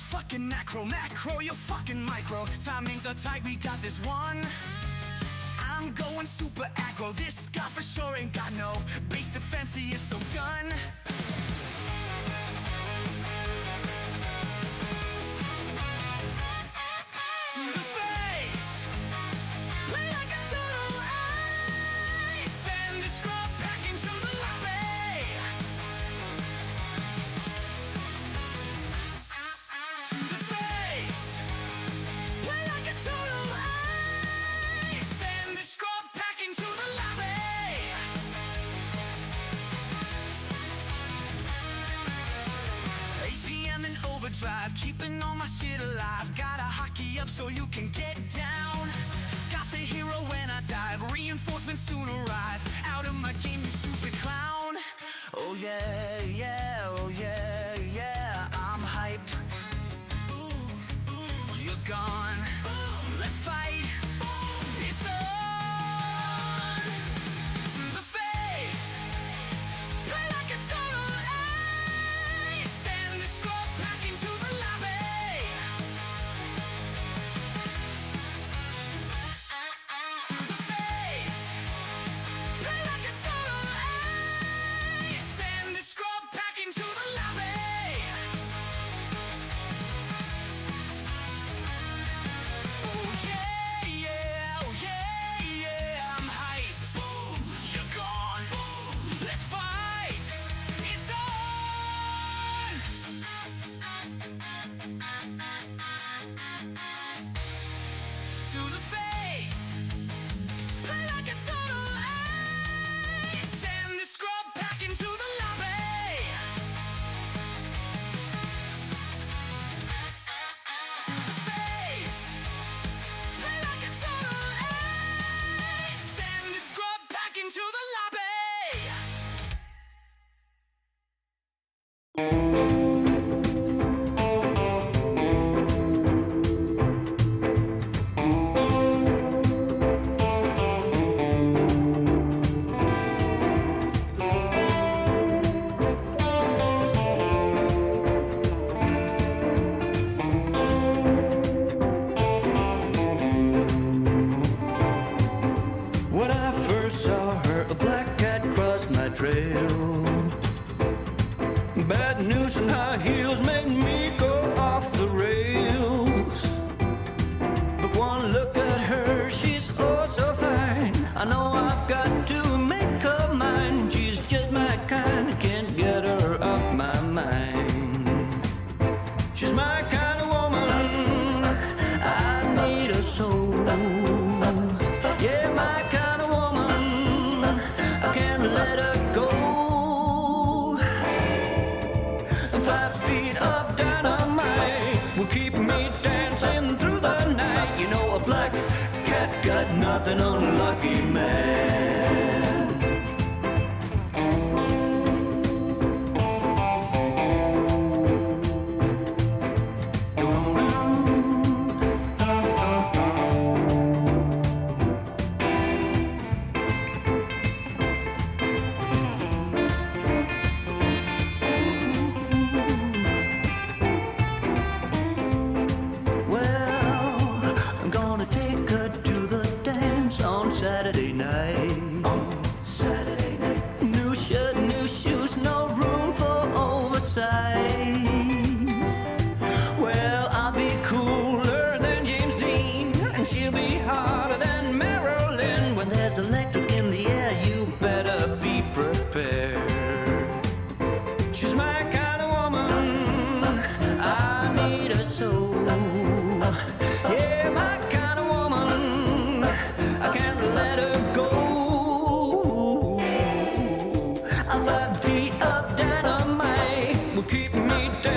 fucking macro, you're fucking micro. Timings are tight, we got this one. I'm going super aggro. This guy for sure ain't got no base defense, he is so done. To the face, play like a total ace. Send the scrub back into the lobby. To the face, play like a total ace. Send the scrub back into the lobby. 8 p.m. in overdrive, keeping all my shit alive. Gotta hockey up so you can get down. Got the hero when I dive, reinforcements soon arrive. Out of my game, you stupid clown. Oh yeah, yeah, oh yeah, yeah, I'm hype. You're gone, let's fight. It's on. To the face, play like a total ace. Send the scrub back into the lobby. To the face, play like a total ace. Send the scrub back into the lobby. Oh yeah, yeah, oh yeah, yeah, I'm hype. Boom, you're gone. Boom, let's fight. It's on. To the face, play like a total ace. Send the scrub back into the lobby. To the face, play like a total ace. Send the scrub back into the lobby. When I first saw her, a black cat crossed my trail. Bad news and high heels made me go off the rails. But one look at her, she's oh so fine. I know I've got to make her mine. She's just my kind, I can't get her off my mind. She's my kind of woman, I need her so. Yeah, my kind of woman, I can't let her go. 5 feet of dynamite will keep me dancing through the night. You know a black cat got nothing on a lucky man. Well, I'm gonna take her to the dance on Saturday night. Saturday night. New shirt, new shoes, no room for oversight. Well, I'll be cooler than James Dean, and she'll be hotter than Marilyn. When there's electric in the air, you better be prepared. She's my kind of woman, I need her so. Yeah, my kind of woman, I can't let her go. 5 feet of dynamite will keep me down.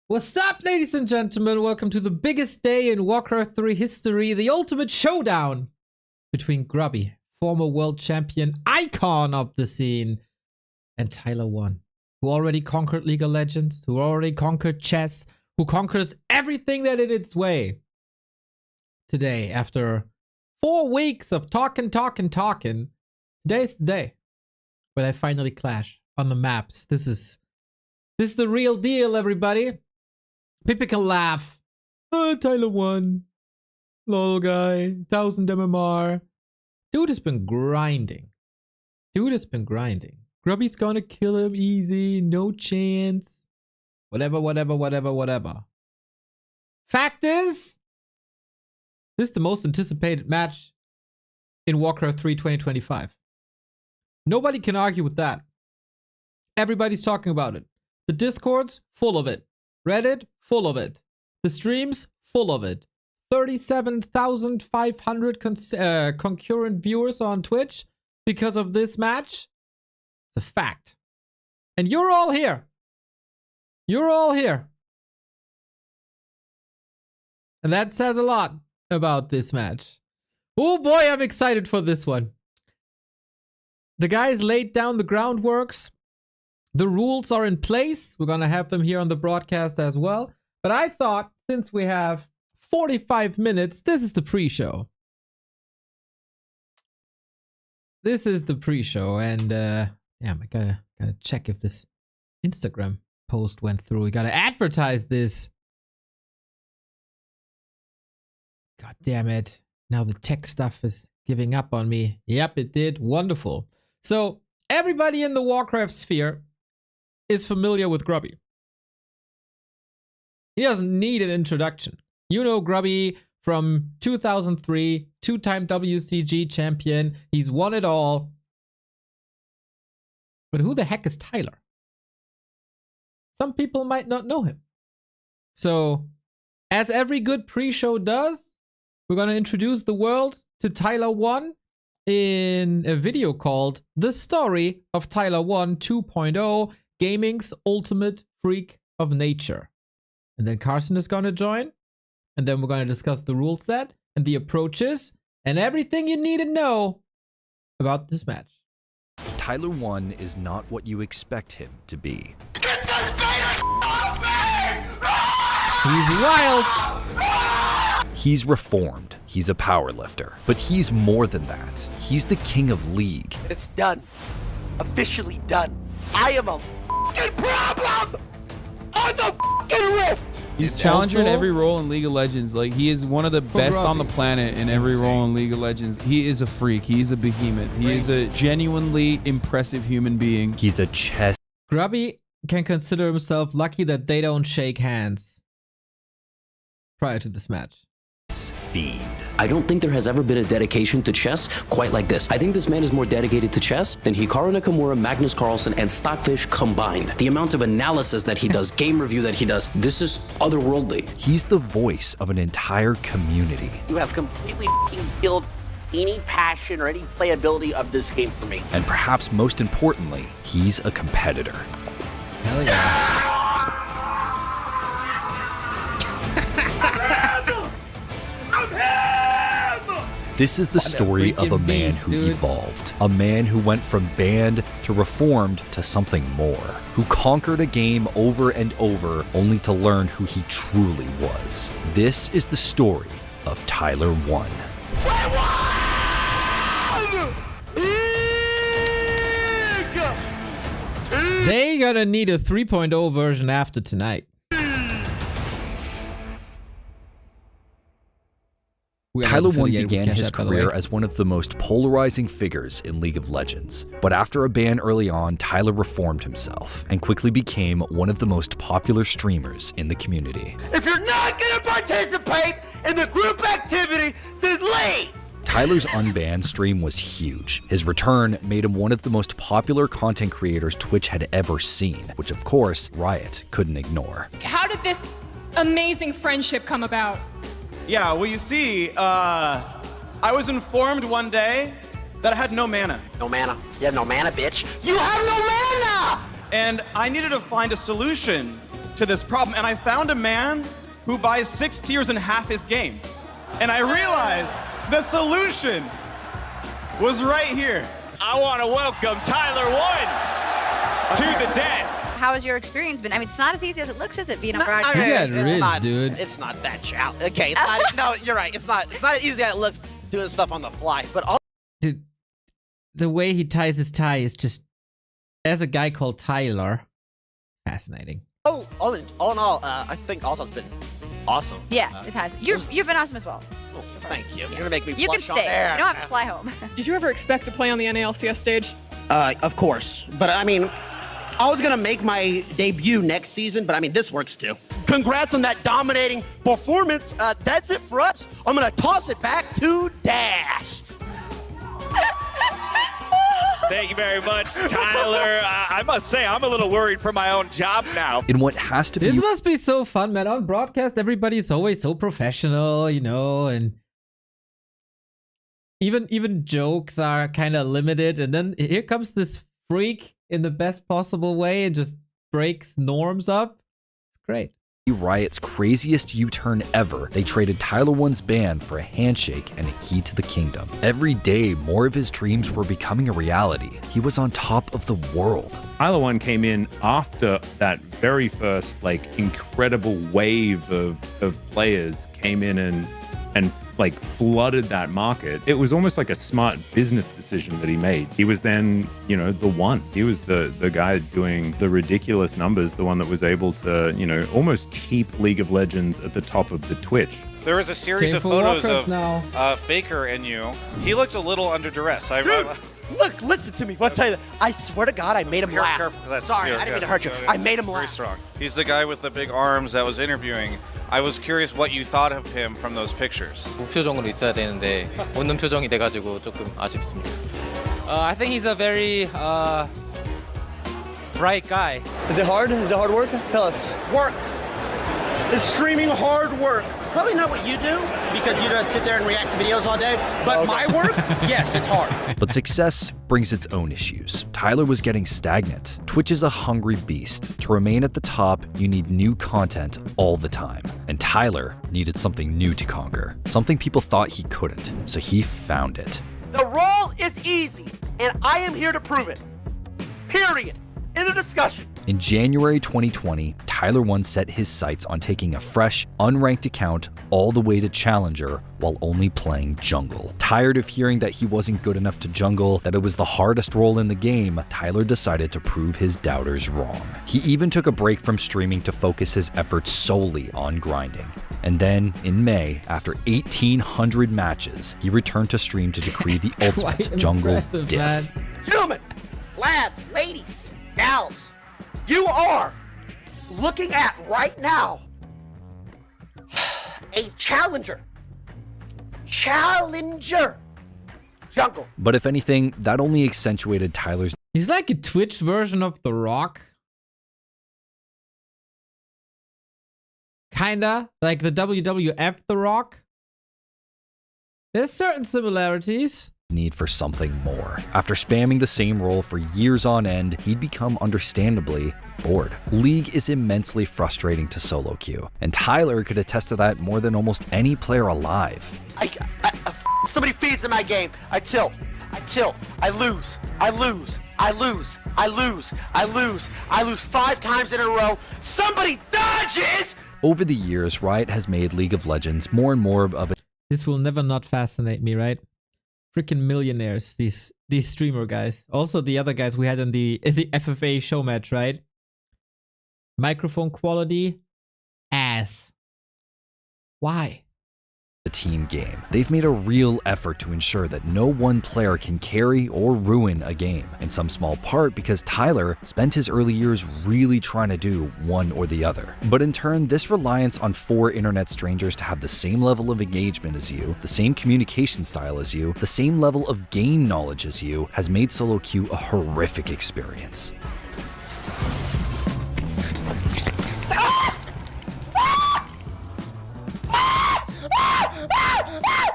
What's up, ladies and gentlemen? Welcome to the biggest day in Warcraft 3 history, the ultimate showdown between GRUBBY, former world champion icon of the scene, and TYLER1, who already conquered League of Legends, who already conquered chess, who conquers everything that in its way. Today, after 4 weeks of talking, today's the day where they finally clash on the maps. This is the real deal, everybody. People can laugh. Oh, TYLER1. Lol guy. 1000 MMR. Dude has been grinding. GRUBBY's gonna kill him easy. No chance. Whatever. Fact is, this is the most anticipated match in Warcraft 3 2025. Nobody can argue with that. Everybody's talking about it. The Discord's full of it. Reddit, full of it. The streams, full of it. 37,500 concurrent viewers on Twitch because of this match. It's a fact. And you're all here. And that says a lot about this match. Oh boy, I'm excited for this one. The guys laid down the groundworks. The rules are in place. We're going to have them here on the broadcast as well. But I thought, since we have 45 minutes, this is the pre-show. And damn, I gotta check if this Instagram post went through. We gotta advertise this. God damn it. Now the tech stuff is giving up on me. Yep, it did. Wonderful. So everybody in the Warcraft sphere is familiar with GRUBBY. He doesn't need an introduction. You know GRUBBY from 2003, 2-time WCG champion. He's won it all. But who the heck is Tyler? Some people might not know him. So, as every good pre-show does, we're going to introduce the world to TYLER1 in a video called The Story of TYLER1 2.0, Gaming's Ultimate Freak of Nature. And then Carson is going to join. And then we're going to discuss the rule set and the approaches and everything you need to know about this match. TYLER1 is not what you expect him to be. Get this beta off me! He's wild. He's reformed. He's a powerlifter. But he's more than that. He's the king of League. It's done. Officially done. I am a f***ing problem on the f***ing rift. He's challenger in Also- every role in League of Legends. Like, he is one of the best on the planet in every role in League of Legends. He is a freak. He's a behemoth. He is a genuinely impressive human being. He's a chess GRUBBY can consider himself lucky that they don't shake hands prior to this match. fiend. I don't think there has ever been a dedication to chess quite like this. I think this man is more dedicated to chess than Hikaru Nakamura, Magnus Carlsen, and Stockfish combined. The amount of analysis that he does, game review that he does, this is otherworldly. He's the voice of an entire community. You have completely f***ing killed any passion or any playability of this game for me. And perhaps most importantly, he's a competitor. Hell yeah. This is the story of a freaking man beast, who dude. evolved. A man who went from banned to reformed to something more. Who conquered a game over and over only to learn who he truly was. This is the story of TYLER1. They gonna need a 3.0 version after tonight. We are not TYLER1 affiliated with began Cash his App, by the career way. as one of the most polarizing figures in League of Legends. But after a ban early on, Tyler reformed himself and quickly became one of the most popular streamers in the community. If you're not gonna participate in the group activity, then leave! Tyler's unbanned stream was huge. His return made him one of the most popular content creators Twitch had ever seen, which of course, Riot couldn't ignore. How did this amazing friendship come about? Yeah, well, you see, I was informed one day that I had no mana. No mana. You have no mana, bitch. You have no mana! And I needed to find a solution to this problem, and I found a man who buys 6 tiers in half his games. And I realized the solution was right here. I want to welcome TYLER1 to the desk. How has your experience been? I mean, it's not as easy as it looks, is it, being a broadcaster? You got Riz, dude. It's not that challenge. Okay, no, you're right. It's not easy as it looks doing stuff on the fly. But all Dude, the way he ties his tie is just, as a guy called Tyler, fascinating. in all, I think also it's been awesome. Yeah, it has. You've been awesome as well. Oh, thank you. You're gonna make me You can blush on stay. air. You don't have to fly home. Did you ever expect to play on the NALCS stage? Of course. But I mean, I was gonna make my debut next season, but I mean, this works too. Congrats on that dominating performance. That's it for us. I'm gonna toss it back to Dash. Thank you very much, Tyler. I must say, I'm a little worried for my own job now. In what has to be This must be so fun, man. On broadcast, everybody's always so professional, you know, and even jokes are kind of limited. And then here comes this freak in the best possible way and just breaks norms up. It's great. Riot's craziest U-turn ever, they traded TYLER1's ban for a handshake and a key to the kingdom. Every day, more of his dreams were becoming a reality. He was on top of the world. TYLER1 came in after that very first, like, incredible wave of players came in and like flooded that market. It was almost like a smart business decision that he made. He was then, you know, the one. He was the guy doing the ridiculous numbers, the one that was able to, you know, almost keep League of Legends at the top of the Twitch. There was a series of photos of Faker and you. He looked a little under duress. Look, listen to me. I'll tell you, I swear to God, I made him laugh. Sorry, I didn't mean to hurt you. I made him laugh. Very strong. He's the guy with the big arms that was interviewing. I was curious what you thought of him from those pictures. 무표정으로 있어야 되는데 웃는 표정이 돼가지고 조금 아쉽습니다. I think he's a very bright guy. Is it hard? Is it hard work? Tell us. Work. Is streaming hard work? Probably not what you do, because you just sit there and react to videos all day. But my work, yes, it's hard. But success brings its own issues. Tyler was getting stagnant. Twitch is a hungry beast. To remain at the top, you need new content all the time. And Tyler needed something new to conquer, something people thought he couldn't. So he found it. The role is easy, and I am here to prove it. Period. End of discussion. In January 2020, TYLER1 set his sights on taking a fresh, unranked account all the way to Challenger while only playing jungle. Tired of hearing that he wasn't good enough to jungle, that it was the hardest role in the game, Tyler decided to prove his doubters wrong. He even took a break from streaming to focus his efforts solely on grinding. And then, in May, after 1,800 matches, he returned to stream to decree the ultimate jungle diff. Man. Gentlemen, lads, ladies, gals, you are looking at right now a challenger jungle. But if anything, that only accentuated Tyler's. He's like a Twitch version of The Rock. Kinda like the WWF The Rock. There's certain similarities. Need for something more. After spamming the same role for years on end, he'd become understandably bored. League is immensely frustrating to solo queue, and Tyler could attest to that more than almost any player alive. Somebody feeds in my game. I tilt, I lose, I lose 5 times in a row. Somebody dodges! Over the years, Riot has made League of Legends more and more of a. This will never not fascinate me, right? Freaking millionaires, these streamer guys. Also the other guys we had in the FFA Showmatch, right? Microphone quality, ass. Why? A team game. They've made a real effort to ensure that no one player can carry or ruin a game, in some small part because Tyler spent his early years really trying to do one or the other. But in turn, this reliance on 4 internet strangers to have the same level of engagement as you, the same communication style as you, the same level of game knowledge as you, has made solo queue a horrific experience.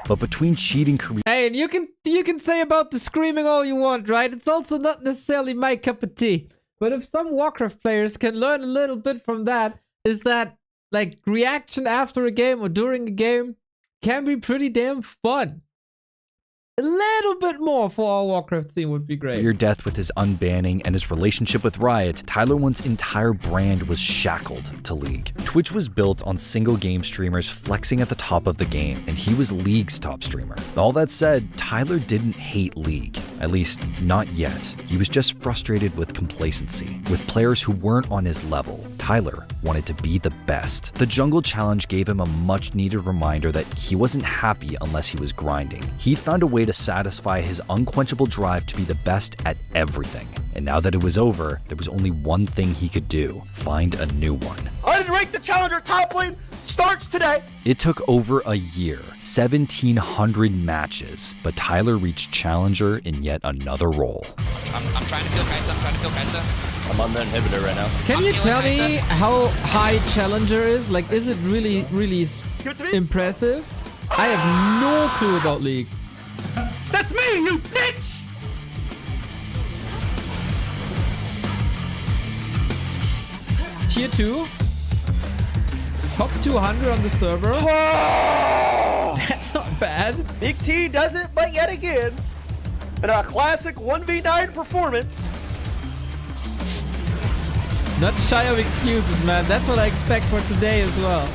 But between cheating career. Hey, and you can say about the screaming all you want, right? It's also not necessarily my cup of tea. But if some Warcraft players can learn a little bit from that, is that like reaction after a game or during a game can be pretty damn fun. A little bit more for our Warcraft scene would be great. Your death with his unbanning and his relationship with Riot, TYLER1's entire brand was shackled to League. Twitch was built on single game streamers flexing at the top of the game, and he was League's top streamer. All that said, Tyler didn't hate League, at least not yet. He was just frustrated with complacency. With players who weren't on his level, Tyler wanted to be the best. The Jungle Challenge gave him a much needed reminder that he wasn't happy unless he was grinding. He'd found a way to satisfy his unquenchable drive to be the best at everything. And now that it was over, there was only one thing he could do: find a new one. Unranked Challenger top lane starts today. It took over a year, 1,700 matches, but Tyler reached Challenger in yet another role. I'm trying to kill Kaisa. I'm on the inhibitor right now. Can you tell me how high Challenger is? Like, is it really, really impressive? I have no clue about League. That's me, you bitch! Tier 2. Top 200 on the server. Oh! That's not bad. Big T does it, but yet again, in a classic 1v9 performance. Not shy of excuses, man. That's what I expect for today as well.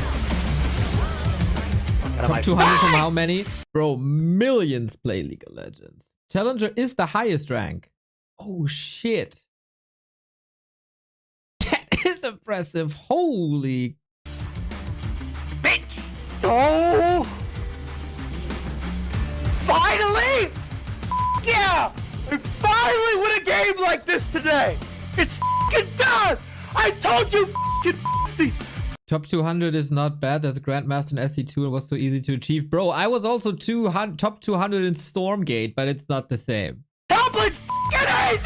Top 200 from how many? Bro, millions play League of Legends. Challenger is the highest rank. Oh, shit. That is impressive. Holy. Bitch! Oh! Finally! Yeah! We finally win a game like this today! It's f***ing done! I told you f***ing pussies! Top 200 is not bad. That's a Grandmaster in SC2 and was so easy to achieve. Bro, I was also top 200 in Stormgate, but it's not the same. Top lane's f***ing easy!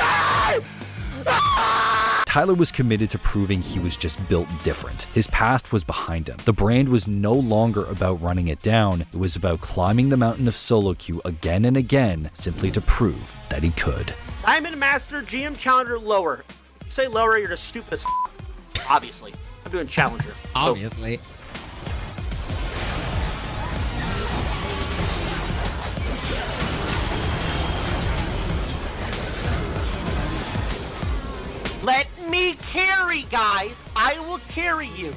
Ah! Tyler was committed to proving he was just built different. His past was behind him. The brand was no longer about running it down. It was about climbing the mountain of solo queue again and again, simply to prove that he could. Diamond Master, GM Challenger, lower. If you say lower, you're just stupid as f***. Obviously. I'm doing Challenger. Obviously. Let me carry, guys. I will carry you.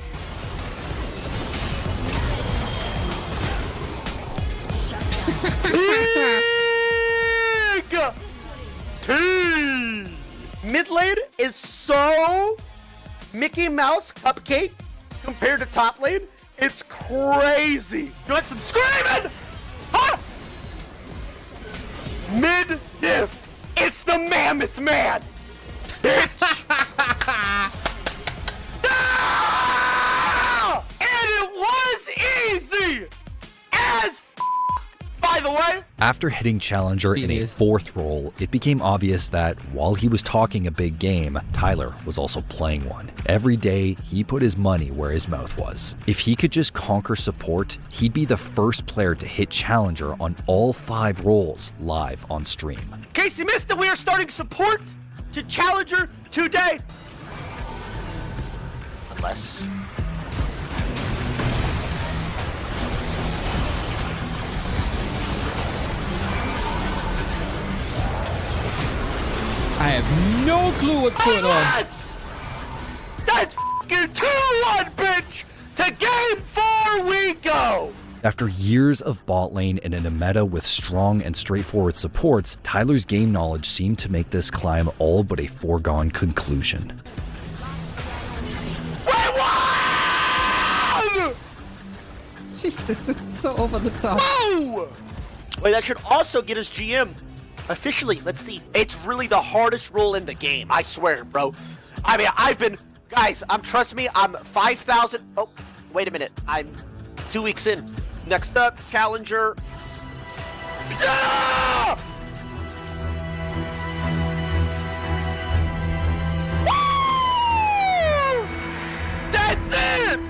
Big T. Mid lane is so Mickey Mouse cupcake compared to top lane. It's crazy. You want some screaming? Huh? Mid diff. It's the Mammoth Man. Bitch. No! And it was easy as by the way. After hitting Challenger in a fourth role, it became obvious that while he was talking a big game, Tyler was also playing one. Every day, he put his money where his mouth was. If he could just conquer support, he'd be the first player to hit Challenger on all 5 roles live on stream. In case you missed it, we are starting support to Challenger today. Unless... I have no clue what's going on. That's f***ing 2-1, bitch! To game 4 we go! After years of bot lane and in a meta with strong and straightforward supports, Tyler's game knowledge seemed to make this climb all but a foregone conclusion. Jeez, this is so over the top. Whoa! Wait, that should also get us GM. Officially, let's see. It's really the hardest role in the game. I swear, bro. I mean, guys, trust me, I'm 5,000. Oh, wait a minute. I'm 2 weeks in. Next up, Challenger. Yeah! Woo! That's it!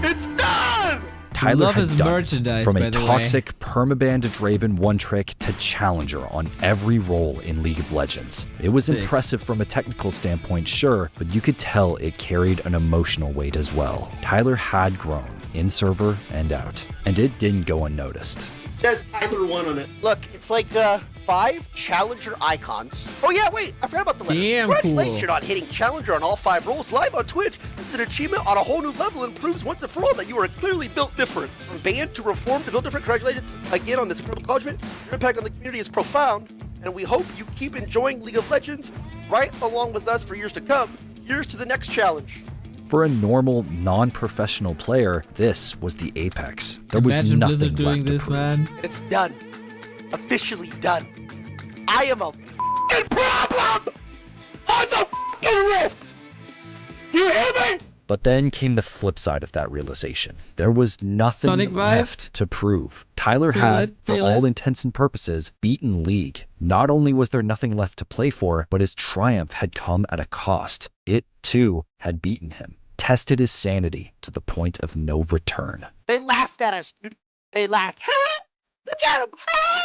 It's done! Tyler Love had his done merchandise, it. From by a the way. toxic permaban to Draven one-trick to challenger on every role in League of Legends. It was Sick. impressive from a technical standpoint, sure, but you could tell it carried an emotional weight as well. Tyler had grown, in server and out, and it didn't go unnoticed. Says TYLER1 on it. Look, it's like 5 challenger icons. Oh yeah, wait, I forgot about the letter. Damn Congratulations cool. on hitting challenger on all 5 roles live on Twitch. It's an achievement on a whole new level and proves once and for all that you are clearly built different. From banned to reformed to built different, congratulations again on this incredible accomplishment. Your impact on the community is profound, and we hope you keep enjoying League of Legends right along with us for years to come. Here's to the next challenge. For a normal, non-professional player, this was the apex. There was Imagine nothing Blizzard doing left to this, prove. man. It's done. Officially done. I am a f***ing problem on the f***ing rift! You hear me? But then came the flip side of that realization. There was nothing Sonic vibe? left to prove. Tyler Feel had, it, for feel all it. intents and purposes, beaten League. Not only was there nothing left to play for, but his triumph had come at a cost. It, too, had beaten him, tested his sanity to the point of no return. They laughed at us, dude. They laughed. Ha! Look at him. Ha!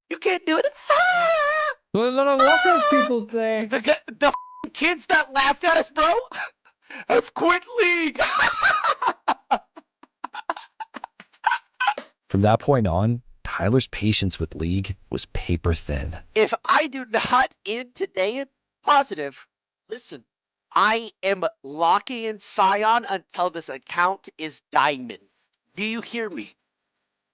You can't do it. Ha! What a lot of Warcraft people say. The f***ing kids that laughed at us, bro, have quit League. From that point on, Tyler's patience with League was paper thin. If I do not end today positive, listen, I am locking in Scion until this account is diamond. Do you hear me?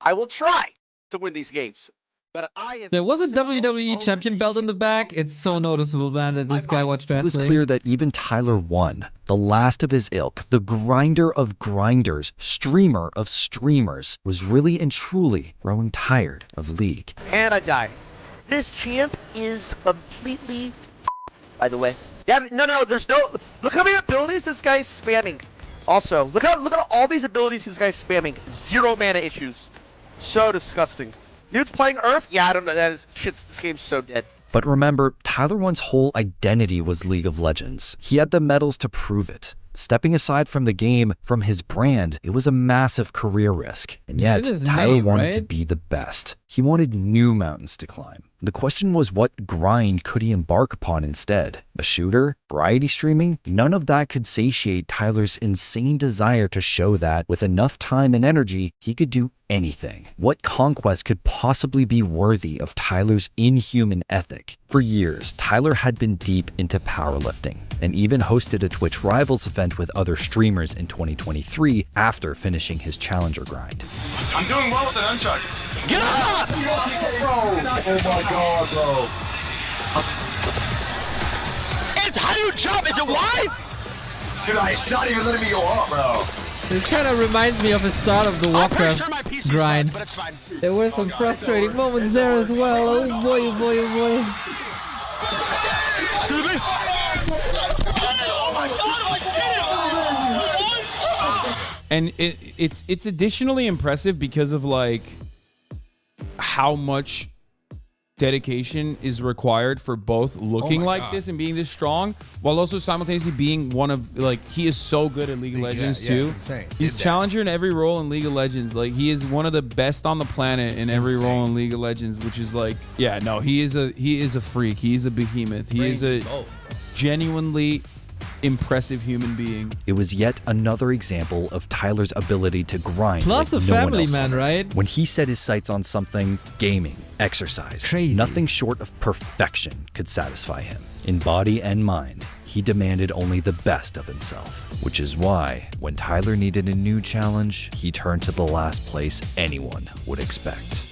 I will try to win these games, but I am. There was a WWE champion belt in the back. It's so noticeable, man, that this guy watched It was wrestling. clear that even TYLER1, the last of his ilk, the grinder of grinders, streamer of streamers, was really and truly growing tired of League. And I die. This champ is completely by the way. Yeah, no, there's no. Look how many abilities this guy's spamming. Also, look at all these abilities this guy's spamming. 0 mana issues. So disgusting. Dude's playing Earth? Yeah, I don't know. This game's so dead. But remember, TYLER1's whole identity was League of Legends. He had the medals to prove it. Stepping aside from the game, from his brand, it was a massive career risk. And yet, his Tyler name, wanted to right? be the best. He wanted new mountains to climb. The question was, what grind could he embark upon instead? A shooter? Variety streaming? None of that could satiate Tyler's insane desire to show that, with enough time and energy, he could do anything. What conquest could possibly be worthy of Tyler's inhuman ethic? For years, Tyler had been deep into powerlifting, and even hosted a Twitch Rivals event with other streamers in 2023 after finishing his challenger grind. I'm doing well with the nunchucks. Get up! Oh my god, bro. It's how do you jump? Is it wide? Dude, it's not even letting me go up, bro. This kind of reminds me of the start of the Warcraft grind. There were some frustrating moments there as well. Oh boy, oh boy, oh boy. Oh my god, I did it! And it's additionally impressive because of like how much dedication is required for both looking like this and being this strong, while also simultaneously being one of, like, he is so good at League of Legends too. It's insane. He's challenger in every role in League of Legends. Like, he is one of the best on the planet in every role in League of Legends, which is like, yeah, no, he is a freak. He is a behemoth. He is a genuinely impressive human being. It was yet another example of Tyler's ability to grind. Plus like a no one family else man, on Earth. right? When he set his sights on something, gaming, exercise, Crazy. nothing short of perfection could satisfy him. In body and mind, he demanded only the best of himself, which is why, when Tyler needed a new challenge, he turned to the last place anyone would expect.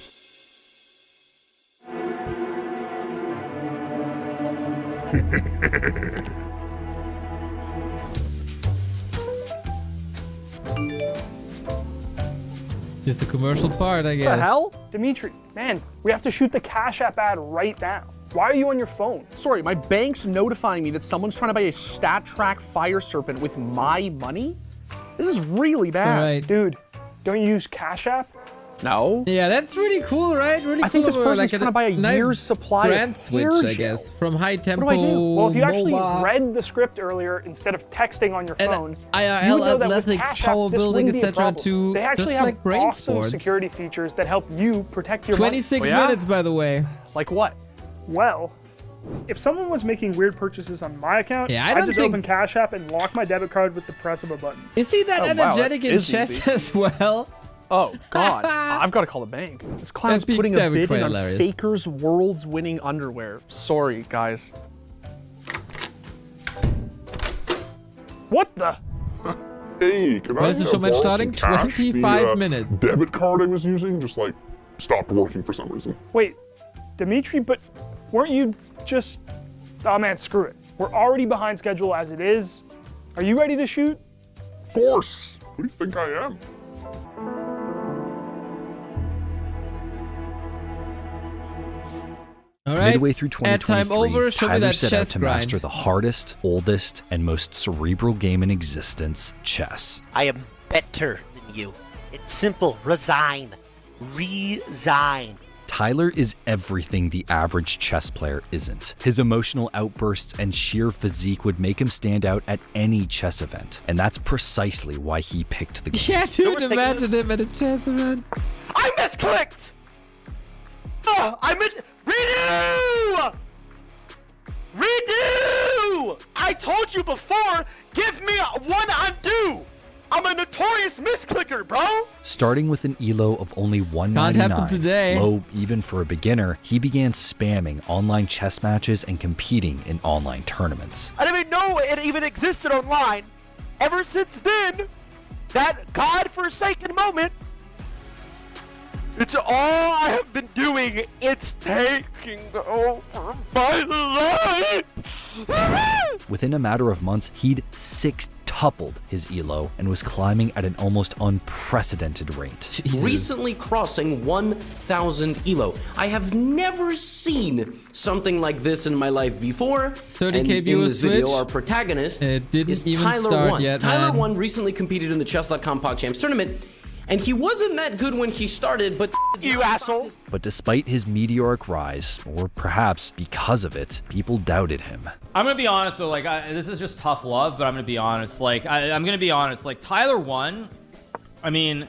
Just the commercial part, I guess. What the hell? Dimitri, man, we have to shoot the Cash App ad right now. Why are you on your phone? Sorry, my bank's notifying me that someone's trying to buy a StatTrak Fire Serpent with my money? This is really bad. Right. Dude, don't you use Cash App? No. Yeah, that's really cool, right? Really cool. I think this person's like trying to buy a nice year's supply brand of switch, hair I gel. guess, from high tempo. What do I do? Well, if you actually MOBA, read the script earlier instead of texting on your and phone, you would IRL know that with athletics, Cash App, power this building, wouldn't be a etc. problem. to They actually just have like brain awesome sports. security features that help you protect your money. 26 minutes, by the way. Like what? Well, if someone was making weird purchases on my account, Yeah, I I'd don't just think- open Cash App and lock my debit card with the press of a button. Is he that Oh, wow, energetic that in is chess easy. as well? Oh, God. I've got to call the bank. This clown's That'd be- putting a that'd be bid quite in on hilarious. Faker's World's winning underwear. Sorry, guys. What the? Hey, can When I is the show match borrow starting? some cash? 25 The, minutes. Debit card I was using just like stopped working for some reason. Wait, Dimitri, but weren't you just... Oh man, screw it. We're already behind schedule as it is. Are you ready to shoot? Of course. Who do you think I am? All right. Midway through Ad time 2023, over. Show me Tyler that set out chess to grind. master the hardest, oldest, and most cerebral game in existence, chess. I am better than you. It's simple. Resign. Resign. Tyler is everything the average chess player isn't. His emotional outbursts and sheer physique would make him stand out at any chess event, and that's precisely why he picked the game. Yeah, dude, imagine him at a chess event. I misclicked! I meant redo! Redo! I told you before, give me one undo! I'm a notorious misclicker, bro! Starting with an elo of only Can't happen $199, today. low even for a beginner, he began spamming online chess matches and competing in online tournaments. I didn't even know it even existed online. Ever since then, that godforsaken moment, it's all I have been doing. It's taking over my life. Within a matter of months, he'd six-tupled his elo and was climbing at an almost unprecedented rate. Recently crossing 1,000 elo. I have never seen something like this in my life before. 30K and in viewers this video, Twitch. our protagonist It didn't is even TYLER1. start yet, man. TYLER1 recently competed in the Chess.com PogChamps tournament, and he wasn't that good when he started, but you asshole. But despite his meteoric rise, or perhaps because of it, people doubted him. I'm gonna be honest though, like this is just tough love, but I'm gonna be honest. Like I'm gonna be honest. Like TYLER1, I mean,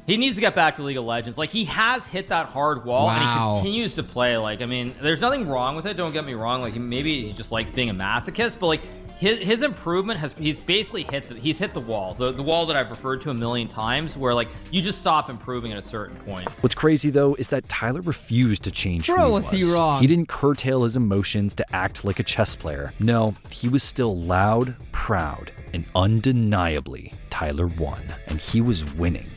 he needs to get back to League of Legends. Like he has hit that hard wall, and he continues to play. Like I mean, there's nothing wrong with it. Don't get me wrong. Like maybe he just likes being a masochist, but like his improvement he's basically hit the wall, the wall that I've referred to a million times, where like you just stop improving at a certain point. What's crazy though is that Tyler refused to change who Bro, he was was. he wrong? He didn't curtail his emotions to act like a chess player. No, he was still loud, proud, and undeniably TYLER1, and he was winning.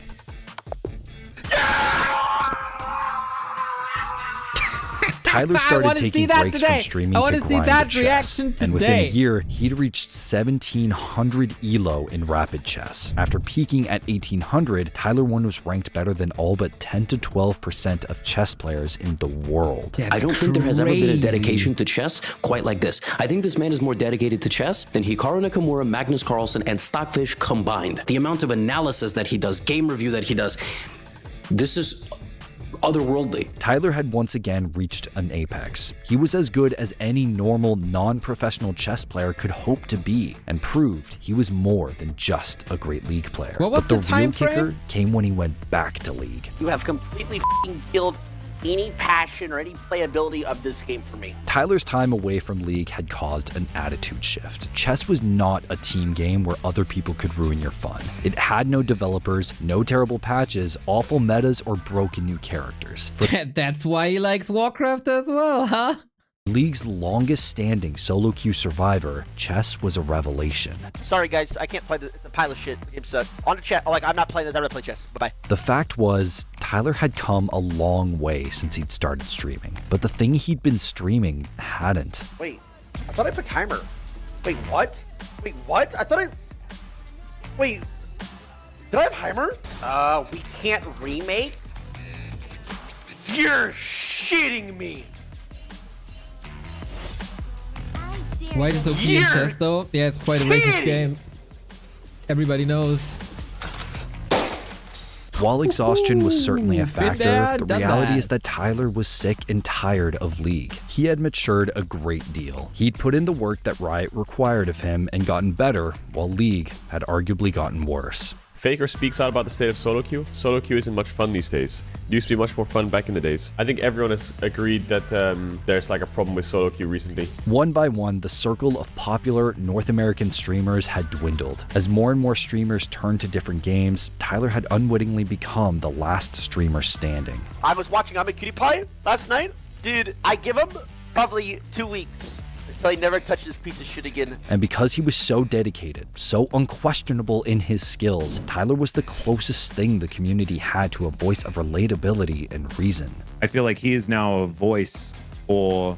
Tyler started taking breaks from streaming to grind chess, and within a year, he'd reached 1,700 elo in rapid chess. After peaking at 1,800, TYLER1 was ranked better than all but 10 to 12% of chess players in the world. I don't think there has ever been a dedication to chess quite like this. I think this man is more dedicated to chess than Hikaru Nakamura, Magnus Carlsen, and Stockfish combined. The amount of analysis that he does, game review that he does, this is otherworldly. Tyler had once again reached an apex. He was as good as any normal, non-professional chess player could hope to be, and proved he was more than just a great League player. What was but the the time real kicker frame? came when he went back to League. You have completely f***ing killed any passion or any playability of this game for me. Tyler's time away from League had caused an attitude shift. Chess was not a team game where other people could ruin your fun. It had no developers, no terrible patches, awful metas, or broken new characters. That's why he likes Warcraft as well, huh? League's longest standing solo queue survivor, chess was a revelation. Sorry guys, I can't play this. It's a pile of shit. The game sucks. On to chat. Oh, like I'm not playing this. I'm gonna play chess. Bye-bye. The fact was, Tyler had come a long way since he'd started streaming, but the thing he'd been streaming hadn't. Wait, I thought I put timer. Wait, what? Wait, what? I thought I... Wait, did I have timer? We can't remake? You're shitting me. Why is it OP in chess though? Yeah, it's quite a racist game. Everybody knows. While exhaustion was certainly a factor, there, the done reality that. is that Tyler was sick and tired of League. He had matured a great deal. He'd put in the work that Riot required of him and gotten better, while League had arguably gotten worse. Faker speaks out about the state of solo queue. Solo queue isn't much fun these days. It used to be much more fun back in the days. I think everyone has agreed that there's like a problem with solo queue recently. One by one, the circle of popular North American streamers had dwindled. As more and more streamers turned to different games, Tyler had unwittingly become the last streamer standing. I was watching I'm a Cutie Pie last night. Dude, I give him probably 2 weeks until he never touches this piece of shit again. And because he was so dedicated, so unquestionable in his skills, Tyler was the closest thing the community had to a voice of relatability and reason. I feel like he is now a voice for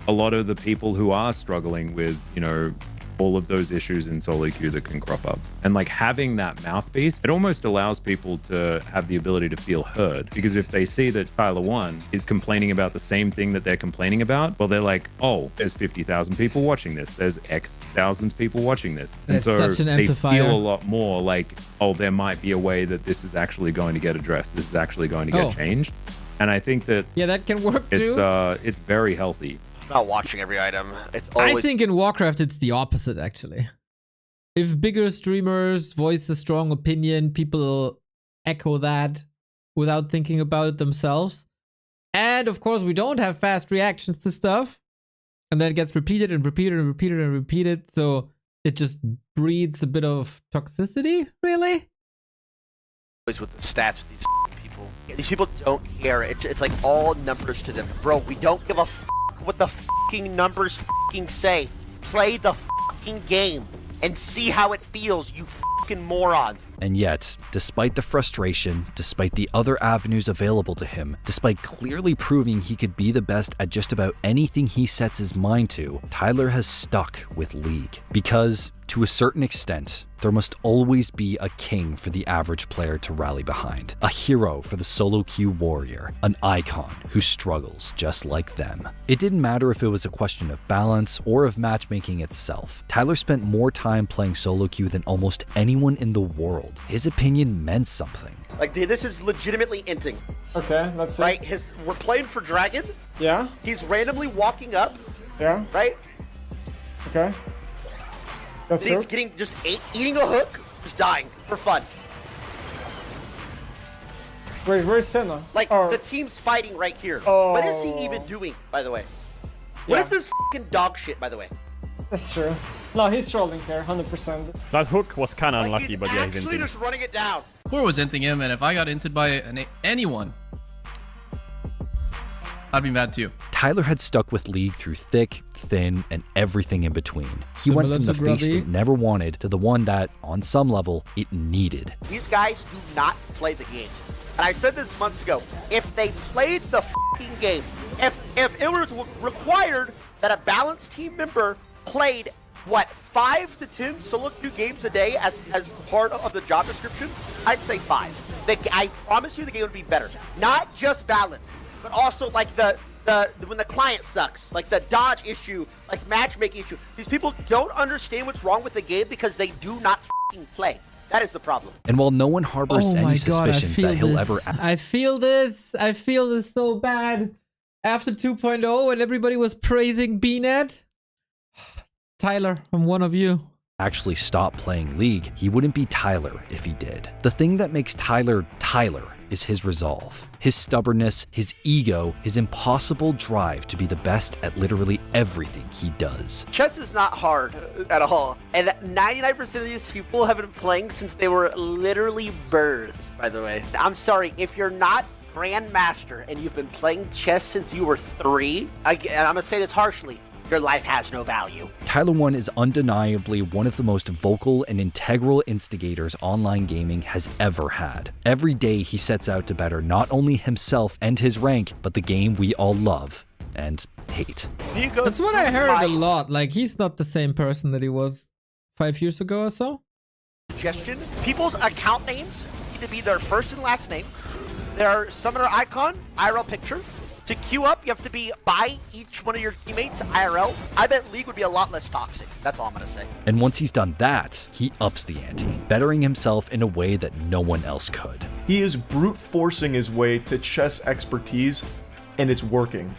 a lot of the people who are struggling with, you know, all of those issues in solo queue that can crop up. And like having that mouthpiece, it almost allows people to have the ability to feel heard. Because if they see that TYLER1 is complaining about the same thing that they're complaining about, well, they're like, oh, there's 50,000 people watching this. There's X thousands people watching this. And That's so such an they amplifier. feel a lot more like, oh, there might be a way that this is actually going to get addressed. This is actually going to get changed. And I think that Yeah, that can work too. it's very healthy. Not watching every item. It's always. I think in Warcraft it's the opposite actually. If bigger streamers voice a strong opinion, people echo that without thinking about it themselves. And of course we don't have fast reactions to stuff. And then it gets repeated and repeated and repeated and repeated. So it just breeds a bit of toxicity, really? With the stats with these people. These people don't care. It's like all numbers to them. Bro, we don't give a what the fucking numbers fucking say. Play the fucking game and see how it feels, you fucking morons. And yet, despite the frustration, despite the other avenues available to him, despite clearly proving he could be the best at just about anything he sets his mind to, Tyler has stuck with League. Because, to a certain extent, there must always be a king for the average player to rally behind, a hero for the solo queue warrior, an icon who struggles just like them. It didn't matter if it was a question of balance or of matchmaking itself. Tyler spent more time playing solo queue than almost anyone in the world. His opinion meant something. Like, this is legitimately inting. Okay, that's it. Right? We're playing for Dragon. Yeah. He's randomly walking up. Yeah. Right? Okay. That's And he's getting just eating a hook, just dying for fun. Wait, where's Senna? Like, the team's fighting right here. What is he even doing, by the way? What is this fucking dog shit, by the way? That's true. No, he's trolling here, 100%. That hook was kind of unlucky, but yeah, he's Actually inting. just running it down. Core was inting him, and if I got inted by anyone, I'd be mad too. Tyler had stuck with League through thick, thin, and everything in between. He went from the face it never wanted to the one that, on some level, it needed. These guys do not play the game. And I said this months ago. If they played the fucking game, if it was required that a balanced team member played, what, 5 to 10 solo queue games a day as part of the job description, I'd say 5. I promise you the game would be better. Not just balanced, but also like the when the client sucks, like the dodge issue, like matchmaking issue. These people don't understand what's wrong with the game because they do not fucking play. That is the problem. And while no one harbors any suspicions that he'll ever I feel this so bad. After 2.0 when everybody was praising BNet, Tyler, I'm one of you. Actually stop playing League, he wouldn't be Tyler if he did. The thing that makes Tyler Tyler is his resolve, his stubbornness, his ego, his impossible drive to be the best at literally everything he does. Chess is not hard at all. And 99% of these people have been playing since they were literally birthed, by the way. I'm sorry, if you're not Grandmaster and you've been playing chess since you were 3, and I'm gonna say this harshly, your life has no value. TYLER1 is undeniably one of the most vocal and integral instigators online gaming has ever had. Every day he sets out to better not only himself and his rank, but the game we all love and hate. That's what I heard a lot. Like, he's not the same person that he was 5 years ago or so. Suggestion, people's account names need to be their first and last name, their summoner icon, IRL picture, To queue up, you have to be by each one of your teammates IRL. I bet League would be a lot less toxic. That's all I'm going to say. And once he's done that, he ups the ante, bettering himself in a way that no one else could. He is brute forcing his way to chess expertise, and it's working.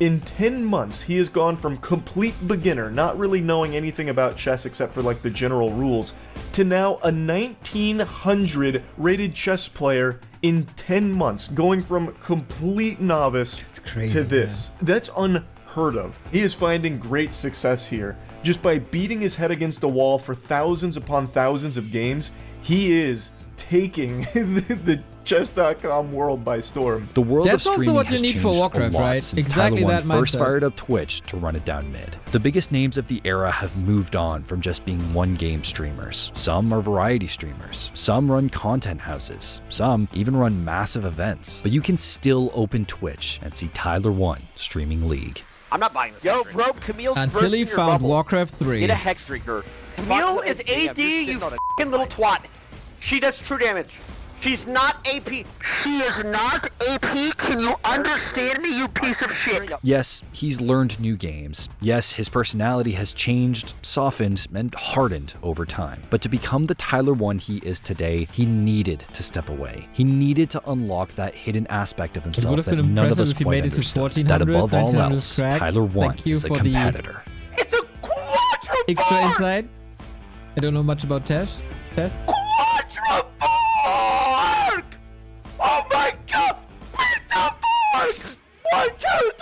In 10 months, he has gone from complete beginner, not really knowing anything about chess except for like the general rules, to now a 1900 rated chess player in 10 months, going from complete novice to this. Man. That's unheard of. He is finding great success here. Just by beating his head against the wall for thousands upon thousands of games, he is taking the chess.com world by storm. The world That's of streaming also what has you need changed for Warcraft, a lot right? since Exactly TYLER1 that first mindset. fired up Twitch to run it down mid. The biggest names of the era have moved on from just being one-game streamers. Some are variety streamers. Some run content houses. Some even run massive events. But you can still open Twitch and see TYLER1 streaming League. I'm not buying this. Yo, bro, Camille's Until he found Warcraft 3. Get a Hex Drinker. Camille is AD, you f***ing little twat. She does true damage. She's not AP. She is not AP. Can you understand me, you piece of shit? Yes, he's learned new games. Yes, his personality has changed, softened, and hardened over time. But to become the TYLER1 he is today, he needed to step away. He needed to unlock that hidden aspect of himself that none of us quite understood. That above all else, TYLER1 is a competitor. It's a quadruple. Extra insight. I don't know much about Tess. Quadruple. Oh my god! Beat the fork! 1, 2,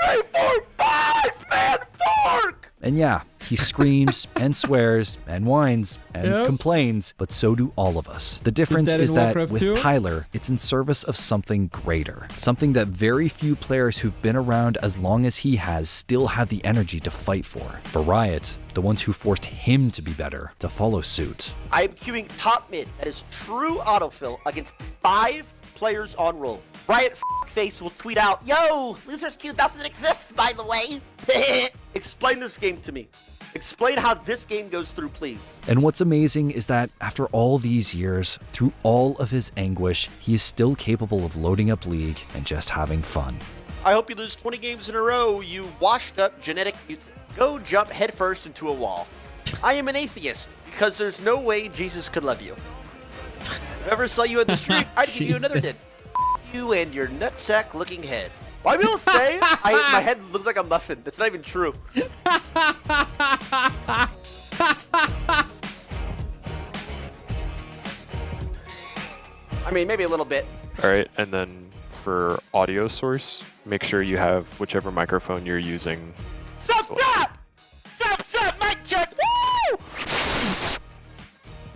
3, 4, 5, man, fork! And yeah, he screams and swears and whines and complains, but so do all of us. The difference is that with Tyler, it's in service of something greater. Something that very few players who've been around as long as he has still have the energy to fight for. For Riot, the ones who forced him to be better, to follow suit. I am queuing top mid. That is true autofill against 5 players on roll. Riot face will tweet out, "Yo, losers queue doesn't exist, by the way." Explain this game to me. Explain how this game goes through, please. And what's amazing is that after all these years, through all of his anguish, he is still capable of loading up League and just having fun. I hope you lose 20 games in a row, you washed up genetic mutant. Go jump headfirst into a wall. I am an atheist because there's no way Jesus could love you. If I ever saw you in the street, I'd give you another did. You and your nutsack looking head. Why people say my head looks like a muffin? That's not even true. I mean, maybe a little bit. All right, and then for audio source, make sure you have whichever microphone you're using. Sup, mic check. Woo!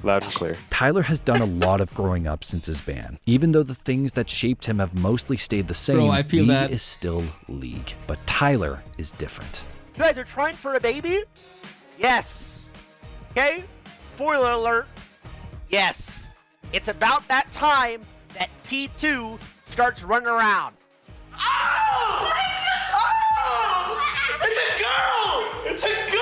Loud and clear. Tyler has done a lot of growing up since his ban. Even though the things that shaped him have mostly stayed the same, Bro, I feel League that is still League. But Tyler is different. You guys are trying for a baby? Yes. Okay? Spoiler alert. Yes. It's about that time that T2 starts running around. Oh! It's a girl! It's a girl!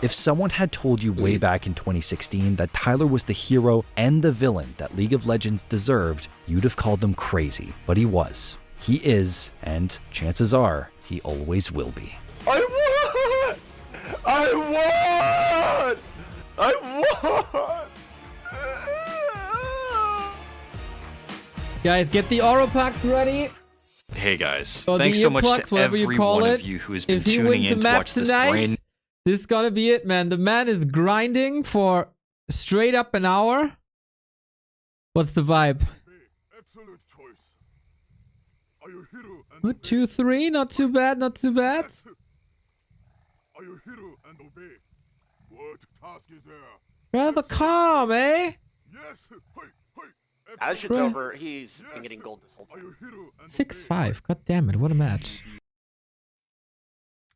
If someone had told you way back in 2016 that Tyler was the hero and the villain that League of Legends deserved, you'd have called them crazy. But he was. He is, and chances are, he always will be. I won! I won! I won! Guys, get the Oro pack ready. Hey guys, Or thanks the so much earplugs, to whatever every you call one it. of you who has been If he tuning wins the in to map watch this tonight, brain. this is gonna be it, man. The man is grinding for straight up an hour. What's the vibe? 2, 3, not too bad, not too bad. Rather calm, eh? That shit's over. He's been getting gold this whole time. 6-5. God damn it, what a match.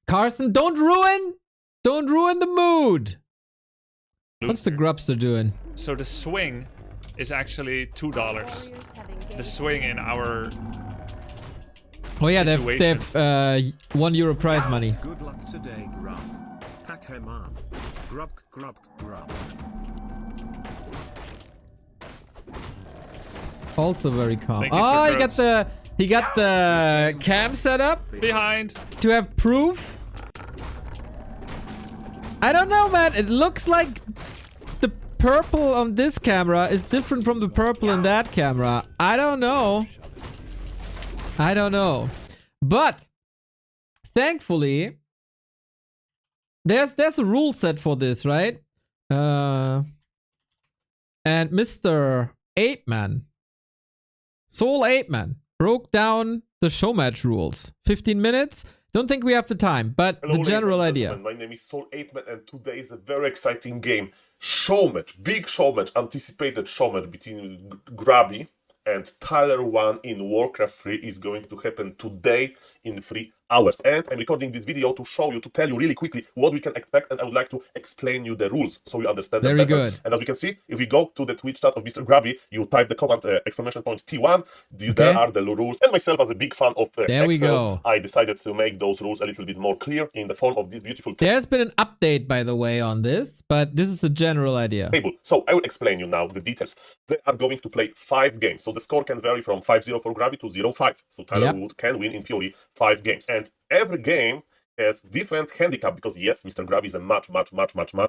Carson, don't ruin the mood. What's the Grubster doing? So the swing is actually $2. The swing in our Oh yeah, they've €1 prize money. Good luck today, Grub. Pack him on. Grub, grub, grub. Also very calm. Thank you, Oh, Sir you got Gross. He got the cam set up Behind. to have proof. I don't know, man. It looks like the purple on this camera is different from the purple in that camera. I don't know. I don't know. But thankfully, there's a rule set for this, right? And Mr. Apeman, Soul Apeman, broke down the Showmatch rules. 15 minutes. Don't think we have the time, but Hello, the general ladies and idea. gentlemen. My name is Soul Apeman, and today is a very exciting game. Showmatch, big showmatch, anticipated showmatch between GRUBBY and TYLER1 in Warcraft 3 is going to happen today in 3 hours. And I'm recording this video to show you, to tell you really quickly what we can expect, and I would like to explain you the rules so you understand them Very better. good. And as we can see, if we go to the Twitch chat of Mr. GRUBBY, you type the command exclamation point T1, there are the rules. And myself, as a big fan of There we Excel, go. I decided to make those rules a little bit more clear in the form of this beautiful There's been an update, by the way, on this, but this is the general idea. table. So I will explain you now the details. They are going to play 5 games. So the score can vary from 5-0 for GRUBBY to 0-5. So Tyler Wood can win, in theory, 5 games. And every game has different handicap, because yes, Mr. GRUBBY is a much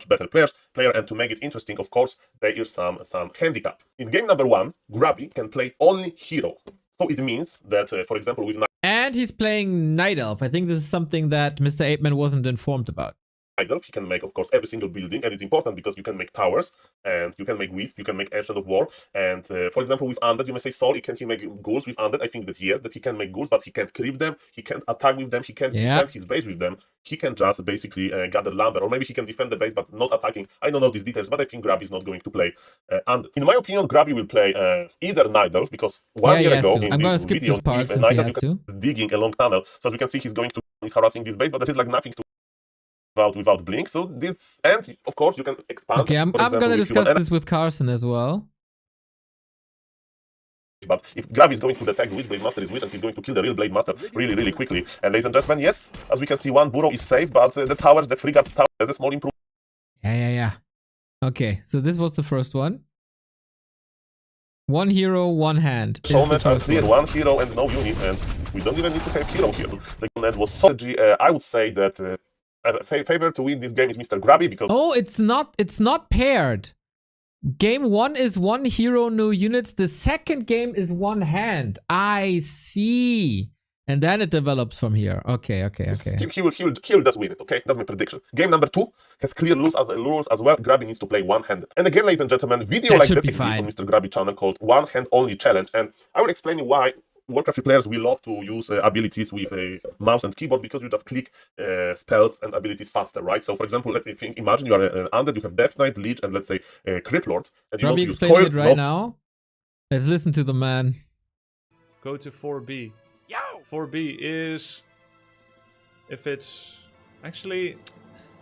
better player, and to make it interesting, of course, there is some handicap. In game number 1, GRUBBY can play only hero. So it means that, for example, with And he's playing Night Elf. I think this is something that Mr. Apeman wasn't informed about. He can make, of course, every single building, and it's important because you can make towers, and you can make Wisp, you can make Ancient of War, and for example, with Undead, you may say, Soul, can he make ghouls with Undead? I think that yes, that he can make ghouls, but he can't creep them, he can't attack with them, he can't defend his base with them, he can just basically gather lumber, or maybe he can defend the base, but not attacking. I don't know these details, but I think GRUBBY is not going to play Undead. In my opinion, GRUBBY will play either Night Elf, because 1 year ago, in this video, with Night Elf, you can digging a long tunnel, so as we can see, he's harassing this base, but there is like nothing to without blink. So this, and of course you can expand. Okay, I'm gonna discuss this with Carson as well. But if GRUBBY is going to detect which Blade Master is which, and he's going to kill the real Blade Master really quickly. And ladies and gentlemen, yes, as we can see, 1 burrow is safe, but the towers, the frigate tower, there's a small improvement. Yeah. Okay, so this was the first one. 1 hero, 1 hand. So much unclear, 1 hero and no unit, and we don't even need to have hero here. The net was strategy. I would say that favor to win this game is Mr. GRUBBY, because it's not paired. Game 1 is 1 hero, no units. The second game is 1 hand. I see. And then it develops from here. Okay. He will just win it, okay? That's my prediction. Game number 2 has clear rules as well. GRUBBY needs to play 1-handed. And again, ladies and gentlemen, video like that exists on Mr. GRUBBY channel called 1 Hand Only Challenge. And I will explain you why Warcraft players will love to use abilities with a mouse and keyboard, because you just click spells and abilities faster, right? So, for example, let's say, imagine you are an Undead, you have Death Knight, Lich, and let's say Crypt Lord. And you want to use explaining it right now. Let's listen to the man. Go to 4B. 4B is, if it's actually,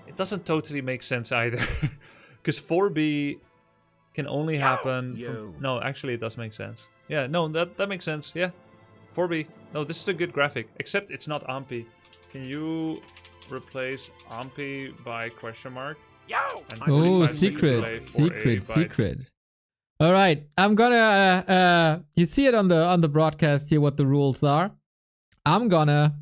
it doesn't totally make sense either, because 4B can only happen from, no, actually it does make sense. Yeah, no, that makes sense. Yeah, 4B. No, this is a good graphic, except it's not Ampi. Can you replace Ampi by question mark? Oh, secret. All right, I'm gonna you see it on the broadcast here what the rules are. I'm gonna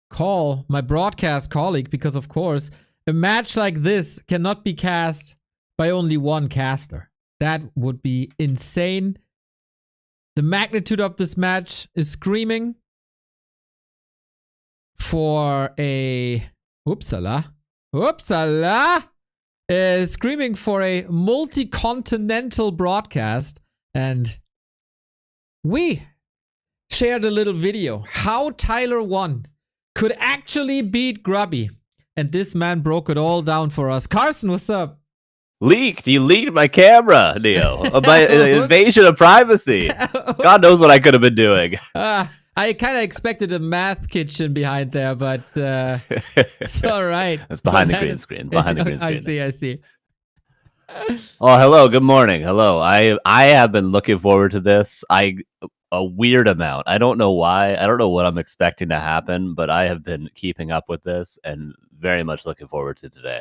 call my broadcast colleague, because of course a match like this cannot be cast by only 1 caster. That would be insane. The magnitude of this match is screaming for a screaming for a multi-continental broadcast, and we shared a little video how TYLER1 could actually beat GRUBBY, and this man broke it all down for us. Carson, what's up? Leaked. You leaked my camera, Neo. My invasion of privacy. God knows what I could have been doing. I kind of expected a math kitchen behind there, but it's all right. That's behind the green screen. Behind the green screen. I see. Oh, hello. Good morning. Hello. I have been looking forward to this. A weird amount. I don't know why. I don't know what I'm expecting to happen, but I have been keeping up with this and very much looking forward to today.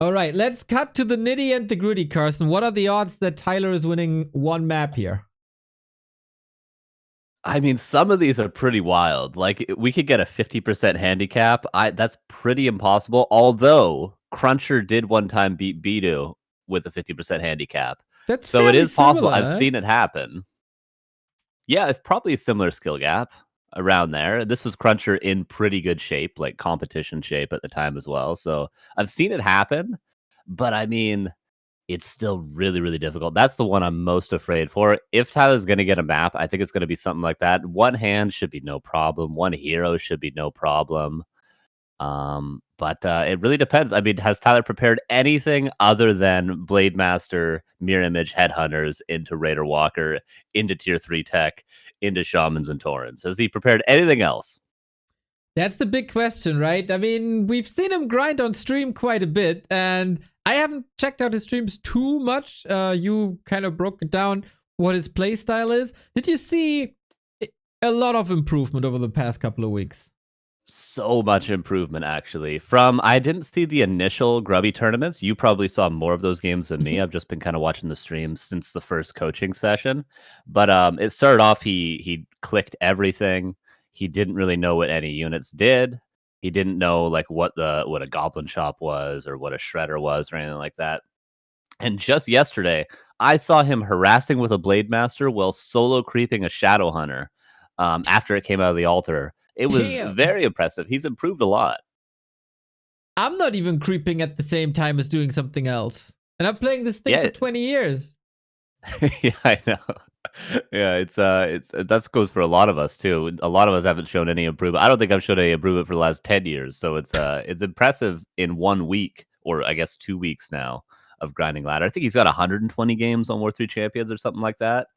All right, let's cut to the nitty and the gritty, Carson. What are the odds that Tyler is winning 1 map here? I mean, some of these are pretty wild. Like we could get a 50% handicap. That's pretty impossible. Although Cruncher did one time beat Bidu with a 50% handicap. That's so it fairly is possible. similar. I've seen it happen. Yeah, it's probably a similar skill gap around there. This was Cruncher in pretty good shape, like competition shape at the time as well. So I've seen it happen, but I mean, it's still really, really difficult. That's the one I'm most afraid for. If Tyler's going to get a map, I think it's going to be something like that. One hand should be no problem. One hero should be no problem. But it really depends. I mean, has Tyler prepared anything other than Blade Master, Mirror Image, Headhunters into Raider Walker, into Tier 3 Tech, into Shamans and Torrents? Has he prepared anything else? That's the big question, right? I mean, we've seen him grind on stream quite a bit, and I haven't checked out his streams too much. You kind of broke it down what his playstyle is. Did you see a lot of improvement over the past couple of weeks? So much improvement, actually. I didn't see the initial Grubby tournaments. You probably saw more of those games than me. I've just been kind of watching the streams since the first coaching session. But it started off, he clicked everything. He didn't really know what any units did. He didn't know like what a Goblin Shop was or what a Shredder was or anything like that. And just yesterday, I saw him harassing with a Blade Master while solo creeping a Shadow Hunter after it came out of the altar. It was very impressive. He's improved a lot. I'm not even creeping at the same time as doing something else. And I'm playing this thing for 20 years. Yeah, I know. Yeah, it's that goes for a lot of us too. A lot of us haven't shown any improvement. I don't think I've shown any improvement for the last 10 years. So it's impressive in 1 week, or I guess 2 weeks now, of grinding ladder. I think he's got 120 games on War 3 Champions or something like that.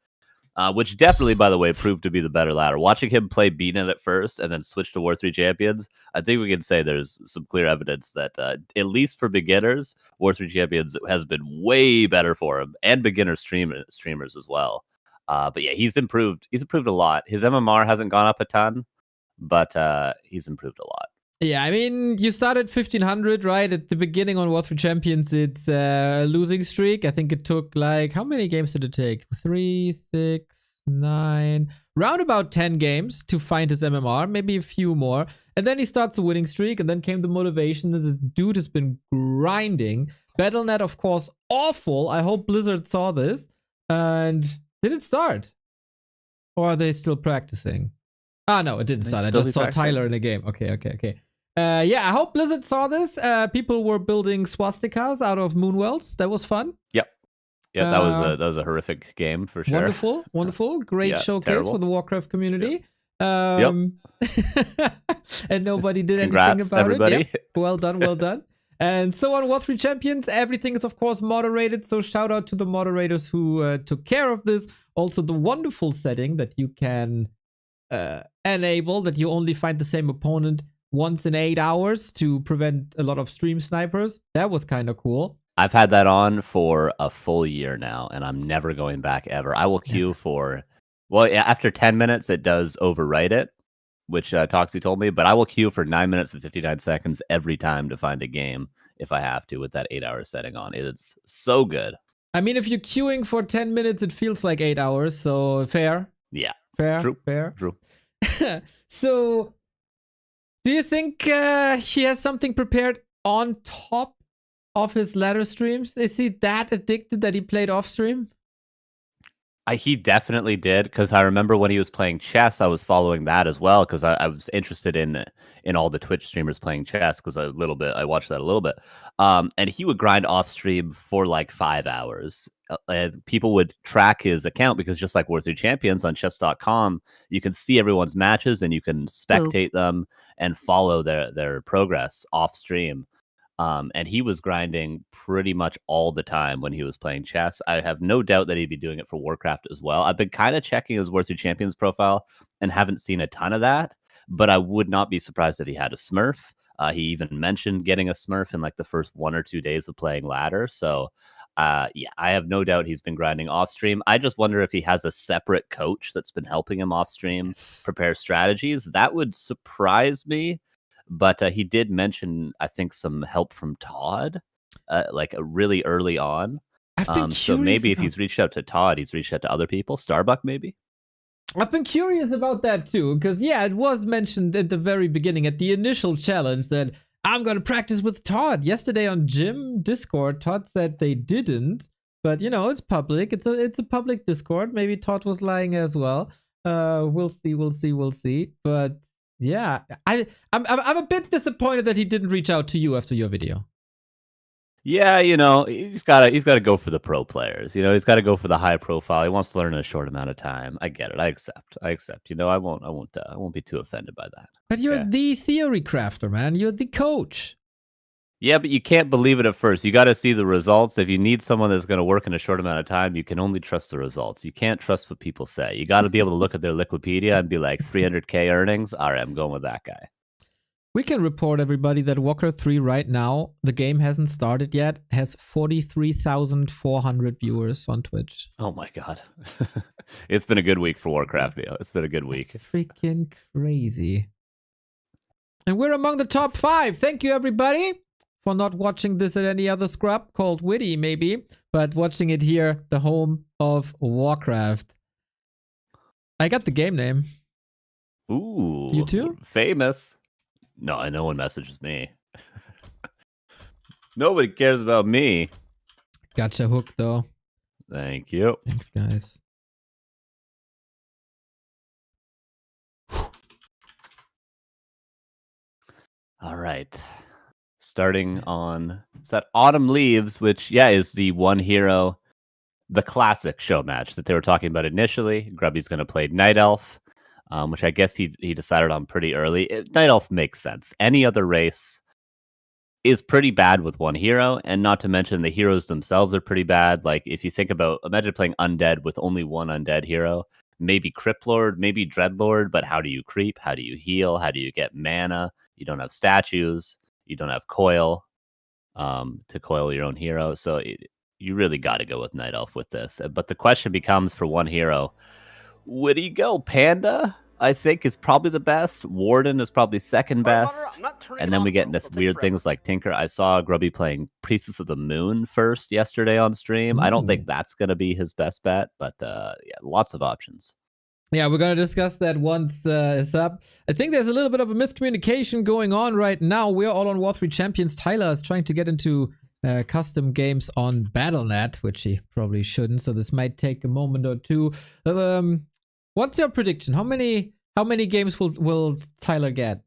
Which definitely, by the way, proved to be the better ladder. Watching him play Beanet at first and then switch to War 3 Champions, I think we can say there's some clear evidence that, at least for beginners, War 3 Champions has been way better for him, and beginner streamers as well. But yeah, he's improved. He's improved a lot. His MMR hasn't gone up a ton, but he's improved a lot. Yeah, I mean, you started 1500, right? At the beginning on War 3 Champions, it's a losing streak. I think it took like, how many games did it take? 3, 6, 9, round about 10 games to find his MMR, maybe a few more. And then he starts a winning streak, and then came the motivation that the dude has been grinding. Battle.net, of course, awful. I hope Blizzard saw this. And did it start? Or are they still practicing? Ah, no, it didn't start. I just saw Tyler in a game. Okay. Yeah, I hope Blizzard saw this. People were building swastikas out of moonwells. That was fun. Yep. Yeah, that was a horrific game for sure. Wonderful. Great showcase terrible. for the Warcraft community. Yep. And nobody did Congrats, anything about everybody. it. Yep. Well done. And so on War 3 Champions, everything is of course moderated. So shout out to the moderators who took care of this. Also the wonderful setting that you can enable, that you only find the same opponent once in 8 hours to prevent a lot of stream snipers. That was kind of cool. I've had that on for a full year now, and I'm never going back ever. I will queue for, after 10 minutes, it does overwrite it, which Toxie told me, but I will queue for 9 minutes and 59 seconds every time to find a game if I have to with that 8-hour setting on. It is so good. I mean, if you're queuing for 10 minutes, it feels like 8 hours, so fair. Yeah. Fair. True. So, do you think he has something prepared on top of his ladder streams? Is he that addicted that he played off stream? He definitely did, because I remember when he was playing chess, I was following that as well, because I was interested in all the Twitch streamers playing chess, because I watched that a little bit. And he would grind off stream for like 5 hours. People would track his account, because just like War 3 Champions on chess.com, you can see everyone's matches and you can spectate them and follow their progress off stream. And he was grinding pretty much all the time when he was playing chess. I have no doubt that he'd be doing it for Warcraft as well. I've been kind of checking his War 3 Champions profile and haven't seen a ton of that, but I would not be surprised if he had a Smurf. He even mentioned getting a Smurf in like the first 1 or 2 days of playing ladder. So yeah, I have no doubt he's been grinding off stream. I just wonder if he has a separate coach that's been helping him off stream prepare strategies. That would surprise me. But he did mention, I think, some help from Todd, like really early on. So maybe if he's reached out to Todd, he's reached out to other people. Starbuck, maybe? I've been curious about that too, because yeah, it was mentioned at the very beginning, at the initial challenge, that I'm gonna practice with Todd. Yesterday on Gym Discord, Todd said they didn't, but you know, it's public. It's a public Discord. Maybe Todd was lying as well. We'll see. But yeah, I'm a bit disappointed that he didn't reach out to you after your video. Yeah, you know, he's gotta go for the pro players. You know, he's got to go for the high profile. He wants to learn in a short amount of time. I get it. I accept. You know, I won't be too offended by that. But you're the theory crafter, man. You're the coach. Yeah, but you can't believe it at first. You got to see the results. If you need someone that's going to work in a short amount of time, you can only trust the results. You can't trust what people say. You got to be able to look at their Wikipedia and be like 300K earnings. All right, I'm going with that guy. We can report, everybody, that Warcraft 3 right now, the game hasn't started yet, has 43,400 viewers on Twitch. Oh my god. It's been a good week for Warcraft, Neo. It's been a good week. That's freaking crazy. And we're among the top 5. Thank you, everybody, for not watching this at any other scrub called Witty, maybe, but watching it here, the home of Warcraft. I got the game name. Ooh. You too? Famous. No, no one messages me. Nobody cares about me. Gotcha hooked, though. Thank you. Thanks, guys. All right. Starting on is that Autumn Leaves, which is the one hero, the classic show match that they were talking about initially. Grubby's going to play Night Elf, which I guess he decided on pretty early. Night Elf makes sense. Any other race is pretty bad with one hero, and not to mention the heroes themselves are pretty bad. Like if you think about, imagine playing Undead with only one Undead hero. Maybe Crypt Lord, maybe Dreadlord, but how do you creep? How do you heal? How do you get mana? You don't have statues. You don't have coil to coil your own hero. So you really got to go with Night Elf with this. But the question becomes for one hero, would he go Panda? I think is probably the best. Warden is probably second best. And then we get into weird things like Tinker. I saw Grubby playing Priestess of the Moon first yesterday on stream. I don't think that's going to be his best bet, but lots of options. Yeah, we're going to discuss that once it's up. I think there's a little bit of a miscommunication going on right now. We're all on War 3 Champions. Tyler is trying to get into custom games on Battle.net, which he probably shouldn't, so this might take a moment or two. What's your prediction? How many games will Tyler get?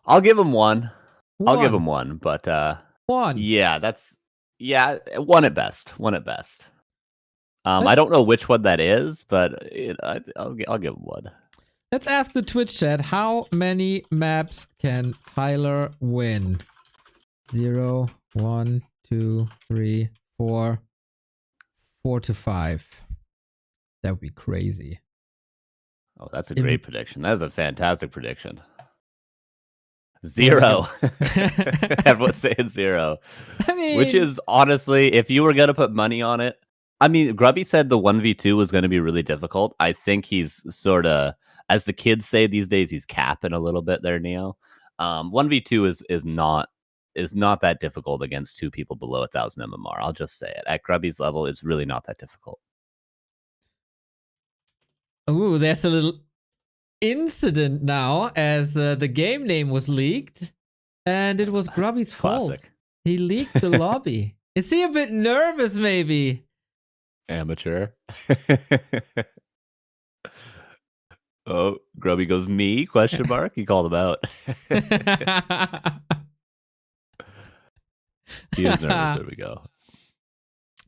I'll give him one. I'll give him one, but one. Yeah, one at best. One at best. I don't know which one that is, but I'll give him one. Let's ask the Twitch chat, how many maps can Tyler win? 0, 1, 2, 3, 4. 4 to 5. That would be crazy. Oh, that's a great prediction. That is a fantastic prediction. 0. Everyone's saying 0. I mean, which is honestly, if you were going to put money on it, I mean, Grubby said the 1v2 was going to be really difficult. I think he's sort of, as the kids say these days, he's capping a little bit there, Neo. 1v2 is not that difficult against two people below 1,000 MMR. I'll just say it. At Grubby's level, it's really not that difficult. Ooh, there's a little incident now, as the game name was leaked, and it was Grubby's fault. He leaked the lobby. Is he a bit nervous, maybe? Amateur. Oh, Grubby goes, me? Question mark. He called him out. He is nervous. There we go.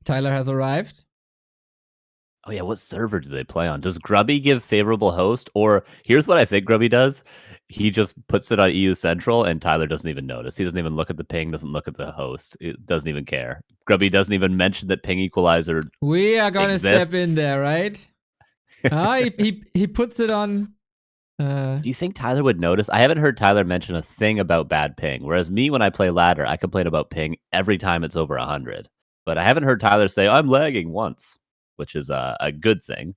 Tyler has arrived. Oh yeah, what server do they play on? Does Grubby give favorable host? Or here's what I think Grubby does. He just puts it on EU Central and Tyler doesn't even notice. He doesn't even look at the ping, doesn't look at the host. It doesn't even care. Grubby doesn't even mention that ping equalizer We are going to exists. step in there, right? He puts it on. Do you think Tyler would notice? I haven't heard Tyler mention a thing about bad ping. Whereas me, when I play ladder, I complain about ping every time it's over 100. But I haven't heard Tyler say, I'm lagging once, which is a good thing.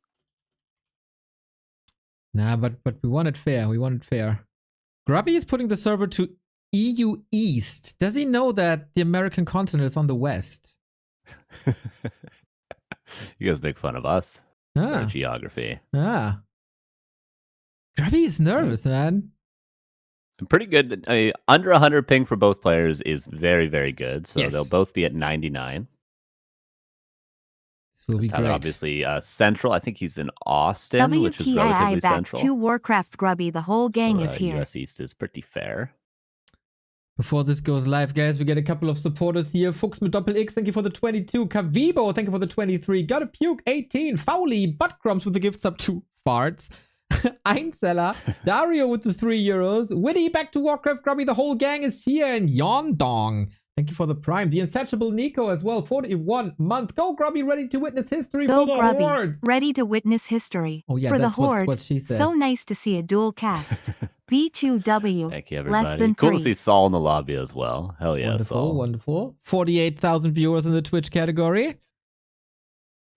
Nah, but we want it fair. We want it fair. Grubby is putting the server to EU East. Does he know that the American continent is on the West? You guys make fun of us. for geography. Grubby is nervous, man. Pretty good. Under 100 ping for both players is very, very good. So they'll both be at 99. This will be Tyler, great. obviously, Central. I think he's in Austin, which is relatively back central. to Warcraft, Grubby. The whole gang is here. US East is pretty fair. Before this goes live, guys, we get a couple of supporters here. Fuchs mit Doppel-X, thank you for the 22. Kavibo, thank you for the 23. Gotta Puke, 18. Fowly, Butt Crumbs with the gifts up to farts. Einzeller, Dario with the €3. Witty, back to Warcraft, Grubby, the whole gang is here. And Yondong, thank you for the prime. The insatiable Nico as well, 41 month. Go, Grubby, ready to witness history Go, for the Grubby, Horde. ready to witness history. Oh, yeah, for that's the Horde. what she said. So nice to see a dual cast. B2W. Thank you, Less everybody. than Cool 3. to see Saul in the lobby as well. Hell yeah, Wonderful, Saul. wonderful. 48,000 viewers in the Twitch category.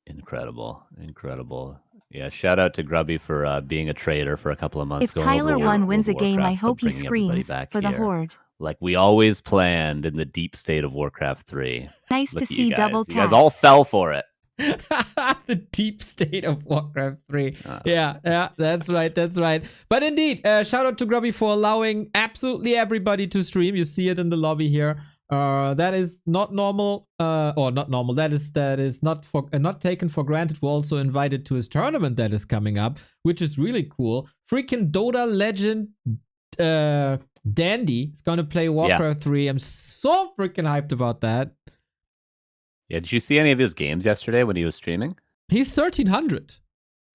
Incredible, incredible. Yeah, shout out to Grubby for being a trader for a couple of months. If TYLER1 wins a game, I hope he screams for the Horde. Like we always planned in the deep state of Warcraft 3. Nice Look to at see you guys. double You guys tap. all fell for it. The deep state of Warcraft 3. Yeah, that's right, that's right. But indeed, shout out to Grubby for allowing absolutely everybody to stream. You see it in the lobby here. That is not normal, or not normal. That is not taken for granted. We're also invited to his tournament that is coming up, which is really cool. Freaking Dota legend, Dandy is gonna play Warcraft 3. I'm so freaking hyped about that. Yeah, did you see any of his games yesterday when he was streaming? He's 1300.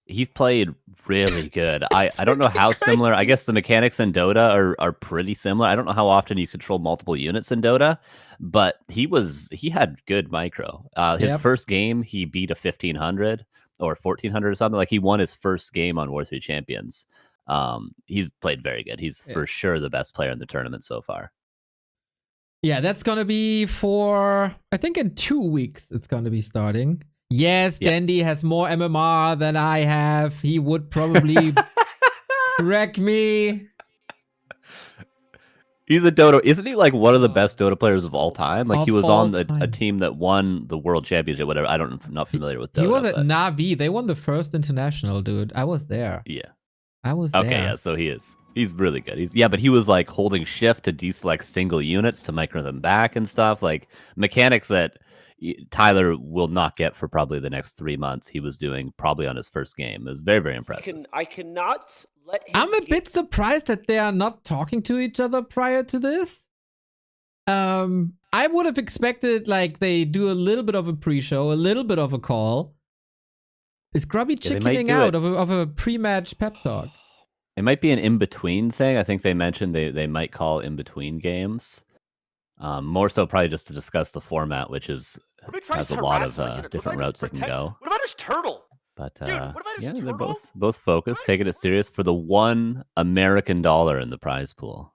He's played really good. I don't know how similar. I guess the mechanics in Dota are pretty similar. I don't know how often you control multiple units in Dota, but he had good micro. His first game, he beat a 1500 or 1400 or something. Like he won his first game on War 3 Champions. He's played very good. He's for sure the best player in the tournament so far. Yeah, that's gonna be for, I think in 2 weeks it's gonna be starting. Yes, Dandy has more MMR than I have. He would probably wreck me. He's a Dota. Isn't he like one of the best Dota players of all time? Like Of he was all on a team that won the World Championship, whatever. I'm not familiar with Dota. He was at but... Navi. They won the first international, dude. I was there. Yeah. I was there. Okay, yeah, so he is. He's really good. But he was like holding shift to deselect single units to micro them back and stuff. Like mechanics that Tyler will not get for probably the next 3 months. He was doing probably on his first game. It was very, very impressive. I cannot let him. I'm a bit surprised that they are not talking to each other prior to this. I would have expected like they do a little bit of a pre-show, a little bit of a call. Is Grubby chickening out of a pre-match pep talk? It might be an in-between thing. I think they mentioned they might call in-between games. More so probably just to discuss the format, which has a lot of different routes it can go. What about his turtle? But yeah, they're both focused, taking it serious for the $1 American in the prize pool.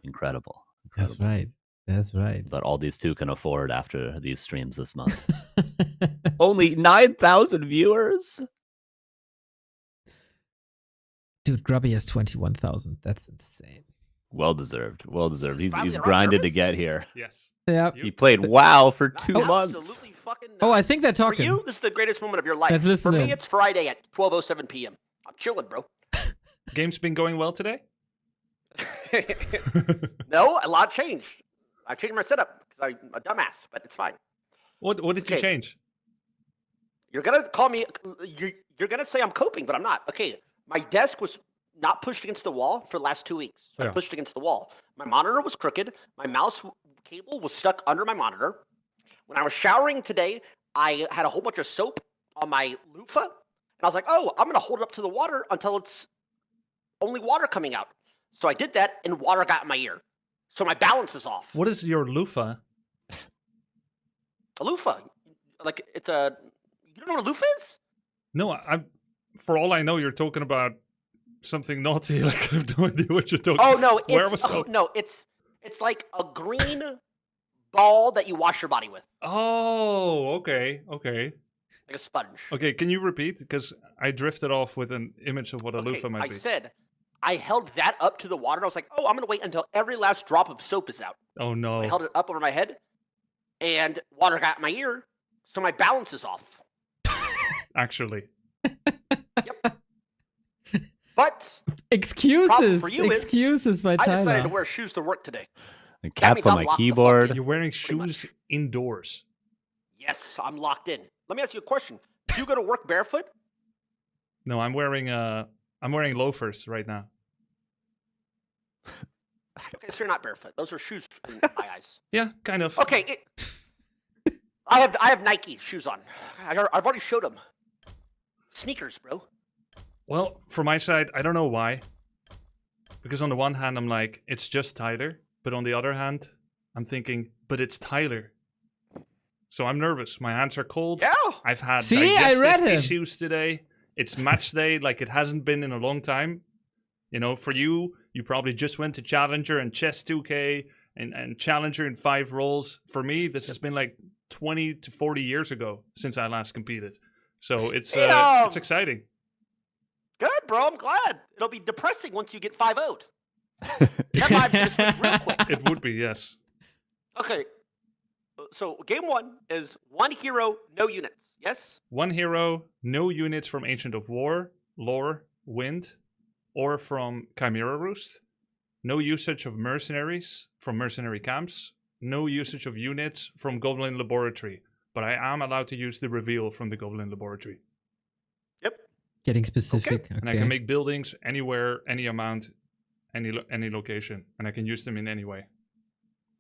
Incredible. That's right. That's right. But all these two can afford after these streams this month. Only 9,000 viewers. Dude, Grubby has 21,000. That's insane. Well deserved. Well deserved. He's grinded to get here. Yes. Yeah. He played WoW for 2 months. Oh, I think they're For talking. you, this is the greatest moment of your life. Let's listen For in. me, it's Friday at 12:07 p.m. I'm chilling, bro. Game's been going well today? No, a lot changed. I changed my setup because I'm a dumbass, but it's fine. What did you change? You're gonna call me. You're gonna say I'm coping, but I'm not. Okay, my desk was not pushed against the wall for the last 2 weeks. So I pushed against the wall. My monitor was crooked. My mouse cable was stuck under my monitor. When I was showering today, I had a whole bunch of soap on my loofah, and I was like, "Oh, I'm gonna hold it up to the water until it's only water coming out." So I did that, and water got in my ear. So my balance is off. What is your loofah? A loofah, like it's a. You don't know what a loofah is? No, I'm. For all I know, you're talking about something naughty. Like I have no idea what you're talking. Oh no, it's like a green ball that you wash your body with. Oh, okay. Like a sponge. Okay, can you repeat? Because I drifted off with an image of what a loofah might I be. said I held that up to the water, and I was like, "Oh, I'm gonna wait until every last drop of soap is out." Oh no! So I held it up over my head, and water got in my ear, so my balance is off. Actually. But excuses, for you excuses by I decided to Tyler. wear shoes to work today. And cats on my keyboard. You're wearing shoes indoors. Yes, I'm locked in. Let me ask you a question. Do you go to work barefoot? No, I'm wearing loafers right now. Okay, so you're not barefoot. Those are shoes in my eyes. Yeah, kind of. Okay. I have Nike shoes on. I've already showed them. Sneakers, bro. Well, from my side, I don't know why. Because on the one hand, I'm like, it's just Tyler. But on the other hand, I'm thinking, but it's Tyler. So I'm nervous. My hands are cold. Yeah. I've had digestive issues today. It's match day like it hasn't been in a long time. You know, for you probably just went to Challenger and Chess 2K and Challenger in 5 roles. For me, this has been like 20 to 40 years ago since I last competed. So it's exciting. Good, bro. I'm glad. It'll be depressing once you get 5-0'd. That vibe's gonna switch real quick. It would be, yes. Okay. So game 1 is 1 hero, no units. Yes? 1 hero, no units from Ancient of War, Lore, Wind, or from Chimera Roost. No usage of mercenaries from mercenary camps. No usage of units from Goblin Laboratory. But I am allowed to use the reveal from the Goblin Laboratory. Yep. Getting specific. Okay. And I can make buildings anywhere, any amount, any location. And I can use them in any way.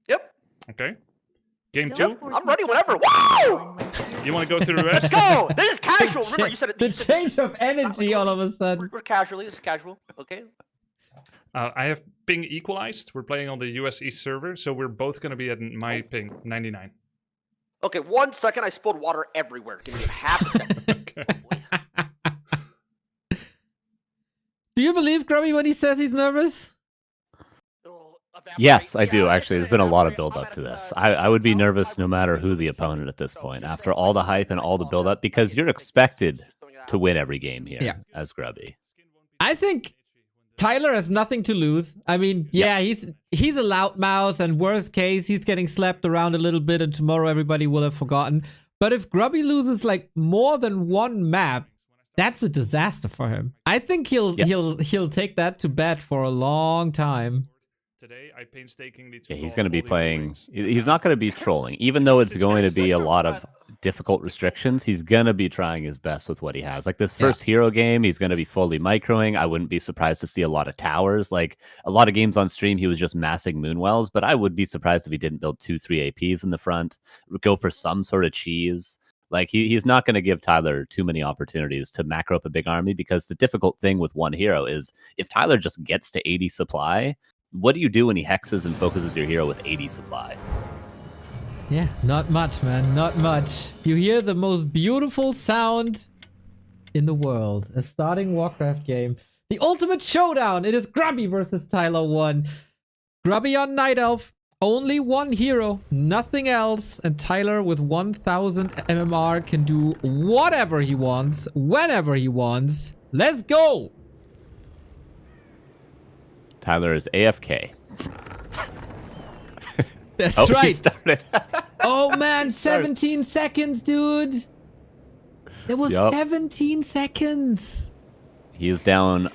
Yep. Okay. Game 2. I'm ready whenever. Wow! You want to go through the rest? Let's go! This is casual. Remember, you said it. The change of energy all of a sudden. We're casually. This is casual. Okay. I have ping equalized. We're playing on the US East server, so we're both going to be at my ping, 99. Okay, 1 second. I spilled water everywhere. Give me half a second. Do you believe Grubby when he says he's nervous? Yes, I do. Actually, there's been a lot of build up to this. I would be nervous no matter who the opponent at this point, after all the hype and all the build up, because you're expected to win every game here as Grubby. I think Tyler has nothing to lose. I mean, he's a loudmouth, and worst case, he's getting slapped around a little bit, and tomorrow everybody will have forgotten. But if Grubby loses like more than 1 map, that's a disaster for him. I think he'll take that to bed for a long time. Today, I painstakingly he's going to be playing. He's not going to be trolling, even though it's going to be a lot of difficult restrictions. He's going to be trying his best with what he has. Like this first hero game, he's going to be fully microing. I wouldn't be surprised to see a lot of towers. Like a lot of games on stream, he was just massing moonwells. But I would be surprised if he didn't build 2-3 APs in the front, go for some sort of cheese. Like he's not going to give Tyler too many opportunities to macro up a big army, because the difficult thing with 1 hero is if Tyler just gets to 80 supply, what do you do when he hexes and focuses your hero with 80 supply? Yeah, not much, man. Not much. You hear the most beautiful sound in the world. A starting Warcraft game. The ultimate showdown. It is Grubby versus TYLER1. Grubby on Night Elf. Only 1 hero. Nothing else. And Tyler with 1000 MMR can do whatever he wants. Whenever he wants. Let's go! Tyler is AFK. That's right. Oh man, 17 seconds, dude. It was 17 seconds. He is down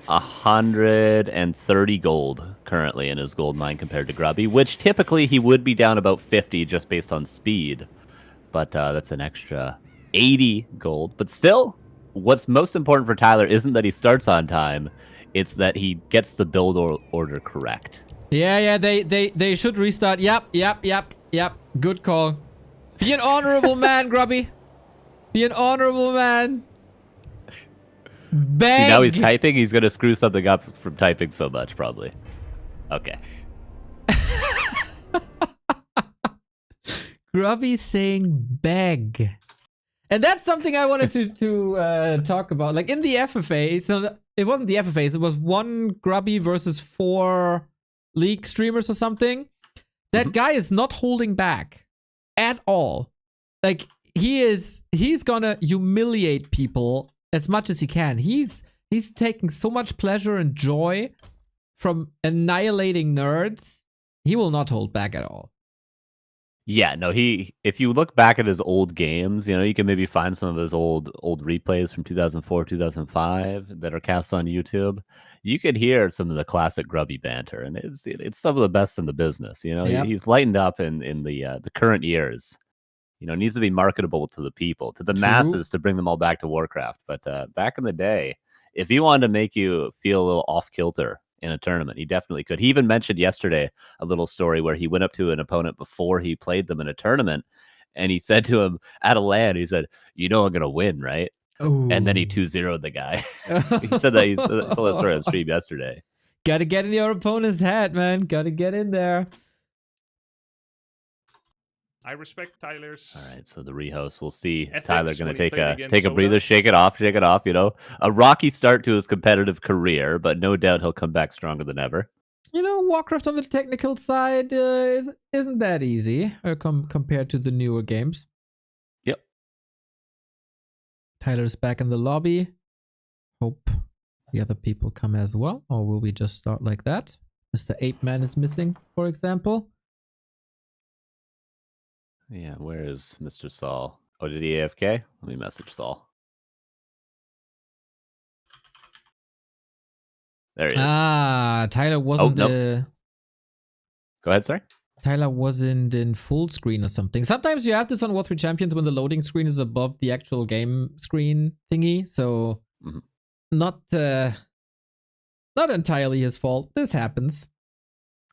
130 gold currently in his gold mine compared to Grubby, which typically he would be down about 50 just based on speed. But that's an extra 80 gold. But still, what's most important for Tyler isn't that he starts on time. It's that he gets the build order correct. Yeah, they should restart. Yep. Good call. Be an honorable man, Grubby. Be an honorable man. Bang! See, now he's typing. He's going to screw something up from typing so much, probably. Okay. Grubby saying beg. And that's something I wanted to talk about. Like in the FFA, so it wasn't the FFAs, it was 1 Grubby versus 4 League streamers or something. That guy is not holding back at all. Like he's gonna humiliate people as much as he can. He's taking so much pleasure and joy from annihilating nerds. He will not hold back at all. Yeah, no, if you look back at his old games, you can maybe find some of his old replays from 2004, 2005 that are cast on YouTube. You could hear some of the classic Grubby banter, and it's some of the best in the business. Yep. He's lightened up in the current years. It needs to be marketable to the people, to the masses, to bring them all back to Warcraft. But back in the day, if he wanted to make you feel a little off kilter in a tournament, he definitely could. He even mentioned yesterday a little story where he went up to an opponent before he played them in a tournament, and he said to him at a LAN, he said, "I'm gonna win, right?" Ooh. And then he 2-0'd the guy. He said that. He told that story on stream yesterday. Gotta get in your opponent's head, man. Gotta get in there. I respect Tyler's. All right, so the rehost, we'll see. Ethics Tyler going to take a Soda. breather, shake it off. A rocky start to his competitive career, but no doubt he'll come back stronger than ever. Warcraft on the technical side isn't that easy compared to the newer games. Yep. Tyler's back in the lobby. Hope the other people come as well, or will we just start like that? Mr. 8-Man is missing, for example. Yeah, where is Mr. Saul? Oh, did he AFK? Let me message Saul. There he is. Tyler wasn't. Go ahead, sorry. Tyler wasn't in full screen or something. Sometimes you have this on War 3 Champions when the loading screen is above the actual game screen thingy. So not entirely his fault. This happens.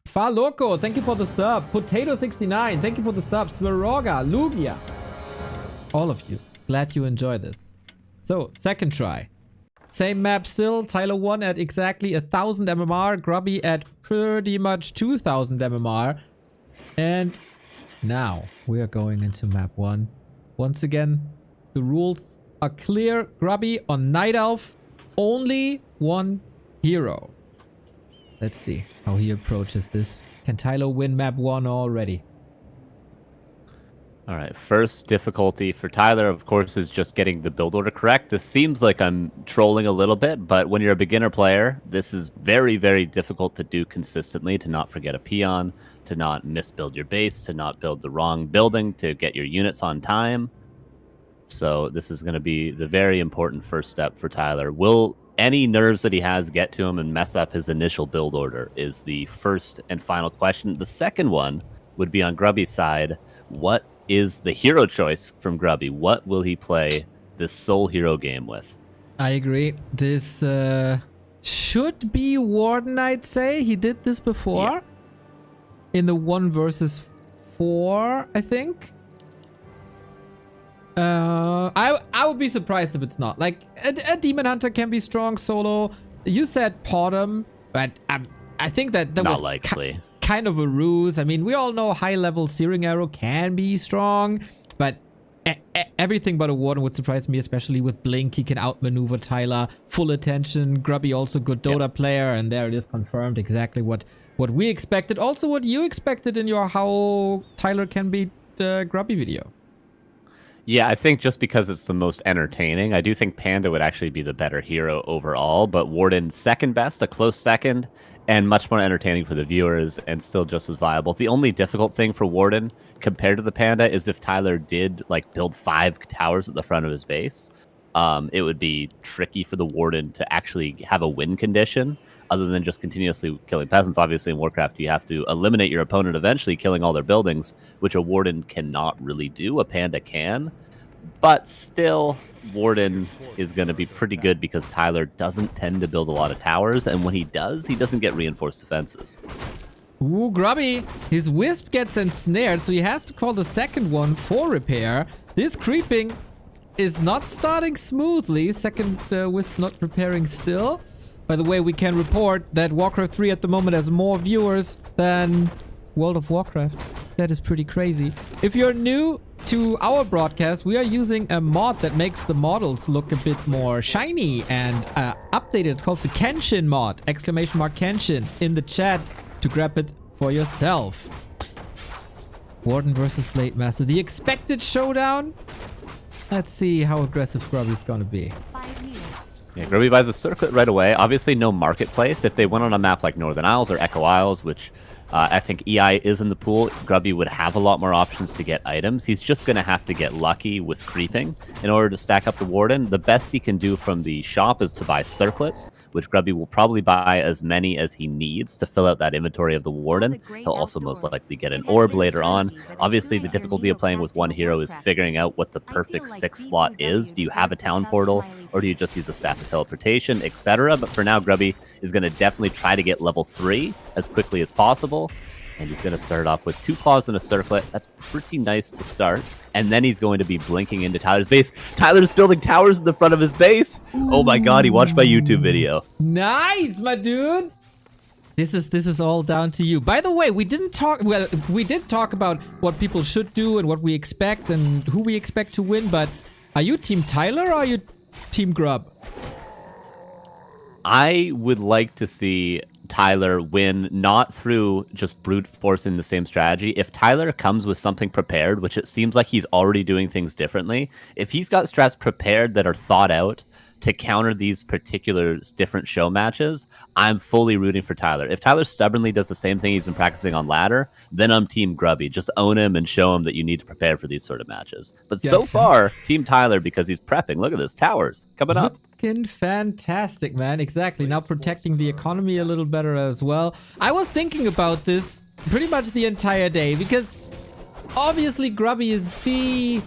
Far Loco, thank you for the sub. Potato69, thank you for the sub. Swaroga, Lugia. All of you. Glad you enjoy this. So, second try. Same map still. TYLER1 at exactly 1000 MMR. Grubby at pretty much 2000 MMR. And now we are going into map 1. Once again, the rules are clear. Grubby on Night Elf. Only one hero. Let's see how he approaches this. Can Tyler win map 1 already? All right, first difficulty for Tyler, of course, is just getting the build order correct. This seems like I'm trolling a little bit, but when you're a beginner player, this is very, very difficult to do consistently, to not forget a peon, to not misbuild your base, to not build the wrong building, to get your units on time. So this is going to be the very important first step for Tyler. Will any nerves that he has get to him and mess up his initial build order is the first and final question. The second one would be on Grubby's side. What is the hero choice from Grubby? What will he play this sole hero game with? I agree. This should be Warden, I'd say. He did this before. In the 1 versus 4, I think. I would be surprised if it's not. Like, a Demon Hunter can be strong solo. You said Potom, but I think that not was likely. Kind of a ruse. I mean, we all know high-level Searing Arrow can be strong, but everything but a Warden would surprise me, especially with Blink. He can outmaneuver Tyler. Full attention. Grubby also good Dota player, and there it is confirmed exactly what we expected. Also what you expected in your how Tyler can beat Grubby video. Yeah, I think just because it's the most entertaining, I do think Panda would actually be the better hero overall, but Warden second best, a close second, and much more entertaining for the viewers and still just as viable. The only difficult thing for Warden compared to the Panda is if Tyler did build 5 towers at the front of his base, it would be tricky for the Warden to actually have a win condition other than just continuously killing peasants. Obviously in Warcraft you have to eliminate your opponent eventually, killing all their buildings, which a Warden cannot really do. A Panda can. But still, Warden is going to be pretty good because Tyler doesn't tend to build a lot of towers, and when he does, he doesn't get reinforced defenses. Ooh, Grubby! His Wisp gets ensnared, so he has to call the second one for repair. This creeping is not starting smoothly. Second Wisp not repairing still. By the way, we can report that Warcraft 3 at the moment has more viewers than World of Warcraft. That is pretty crazy. If you're new to our broadcast, we are using a mod that makes the models look a bit more shiny and updated. It's called the Kenshin mod. Exclamation mark Kenshin in the chat to grab it for yourself. Warden versus Blade Master. The expected showdown. Let's see how aggressive Grubby's gonna be. Yeah, Grubby buys a circlet right away. Obviously no marketplace. If they went on a map like Northern Isles or Echo Isles, which I think EI is in the pool. Grubby would have a lot more options to get items. He's just going to have to get lucky with creeping in order to stack up the Warden. The best he can do from the shop is to buy circlets, which Grubby will probably buy as many as he needs to fill out that inventory of the Warden. He'll also most likely get an orb later on. Obviously, the difficulty of playing with one hero is figuring out what the perfect 6th slot is. Do you have a town portal, or do you just use a staff of teleportation, etc.? But for now, Grubby is going to definitely try to get level 3 as quickly as possible. And he's going to start off with 2 claws and a circlet. That's pretty nice to start. And then he's going to be blinking into Tyler's base. Tyler's building towers in the front of his base. Ooh. Oh my god, he watched my YouTube video. Nice, my dude. This is all down to you. By the way, we did talk about what people should do and what we expect and who we expect to win, but are you Team Tyler or are you Team Grub? I would like to see Tyler win, not through just brute forcing the same strategy. If Tyler comes with something prepared, which it seems like he's already doing things differently, if he's got strats prepared that are thought out to counter these particular different show matches, I'm fully rooting for Tyler. If Tyler stubbornly does the same thing he's been practicing on ladder, then I'm Team Grubby. Just own him and show him that you need to prepare for these sort of matches. But so far, Team Tyler, because he's prepping. Look at this, towers coming up. Looking fantastic, man. Exactly. Now protecting the economy a little better as well. I was thinking about this pretty much the entire day because obviously Grubby is the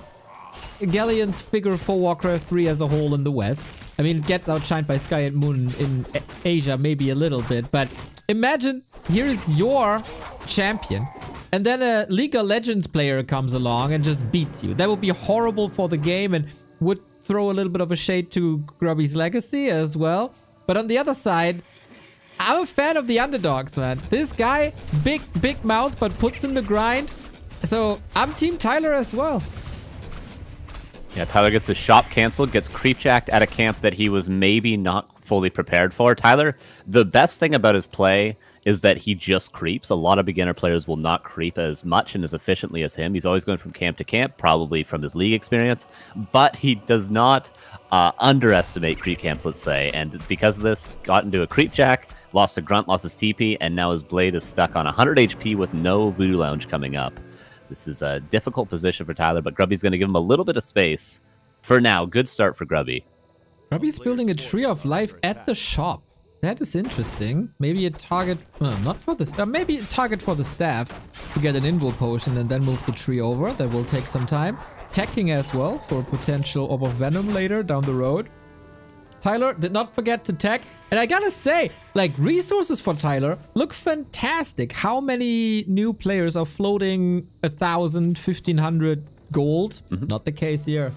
Galleon's figure for Warcraft 3 as a whole in the West. I mean, it gets outshined by Sky and Moon in Asia maybe a little bit, but imagine here's your champion and then a League of Legends player comes along and just beats you. That would be horrible for the game and would throw a little bit of a shade to Grubby's legacy as well. But on the other side, I'm a fan of the underdogs, man. This guy, big mouth, but puts in the grind. So I'm Team Tyler as well. Yeah, Tyler gets the shop canceled, gets creepjacked at a camp that he was maybe not fully prepared for. Tyler, the best thing about his play is that he just creeps. A lot of beginner players will not creep as much and as efficiently as him. He's always going from camp to camp, probably from his league experience, but he does not underestimate creep camps, let's say. And because of this, got into a creepjack, lost a grunt, lost his TP, and now his blade is stuck on 100 HP with no Voodoo Lounge coming up. This is a difficult position for Tyler, but Grubby's going to give him a little bit of space. For now, good start for Grubby. Grubby's building a tree of life at the shop. That is interesting. Maybe a target, not for the maybe a target for the staff to get an invo potion and then move the tree over. That will take some time. Teching as well for a potential orb of venom later down the road. Tyler did not forget to tech. And I gotta say, like, resources for Tyler look fantastic. How many new players are floating 1,000, 1,500 gold? Not the case here.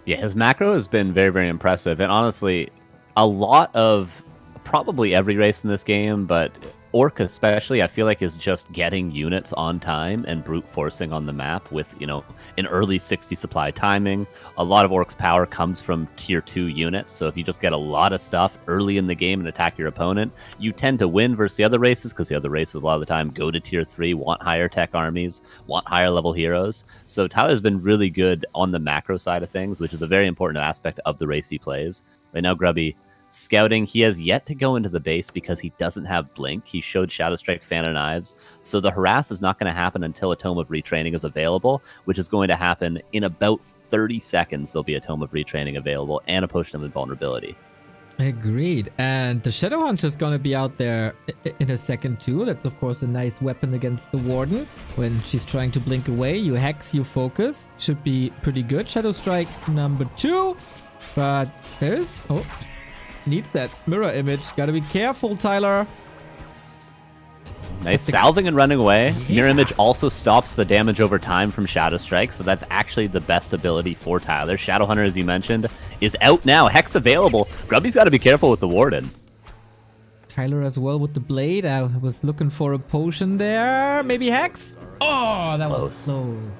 Yeah, his macro has been very, very impressive. And honestly, a lot of probably every race in this game, but Orc especially, I feel like is just getting units on time and brute forcing on the map with, you know, an early 60 supply timing. A lot of Orc's power comes from tier 2 units, so if you just get a lot of stuff early in the game and attack your opponent, you tend to win versus the other races, because the other races a lot of the time go to tier 3, want higher tech armies, want higher level heroes. So Tyler's been really good on the macro side of things, which is a very important aspect of the race he plays. Right now, Grubby scouting, he has yet to go into the base because he doesn't have Blink. He showed Shadow Strike, Fan of Knives, so the harass is not going to happen until a Tome of Retraining is available, which is going to happen in about 30 seconds. There'll be a Tome of Retraining available and a Potion of Invulnerability. Agreed. And the Shadow Hunter is going to be out there in a second too. That's of course a nice weapon against the Warden. When she's trying to blink away, you hex, you focus. Should be pretty good. Shadow Strike number 2. But there's... oh, needs that mirror image. Gotta be careful, Tyler. Nice salving and running away. Yeah. Mirror image also stops the damage over time from Shadow Strike, so that's actually the best ability for Tyler. Shadow Hunter, as you mentioned, is out now. Hex available. Grubby's got to be careful with the Warden. Tyler as well with the blade. I was looking for a potion there. Maybe Hex? Oh, that was close.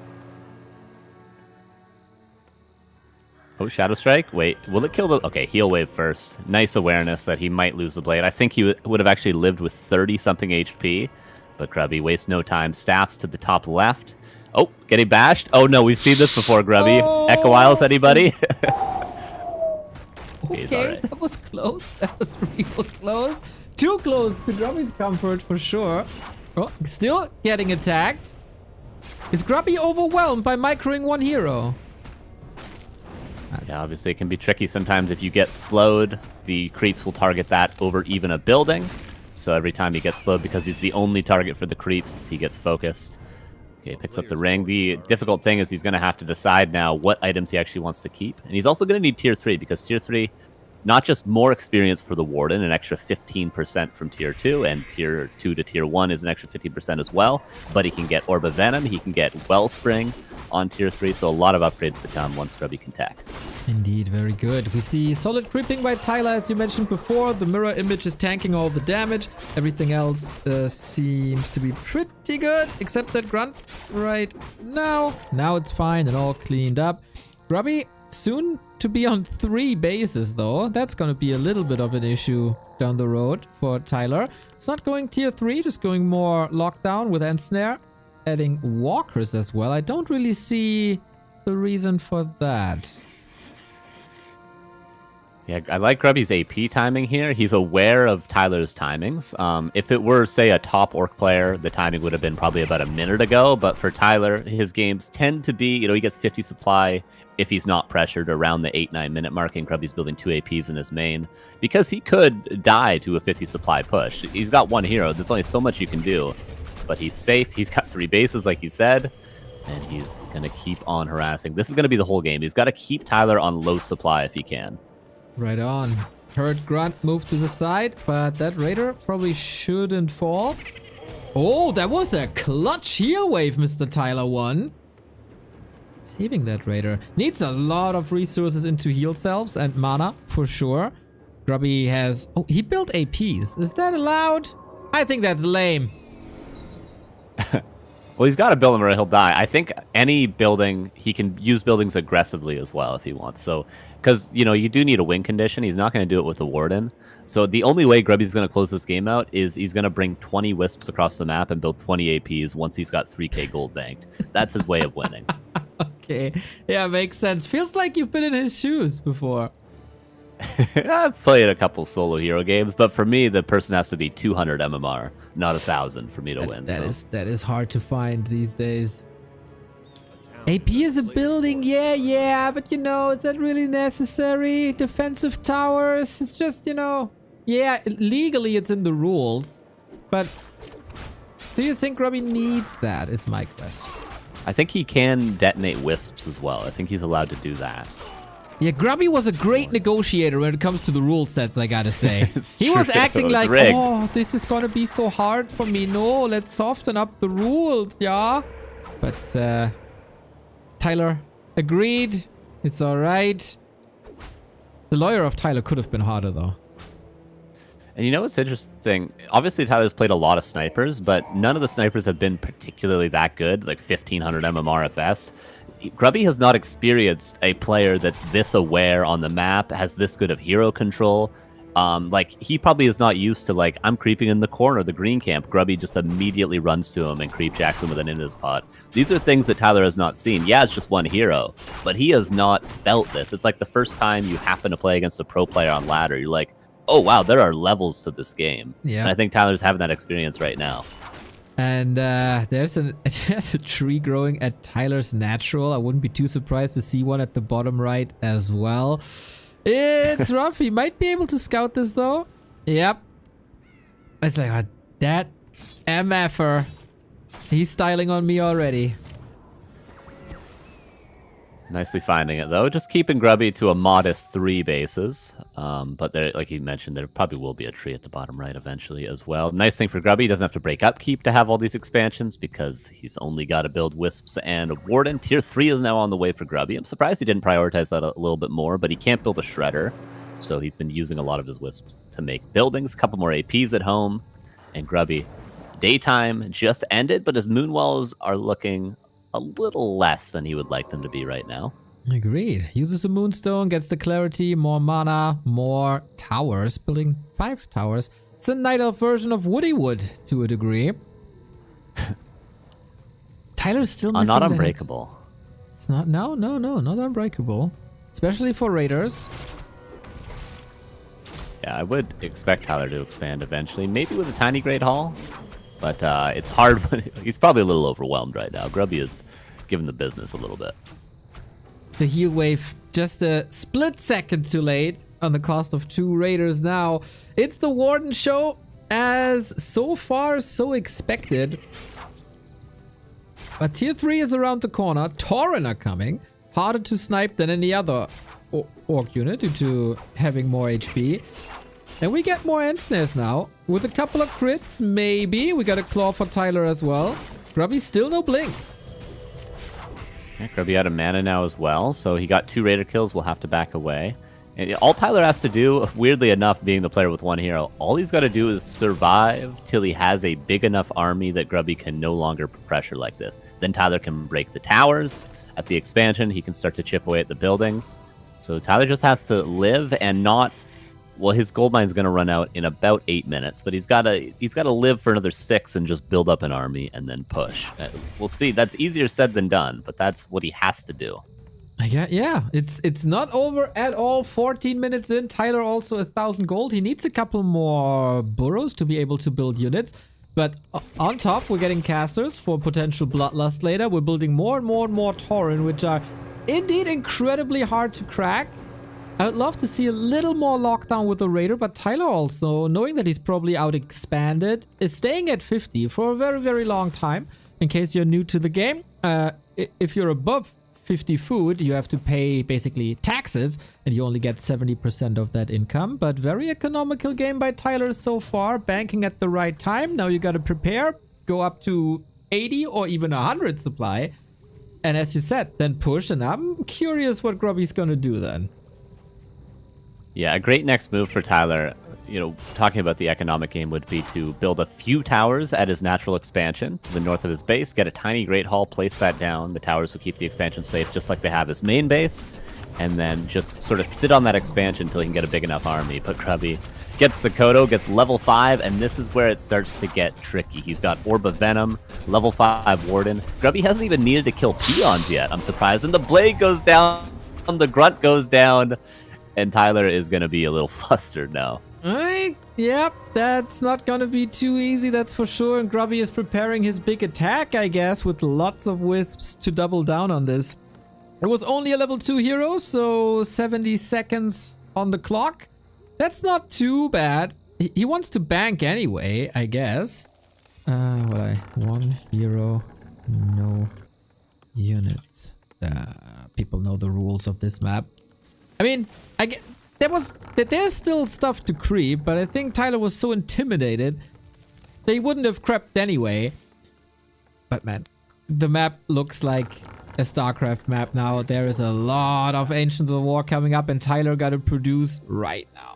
Oh, Shadow Strike? Wait, will it kill the... okay, Heal Wave first. Nice awareness that he might lose the blade. I think he would have actually lived with 30-something HP, but Grubby wastes no time. Staffs to the top left. Oh, getting bashed. Oh, no, we've seen this before, Grubby. Oh! Echo Isles, anybody? Okay, right. That was close. That was real close. Too close to Grubby's comfort for sure. Oh, still getting attacked. Is Grubby overwhelmed by microing one hero? Yeah, obviously it can be tricky sometimes if you get slowed. The creeps will target that over even a building. So every time he gets slowed, because he's the only target for the creeps, he gets focused. Okay, picks up the ring. The difficult thing is he's going to have to decide now what items he actually wants to keep. And he's also going to need tier 3, because tier 3, not just more experience for the Warden, an extra 15% from tier 2, and tier 2 to tier 1 is an extra 15% as well, but he can get Orb of Venom, he can get Wellspring on tier 3, so a lot of upgrades to come once Grubby can tech. Indeed, very good. We see solid creeping by Tyler, as you mentioned before. The mirror image is tanking all the damage. Everything else seems to be pretty good, except that grunt right now. Now it's fine and all cleaned up. Grubby soon to be on 3 bases, though. That's going to be a little bit of an issue down the road for Tyler. It's not going tier 3, just going more lockdown with End Snare. Adding walkers as well. I don't really see the reason for that. Yeah, I like Grubby's AP timing here. He's aware of Tyler's timings. If it were, say, a top orc player, the timing would have been probably about a minute ago. But for Tyler, his games tend to be, he gets 50 supply if he's not pressured around the 8-9 minute mark, and Grubby's building 2 APs in his main. Because he could die to a 50 supply push. He's got one hero. There's only so much you can do. But he's safe. He's got 3 bases, like he said. And he's going to keep on harassing. This is going to be the whole game. He's got to keep Tyler on low supply if he can. Right on. Heard Grunt move to the side, but that Raider probably shouldn't fall. Oh, that was a clutch heal wave, Mr. TYLER1. Saving that Raider. Needs a lot of resources into heal selves and mana, for sure. Grubby has... Oh, he built APs. Is that allowed? I think that's lame. Well, he's got to build them or he'll die. I think any building, he can use buildings aggressively as well if he wants. So, because, you do need a win condition. He's not going to do it with the Warden. So the only way Grubby's going to close this game out is he's going to bring 20 Wisps across the map and build 20 APs once he's got 3k gold banked. That's his way of winning. Okay. Yeah, makes sense. Feels like you've been in his shoes before. I've played a couple solo hero games, but for me, the person has to be 200 MMR, not 1,000 for me to win. That is hard to find these days. AP is a building, yeah, but is that really necessary? Defensive towers, it's just, yeah, legally it's in the rules, but do you think Grubby needs that, is my question. I think he can detonate Wisps as well. I think he's allowed to do that. Yeah, Grubby was a great negotiator when it comes to the rule sets, I gotta say. He was acting like, oh, this is gonna be so hard for me. No, let's soften up the rules, yeah? But, Tyler agreed. It's alright. The lawyer of Tyler could have been harder, though. And what's interesting? Obviously, Tyler's played a lot of snipers, but none of the snipers have been particularly that good, like 1,500 MMR at best. Grubby has not experienced a player that's this aware on the map, has this good of hero control. He probably is not used to, I'm creeping in the corner of the green camp. Grubby just immediately runs to him and creep jacks him with an in his pot. These are things that Tyler has not seen. Yeah, it's just one hero, but he has not felt this. It's like the first time you happen to play against a pro player on ladder. You're like, oh, wow, there are levels to this game. Yeah. And I think Tyler's having that experience right now. And there's a tree growing at Tyler's natural. I wouldn't be too surprised to see one at the bottom right as well. It's rough. He might be able to scout this though. Yep. It's like, that MFer. He's styling on me already. Nicely finding it, though. Just keeping Grubby to a modest 3 bases. But there, like you mentioned, there probably will be a tree at the bottom right eventually as well. Nice thing for Grubby, he doesn't have to break upkeep to have all these expansions because he's only got to build Wisps and a Warden. Tier 3 is now on the way for Grubby. I'm surprised he didn't prioritize that a little bit more, but he can't build a Shredder. So he's been using a lot of his Wisps to make buildings. A couple more APs at home. And Grubby, daytime just ended, but his Moonwells are looking a little less than he would like them to be right now. Agreed. Uses a Moonstone, gets the clarity, more mana, more towers, building 5 towers. It's a Night Elf version of Woodywood to a degree. Tyler's still missing not unbreakable. It's not, no, not unbreakable. Especially for Raiders. Yeah, I would expect Tyler to expand eventually, maybe with a tiny Great Hall, but it's hard when he's probably a little overwhelmed right now. Grubby is giving the business a little bit. The heal wave just a split second too late on the cost of 2 Raiders now. It's the Warden show, as so far so expected. But tier 3 is around the corner. Tauren are coming. Harder to snipe than any other orc unit due to having more HP. And we get more end snares now. With a couple of crits, maybe. We got a claw for Tyler as well. Grubby still no blink. Yeah, Grubby out of mana now as well, so he got 2 Raider kills. We'll have to back away. And all Tyler has to do, weirdly enough, being the player with 1 hero, all he's got to do is survive till he has a big enough army that Grubby can no longer pressure like this. Then Tyler can break the towers. At the expansion, he can start to chip away at the buildings. So Tyler just has to live and not... Well, his gold mine's going to run out in about 8 minutes, but he's got to live for another 6 and just build up an army and then push. We'll see. That's easier said than done, but that's what he has to do. Yeah, it's not over at all. 14 minutes in, Tyler also 1,000 gold. He needs a couple more burrows to be able to build units. But on top, we're getting casters for potential bloodlust later. We're building more and more and more Tauren, which are indeed incredibly hard to crack. I would love to see a little more lockdown with the Raider, but Tyler also, knowing that he's probably out expanded, is staying at 50 for a very, very long time. In case you're new to the game, if you're above 50 food, you have to pay basically taxes, and you only get 70% of that income. But very economical game by Tyler so far, banking at the right time. Now you got to prepare, go up to 80 or even 100 supply. And as you said, then push, and I'm curious what Grubby's going to do then. Yeah, a great next move for Tyler, you know, talking about the economic game, would be to build a few towers at his natural expansion to the north of his base, get a tiny Great Hall, place that down. The towers will keep the expansion safe just like they have his main base, and then just sort of sit on that expansion until he can get a big enough army. But Grubby gets the Kodo, gets level 5, and this is where it starts to get tricky. He's got Orb of Venom, level 5 Warden. Grubby hasn't even needed to kill peons yet, I'm surprised. And the Blade goes down, the Grunt goes down, and Tyler is going to be a little flustered now. Yep, that's not going to be too easy, that's for sure. And Grubby is preparing his big attack, I guess, with lots of wisps to double down on this. It was only a level 2 hero, so 70 seconds on the clock. That's not too bad. He wants to bank anyway, I guess. 1 hero, no units. People know the rules of this map. I mean, there's still stuff to creep, but I think Tyler was so intimidated they wouldn't have crept anyway. But man, the map looks like a StarCraft map now. There is a lot of Ancients of War coming up, and Tyler got to produce right now.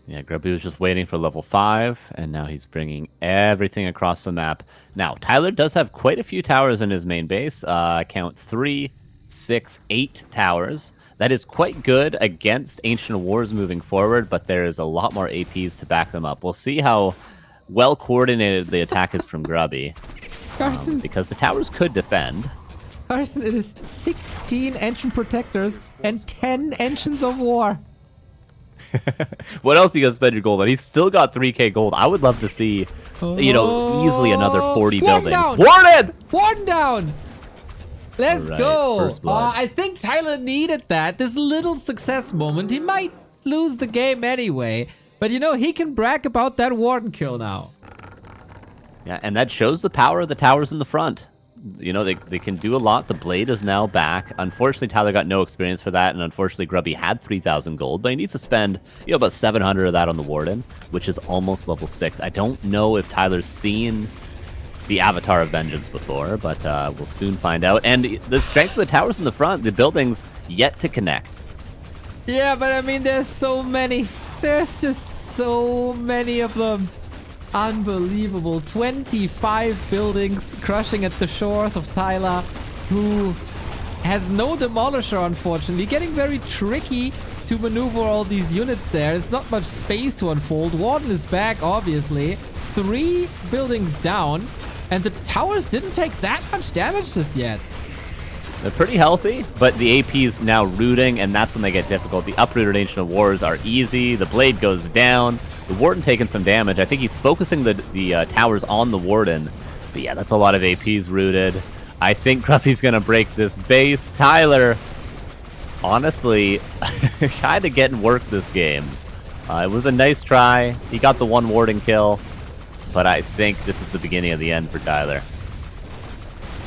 Yeah, Grubby was just waiting for level 5, and now he's bringing everything across the map. Now, Tyler does have quite a few towers in his main base. Count 3, 6, 8 towers. That is quite good against Ancient Wars moving forward, but there is a lot more APs to back them up. We'll see how well coordinated the attack is from Grubby. Carson, because the towers could defend. Carson, it is 16 Ancient Protectors and 10 Ancients of War. What else are you gonna spend your gold on? He's still got 3k gold. I would love to see, you know, easily another 40 buildings. Down. Warden down! Let's go! I think Tyler needed that. This little success moment. He might lose the game anyway. But you know, he can brag about that Warden kill now. Yeah, and that shows the power of the towers in the front. You know, they can do a lot. The Blade is now back. Unfortunately, Tyler got no experience for that, and unfortunately, Grubby had 3,000 gold, but he needs to spend, you know, about 700 of that on the Warden, which is almost level 6. I don't know if Tyler's seen the Avatar of Vengeance before, but we'll soon find out. And the strength of the towers in the front, the buildings yet to connect. Yeah, but I mean, there's so many. There's just so many of them. Unbelievable. 25 buildings crushing at the shores of Tyler, who has no demolisher, unfortunately. Getting very tricky to maneuver all these units there. There's not much space to unfold. Warden is back, obviously. 3 buildings down, and the towers didn't take that much damage just yet. They're pretty healthy, but the AP is now rooting, and that's when they get difficult. The uprooted Ancient of Wars are easy. The Blade goes down. The Warden taking some damage. I think he's focusing the towers on the Warden. But yeah, that's a lot of APs rooted. I think Grubby's going to break this base. Tyler, honestly, kind of getting work this game. It was a nice try. He got the one Warden kill, but I think this is the beginning of the end for Tyler.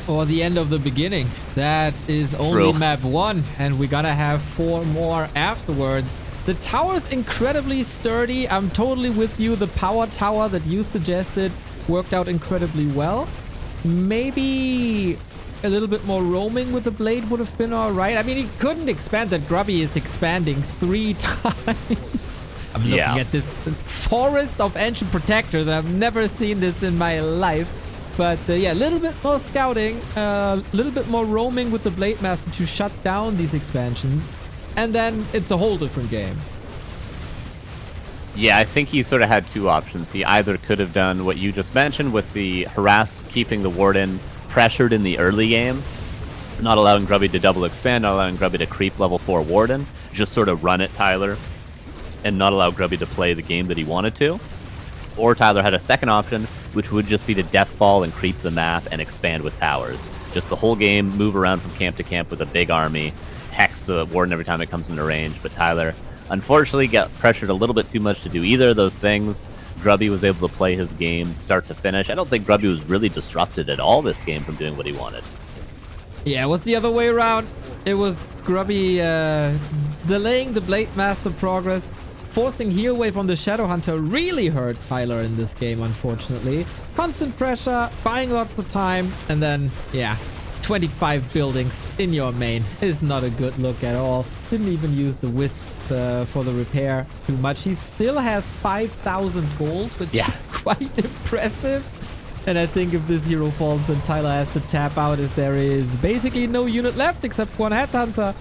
Or the end of the beginning. That is only map 1, and we're gonna have 4 more afterwards. The tower's incredibly sturdy. I'm totally with you. The power tower that you suggested worked out incredibly well. Maybe a little bit more roaming with the Blade would have been alright. I mean, he couldn't expand that. Grubby is expanding 3 times. I'm looking at this forest of ancient protectors, and I've never seen this in my life. But yeah, a little bit more scouting, a little bit more roaming with the Blade Master to shut down these expansions. And then it's a whole different game. Yeah, I think he sort of had 2 options. He either could have done what you just mentioned with the harass, keeping the Warden pressured in the early game, not allowing Grubby to double expand, not allowing Grubby to creep level 4 Warden, just sort of run at Tyler and not allow Grubby to play the game that he wanted to. Or Tyler had a second option, which would just be to death ball and creep the map and expand with towers. Just the whole game, move around from camp to camp with a big army, hex the Warden every time it comes into range. But Tyler, unfortunately, got pressured a little bit too much to do either of those things. Grubby was able to play his game start to finish. I don't think Grubby was really disrupted at all this game from doing what he wanted. Yeah, it was the other way around. It was Grubby delaying the Blade Master progress. Forcing heal wave on the Shadow Hunter really hurt Tyler in this game, unfortunately. Constant pressure, buying lots of time, and then, yeah, 25 buildings in your main is not a good look at all. Didn't even use the wisps for the repair too much. He still has 5,000 gold, which is quite impressive. And I think if this hero falls, then Tyler has to tap out, as there is basically no unit left except one Headhunter.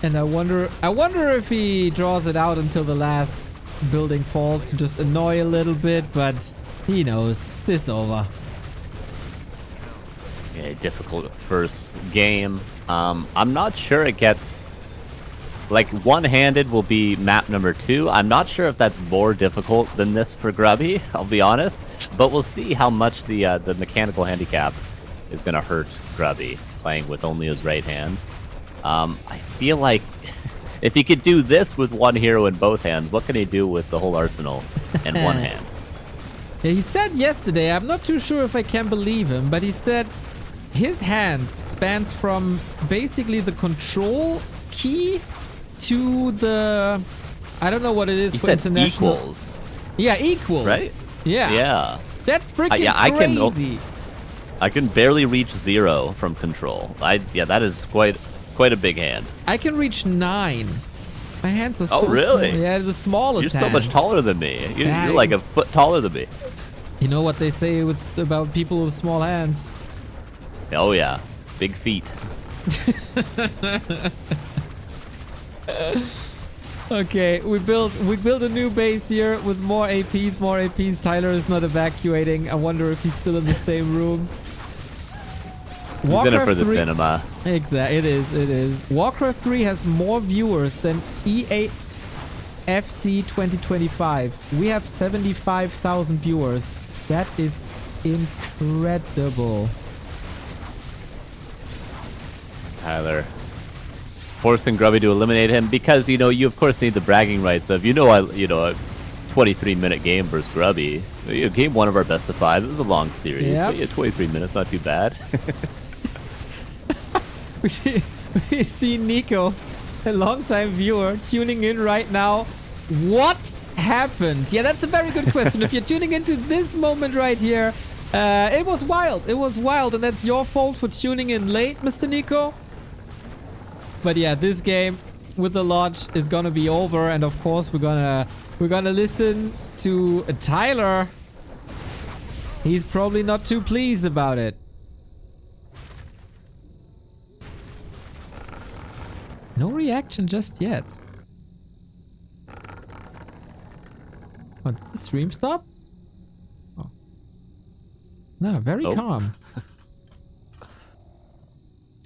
And I wonder if he draws it out until the last building falls to just annoy a little bit, but he knows this is over. Yeah, difficult first game. I'm not sure it gets... Like, one-handed will be map number 2. I'm not sure if that's more difficult than this for Grubby, I'll be honest. But we'll see how much the mechanical handicap is going to hurt Grubby, playing with only his right hand. I feel like if he could do this with one hero in both hands, what can he do with the whole arsenal in one hand? Yeah, he said yesterday, I'm not too sure if I can believe him, but he said his hand spans from basically the control key to the... I don't know what it is he for said international. Equals. Yeah, equals. Right? Yeah. Yeah. That's freaking crazy. I can barely reach 0 from control. Yeah, that is quite a big hand. I can reach 9. My hands are so really? small. Yeah, the smallest You're so hands. much taller than me. You're like a foot taller than me. You know what they say about people with small hands? Oh yeah, big feet. Okay, we built a new base here with more APs. Tyler is not evacuating. I wonder if he's still in the same room. He's in it for the cinema. Exactly, it is. Warcraft 3 has more viewers than EA FC 2025. We have 75,000 viewers. That is incredible. Tyler forcing Grubby to eliminate him because, you know, you of course need the bragging rights of, a 23-minute game versus Grubby. Game 1 of our best of 5. It was a long series, but yeah, 23 minutes, not too bad. We see Nico, a longtime viewer, tuning in right now. What happened? Yeah, that's a very good question. If you're tuning into this moment right here, it was wild. It was wild, and that's your fault for tuning in late, Mr. Nico. But yeah, this game with the Lodge is gonna be over, and of course we're gonna listen to Tyler. He's probably not too pleased about it. No reaction just yet. What, did the stream stop? Oh. No, very calm.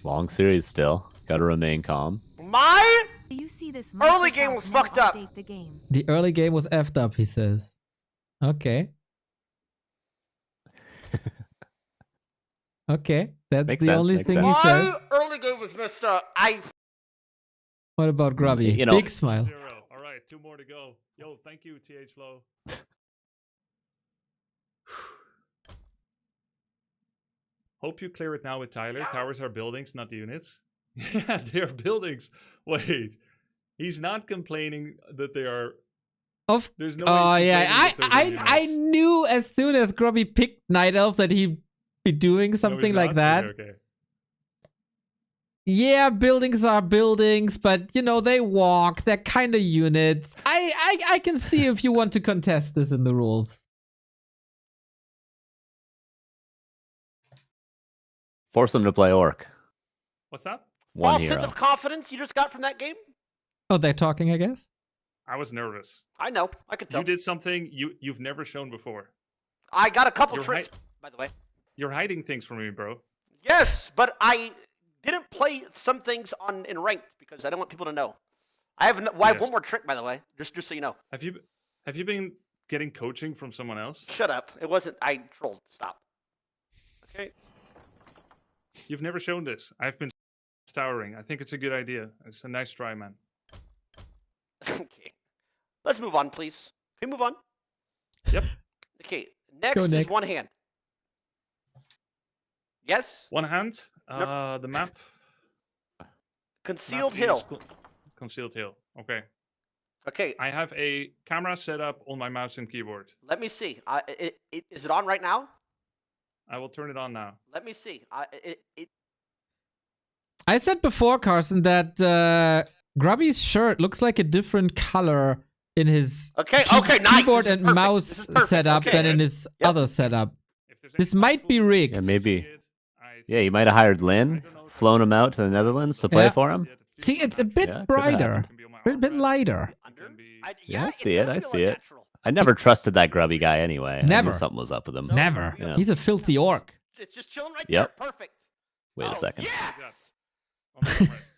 Long series still. Got to remain calm. My Do you see this early game was fucked up. The game? The early game was effed up, he says. Okay. Okay, that's Makes the sense, only makes thing sense. he says. My early game was messed up. What about Grubby? You know- Big smile. 0. All right, 2 more to go. Yo, thank you, THLow. Hope you clear it now with Tyler. Towers are buildings, not units. Yeah, they are buildings. Wait, he's not complaining that they are. There's no. Oh way he's yeah, complaining that those are I units. knew as soon as Grubby picked Night Elf that he'd be doing No, something he's like not? that. Okay, okay. Yeah, buildings are buildings, but you know they walk. They're kind of units. I can see if you want to contest this in the rules. Force them to play Orc. What's that? One False hero. sense of confidence you just got from that game? Oh, they're talking, I guess. I was nervous. I know. I could tell. You did something you've never shown before. I got a couple You're tricks, by the way. You're hiding things from me, bro. Yes, but I didn't play some things in ranked because I don't want people to know. I have Yes. one more trick, by the way, just so you know. Have you been getting coaching from someone else? Shut up. It wasn't. I trolled. Stop. Okay. You've never shown this. I've been towering. I think it's a good idea. It's a nice try, man. Okay. Let's move on, please. Can we move on? Yep. Okay. Next Go, is Nick. one hand. Yes? One hand. The map. Concealed Map hill. is Concealed hill. Okay. Okay. I have a camera set up on my mouse and keyboard. Let me see. Is it on right now? I will turn it on now. Let me see. I said before, Carson, that Grubby's shirt looks like a different color in his nice. keyboard This is and perfect. mouse This is perfect. setup Okay. than in his Yep. other setup. This might be rigged. Yeah, maybe. Yeah, you might have hired Lynn, flown him out to the Netherlands to play Yeah. for him. See, it's a bit Yeah, could brighter, a bit lighter. Yeah, I see it. I see it. I never trusted that Grubby guy anyway. I Never. knew something was up with him. Never. Yeah. He's a filthy orc. It's just chilling right Yep. there. Perfect. Wait a second.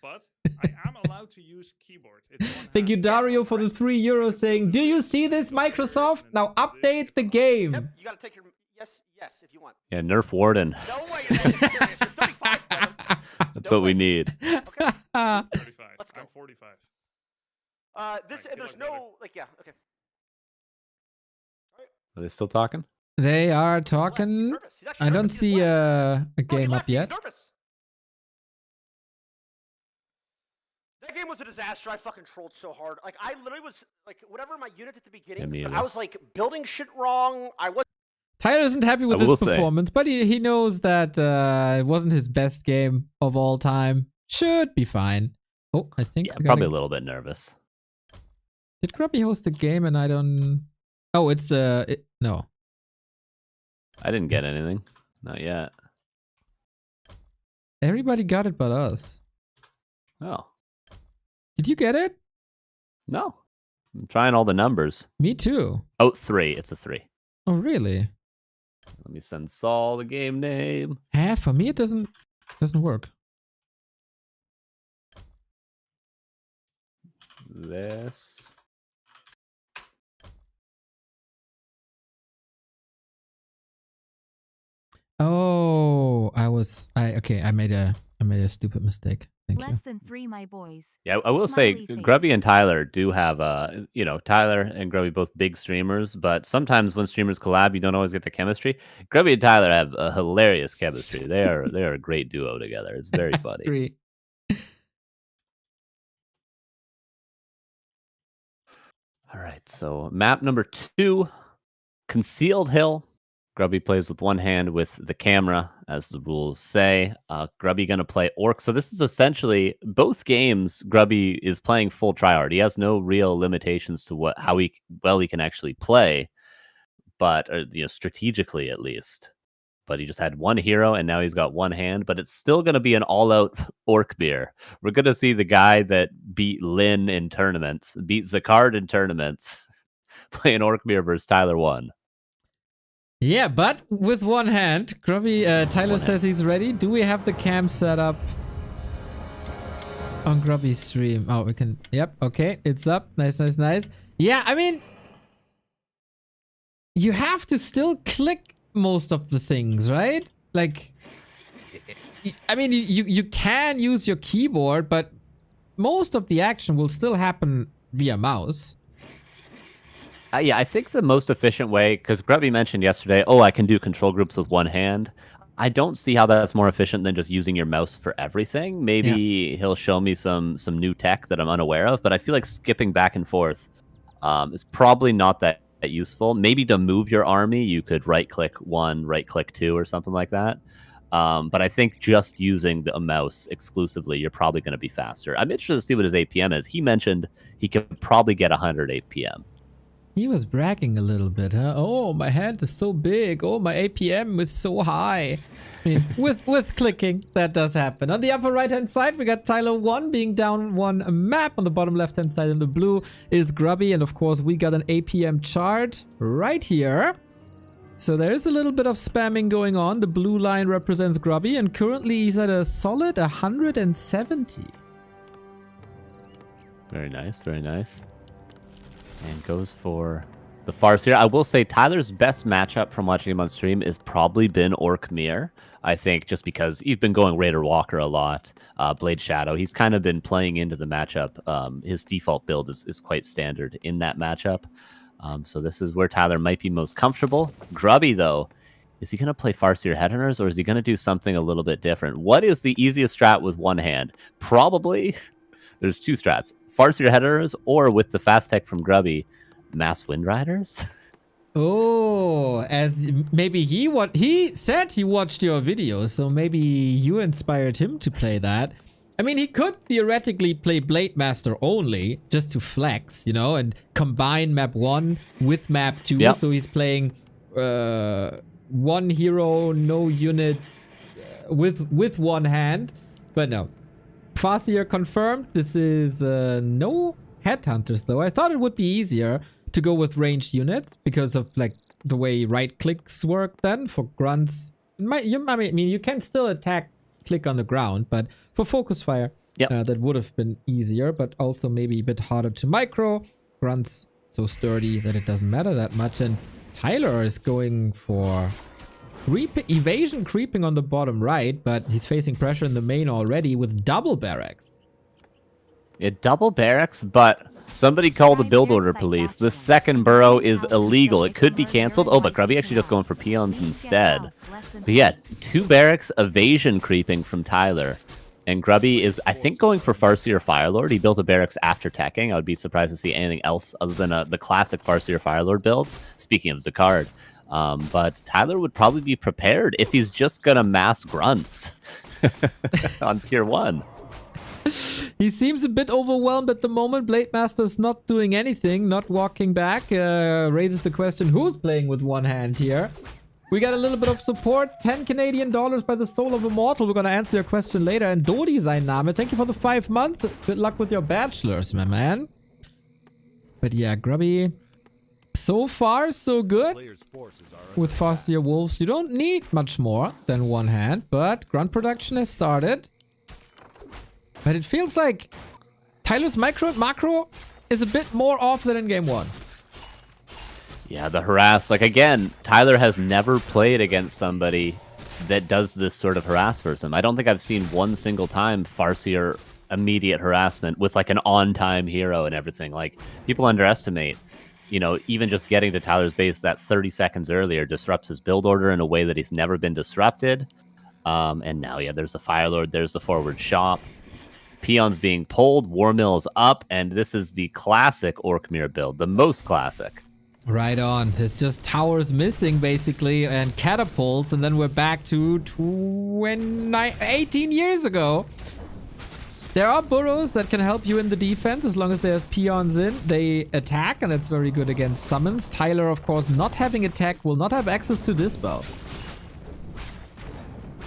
But I am allowed to use keyboard. It's one Thank you, Dario, for the €3 saying, "Do you see this, Microsoft? Now update the game." You gotta take your yes, if you want. Yeah, nerf Warden. No way. You're not serious. You're 35, brother. That's what we need. Okay. 35. Let's go. I'm 45. There's no okay. Are they still talking? They are talking. I don't see a game up yet. That game was a disaster. I fucking trolled so hard. Like I literally was like whatever my unit at the beginning. me But either. I was like building shit wrong. I was. Tyler isn't happy with I will his say- performance, but he knows that it wasn't his best game of all time. Should be fine. Oh, I think Yeah, we probably gotta- a little bit nervous. Did Grubby host a game and I don't... Oh, it's the... No. I didn't get anything. Not yet. Everybody got it but us. Oh. Did you get it? No. I'm trying all the numbers. Me too. Oh, 3. It's a 3. Oh, really? Let me send Saul the game name. For me it doesn't work. This. Oh, I made a stupid mistake. Thank you. Less than 3, my boys. Yeah, I will say Smiley face. Grubby and Tyler do have Tyler and Grubby both big streamers, but sometimes when streamers collab, you don't always get the chemistry. Grubby and Tyler have a hilarious chemistry. They are a great duo together. It's very funny. Agree. All right, so map number 2, Concealed Hill. Grubby plays with one hand with the camera, as the rules say. Grubby going to play Orc. So this is essentially both games. Grubby is playing full tryhard. He has no real limitations to how he can actually play, but strategically at least. But he just had one hero, and now he's got one hand. But it's still going to be an all-out Orc beer. We're going to see the guy that beat Lynn in tournaments, beat Zakard in tournaments, playing Orc beer versus TYLER1. Yeah, but with one hand, Grubby, Tyler says he's ready. Do we have the cam set up? on Grubby's stream. Oh, we can... Yep, okay. It's up. Nice, nice, nice. Yeah, I mean... You have to still click most of the things, right? Like... I mean, you can use your keyboard, but most of the action will still happen via mouse. Yeah, I think the most efficient way, because Grubby mentioned yesterday, oh, I can do control groups with one hand. I don't see how that's more efficient than just using your mouse for everything. Maybe he'll show me some new tech that I'm unaware of, but I feel like skipping back and forth is probably not that useful. Maybe to move your army, you could right-click 1, right-click 2, or something like that. But I think just using a mouse exclusively, you're probably going to be faster. I'm interested to see what his APM is. He mentioned he could probably get 100 APM. He was bragging a little bit, huh? Oh, my hand is so big. Oh, my APM is so high. I mean, with clicking, that does happen. On the upper right-hand side, we got TYLER1 being down one map. On the bottom left-hand side in the blue is Grubby. And of course, we got an APM chart right here. So there is a little bit of spamming going on. The blue line represents Grubby, and currently he's at a solid 170. Very nice, very nice. And goes for the Farseer. I will say Tyler's best matchup from watching him on stream has probably been Orc-Mir. I think just because he's been going Raider Walker a lot, Blade Shadow. He's kind of been playing into the matchup. His default build is quite standard in that matchup. So this is where Tyler might be most comfortable. Grubby, though, is he going to play Farseer Headhunters, or is he going to do something a little bit different? What is the easiest strat with one hand? Probably, there's two strats. Farseer Headhunters, or with the fast tech from Grubby, Mass Windriders? Oh, as maybe he said he watched your videos, so maybe you inspired him to play that. I mean, he could theoretically play Blade Master only, just to flex, you know, and combine map 1 with map 2. Yep. So he's playing one hero, no units, with one hand. But no. Farseer confirmed. This is no Headhunters, though. I thought it would be easier to go with ranged units because of like the way right clicks work then for grunts. I mean, you can still attack click on the ground, but for focus fire, that would have been easier, but also maybe a bit harder to micro. Grunts so sturdy that it doesn't matter that much. And Tyler is going for evasion creeping on the bottom right, but he's facing pressure in the main already with double barracks. Yeah, double barracks, but somebody called the build order police. The second burrow is illegal. It could be canceled. Oh, but Grubby actually just going for peons instead. But yeah, 2 barracks evasion creeping from Tyler. And Grubby is, I think, going for Farseer Firelord. He built a barracks after teching. I would be surprised to see anything else other than the classic Farseer Firelord build. Speaking of Zakard. But Tyler would probably be prepared if he's just going to mass grunts on tier 1. He seems a bit overwhelmed at the moment. Blade Master's not doing anything, not walking back. Raises the question, who's playing with one hand here? We got a little bit of support. 10 Canadian dollars by the Soul of Immortal. We're going to answer your question later. And Dodi Einnahme, thank you for the 5 months. Good luck with your bachelors, my man. But yeah, Grubby, so far, so good. With Farseer Wolves, you don't need much more than one hand. But grunt production has started. But it feels like Tyler's macro is a bit more off than in game 1. Yeah, the harass. Like, again, Tyler has never played against somebody that does this sort of harass versus him. I don't think I've seen one single time Farseer immediate harassment with, like, an on-time hero and everything. Like, people underestimate, you know, even just getting to Tyler's base that 30 seconds earlier disrupts his build order in a way that he's never been disrupted. And now, yeah, there's the Firelord, there's the forward shop. Peons being pulled, War Mill's up, and this is the classic Orc-Mir build, the most classic. Right on. There's just towers missing, basically, and catapults, and then we're back to 18 years ago. There are burrows that can help you in the defense as long as there's peons in. They attack, and it's very good against summons. Tyler, of course, not having attack, will not have access to this build.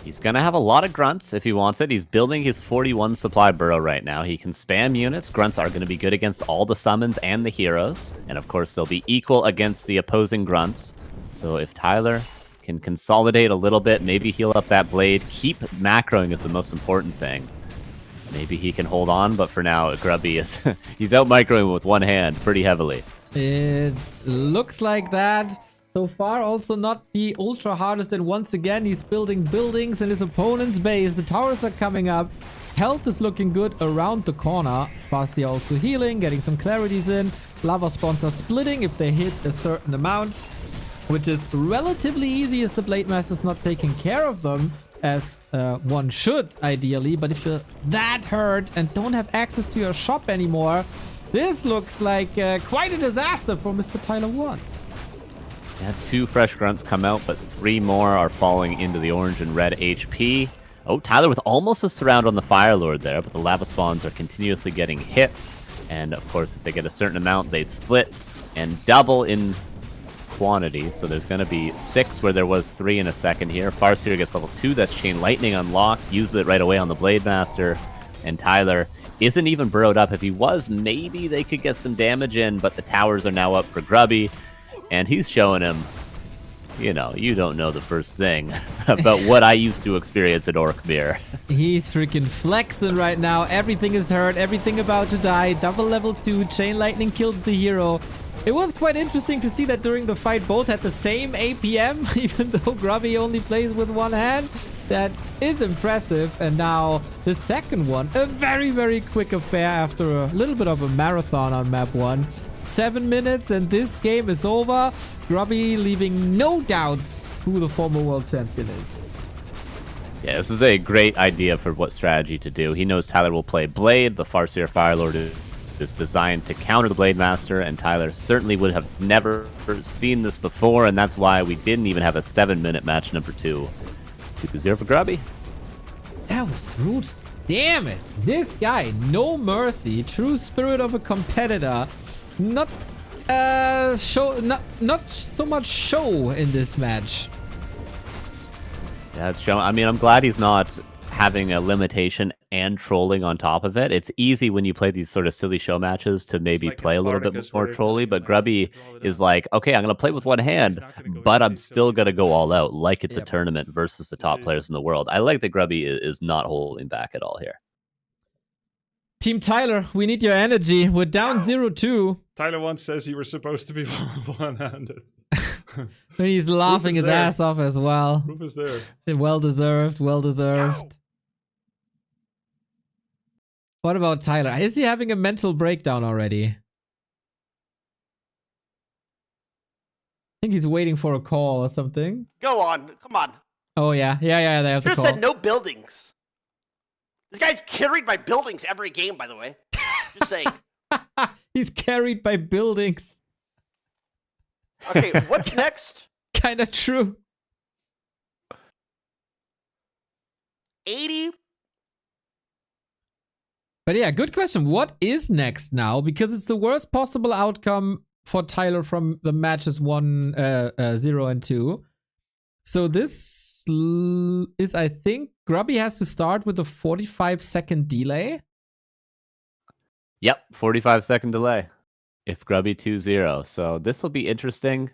He's going to have a lot of grunts if he wants it. He's building his 41 supply burrow right now. He can spam units. Grunts are going to be good against all the summons and the heroes. And of course, they'll be equal against the opposing grunts. So if Tyler can consolidate a little bit, maybe heal up that blade, keep macroing is the most important thing. Maybe he can hold on, but for now, Grubby is he's out microing with one hand pretty heavily. It looks like that. So far, also not the ultra hardest, and once again, he's building buildings in his opponent's base. The towers are coming up. Health is looking good around the corner. Farsi also healing, getting some clarities in. Lava spawns are splitting if they hit a certain amount, which is relatively easy as the Blade Master's not taking care of them as one should, ideally. But if you're that hurt and don't have access to your shop anymore, this looks like quite a disaster for Mr. TYLER1. Yeah, 2 fresh grunts come out, but 3 more are falling into the orange and red HP. Oh, Tyler with almost a surround on the Fire Lord there, but the lava spawns are continuously getting hits. And of course, if they get a certain amount, they split and double in quantity. So there's going to be 6 where there was 3 in a second here. Farseer gets level 2. That's Chain Lightning unlocked. Uses it right away on the Blade Master. And Tyler isn't even burrowed up. If he was, maybe they could get some damage in, but the towers are now up for Grubby. And he's showing him, you know, you don't know the first thing about what I used to experience at Orkmere. He's freaking flexing right now. Everything is hurt. Everything about to die. Double level 2. Chain Lightning kills the hero. It was quite interesting to see that during the fight both had the same APM, even though Grubby only plays with one hand. That is impressive. And now the second one, a very, very quick affair after a little bit of a marathon on map 1. 7 minutes and this game is over. Grubby leaving no doubts who the former world champion is. Yeah, this is a great idea for what strategy to do. He knows Tyler will play Blade. The Farseer Firelord is designed to counter the Blade Master, and Tyler certainly would have never seen this before, and that's why we didn't even have a 7-minute match number 2. 2-0 for Grubby. That was brutal. Damn it. This guy, no mercy. True spirit of a competitor. Not so much show in this match. Yeah, I mean, I'm glad he's not having a limitation and trolling on top of it. It's easy when you play these sort of silly show matches to maybe play a little bit more trolly, but Grubby is like, okay, I'm going to play with one hand, but I'm still going to go all out like it's a tournament versus the top players in the world. I like that Grubby is not holding back at all here. Team Tyler, we need your energy. We're down 0-2. TYLER1 says you were supposed to be one-handed. And he's laughing his ass off as well. Proof is there. Well deserved, well deserved. What about Tyler? Is he having a mental breakdown already? I think he's waiting for a call or something. Go on, come on. Oh yeah, they have the You call. said no buildings. This guy's carried by buildings every game, by the way. Just saying. He's carried by buildings. Okay, what's next? Kind of true. 80? But yeah, good question. What is next now? Because it's the worst possible outcome for Tyler from the matches 0 and 2. So this is, I think, Grubby has to start with a 45-second delay. Yep, 45-second delay if Grubby 2-0. So this will be interesting.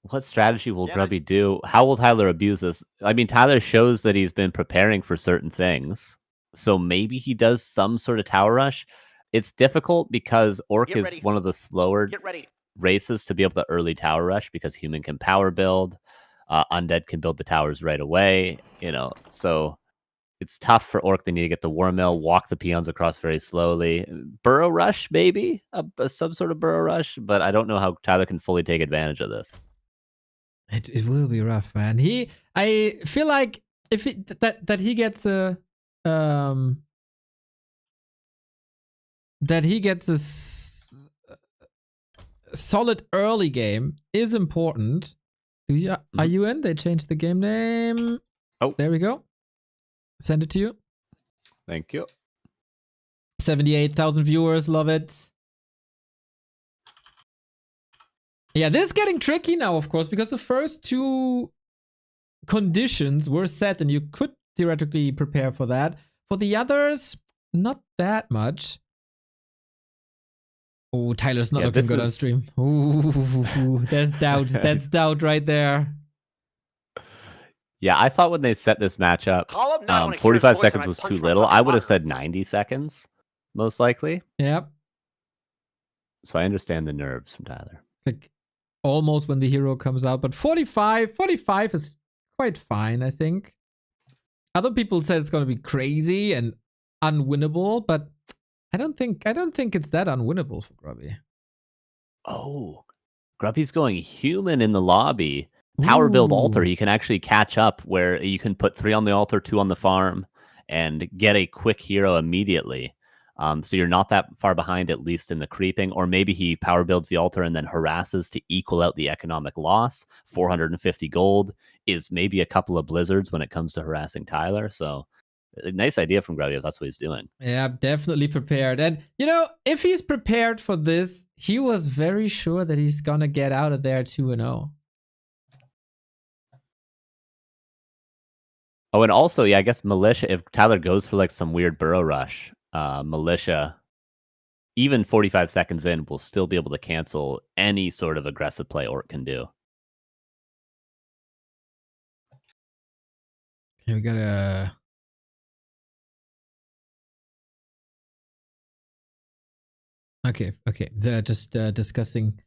What strategy will Grubby do? How will Tyler abuse this? I mean, Tyler shows that he's been preparing for certain things. So maybe he does some sort of tower rush. It's difficult because Orc is one of the slower races to be able to early tower rush because human can power build. Undead can build the towers right away, you know, so it's tough for Orc. They need to get the War Mill, walk the peons across very slowly. Burrow rush, maybe? Some sort of burrow rush, but I don't know how Tyler can fully take advantage of this. It will be rough, man. I feel like if that he gets a solid early game is important. Are you in? They changed the game name. Oh, there we go. Send it to you. Thank you. 78,000 viewers. Love it. Yeah, this is getting tricky now, of course, because the first 2 conditions were set and you could theoretically prepare for that. For the others, not that much. Oh, Tyler's not looking good on stream. Ooh, there's doubt. That's doubt right there. Yeah, I thought when they set this matchup, 45 seconds was too little. I would have said 90 seconds, most likely. Yep. So I understand the nerves from Tyler. Like almost when the hero comes out, but 45 is quite fine, I think. Other people said it's going to be crazy and unwinnable, but I don't think it's that unwinnable for Grubby. Oh, Grubby's going human in the lobby. Power build altar. He can actually catch up where you can put 3 on the altar, 2 on the farm, and get a quick hero immediately. So you're not that far behind, at least in the creeping. Or maybe he power builds the altar and then harasses to equal out the economic loss. 450 gold is maybe a couple of blizzards when it comes to harassing Tyler. So a nice idea from Grubby if that's what he's doing. Yeah, definitely prepared. And, you know, if he's prepared for this, he was very sure that he's going to get out of there 2-0. Oh, and also, yeah, I guess Militia, if Tyler goes for like some weird burrow rush, Militia, even 45 seconds in, will still be able to cancel any sort of aggressive play Orc can do. Here we got a... Okay. They're just discussing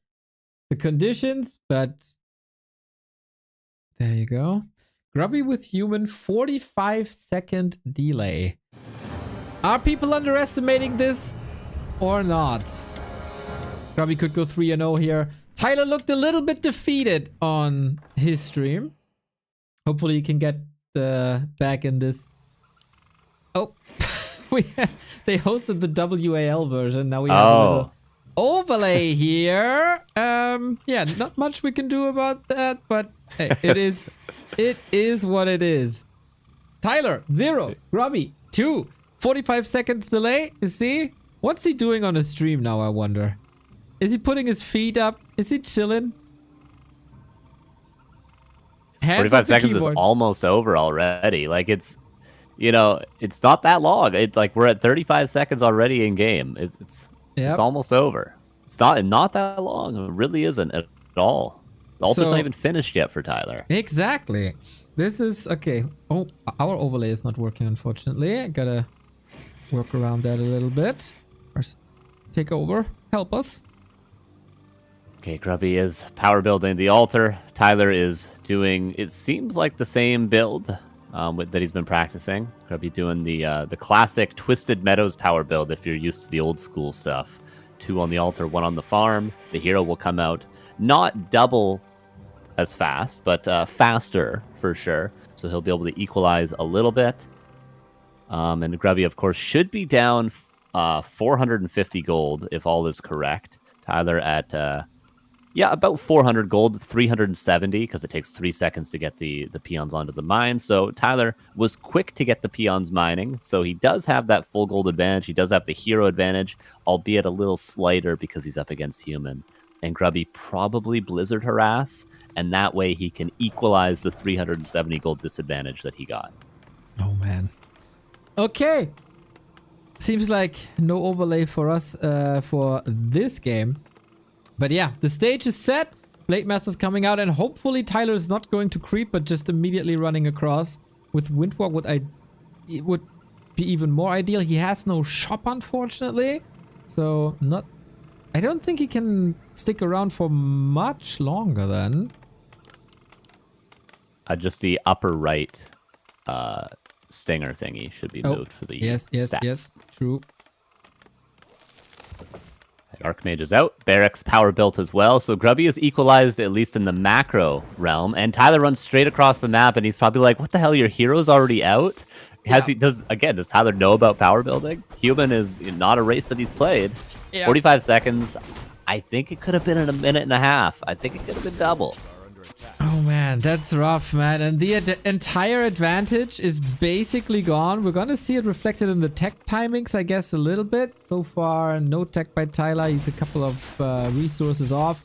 the conditions, but there you go. Grubby with human, 45-second delay. Are people underestimating this or not? Grubby could go 3-0 here. Tyler looked a little bit defeated on his stream. Hopefully he can get back in this. Oh, they hosted the WAL version. Now we have a little overlay here. Yeah, not much we can do about that, but hey, it is what it is. Tyler, 0. Grubby, 2. 45 seconds delay. You see? What's he doing on his stream now, I wonder? Is he putting his feet up? Is he chilling? 45 seconds is almost over already. Like, it's, you know, it's not that long. It's like we're at 35 seconds already in game. It's almost over. It's not that long. It really isn't at all. The ulti's not even finished yet for Tyler. Exactly. This is okay. Oh, our overlay is not working, unfortunately. I gotta work around that a little bit. Take over. Help us. Okay, Grubby is power building the altar. Tyler is doing, it seems like the same build that he's been practicing. Grubby doing the classic Twisted Meadows power build if you're used to the old school stuff. 2 on the altar, 1 on the farm. The hero will come out not double as fast, but faster for sure. So he'll be able to equalize a little bit. And Grubby, of course, should be down 450 gold if all is correct. Tyler at, about 400 gold, 370, because it takes 3 seconds to get the peons onto the mine. So Tyler was quick to get the peons mining. So he does have that full gold advantage. He does have the hero advantage, albeit a little slighter because he's up against human. And Grubby probably Blizzard harass, and that way he can equalize the 370 gold disadvantage that he got. Oh, man. Okay. Seems like no overlay for us for this game. But yeah, the stage is set. Blade Master's coming out, and hopefully Tyler is not going to creep, but just immediately running across. With Windwalk, it would be even more ideal. He has no shop, unfortunately. So I don't think he can stick around for much longer then. Just the upper right stinger thingy should be moved for the yes, true. Archmage is out. Barracks power built as well. So Grubby is equalized, at least in the macro realm. And Tyler runs straight across the map, and he's probably like, what the hell, your hero's already out? Does Tyler know about power building? Human is not a race that he's played. 45 seconds. I think it could have been in a minute and a half. I think it could have been double. Oh man, that's rough, man. And the entire advantage is basically gone. We're gonna see it reflected in the tech timings, I guess, a little bit. So far, no tech by Tyler. He's a couple of resources off.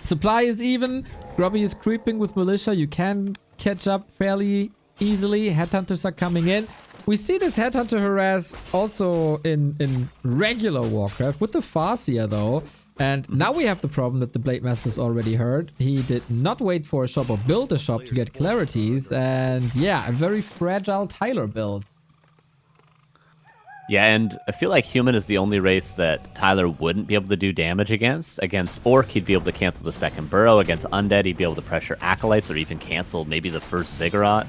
Supply is even. Grubby is creeping with Militia. You can catch up fairly easily. Headhunters are coming in. We see this Headhunter harass also in regular Warcraft. With the Farseer, though, And now we have the problem that the Blade Master's already heard. He did not wait for a shop or build a shop to get clarities. And yeah, a very fragile Tyler build. Yeah, and I feel like Human is the only race that Tyler wouldn't be able to do damage against. Against Orc, he'd be able to cancel the second Burrow. Against Undead, he'd be able to pressure Acolytes or even cancel maybe the first Ziggurat.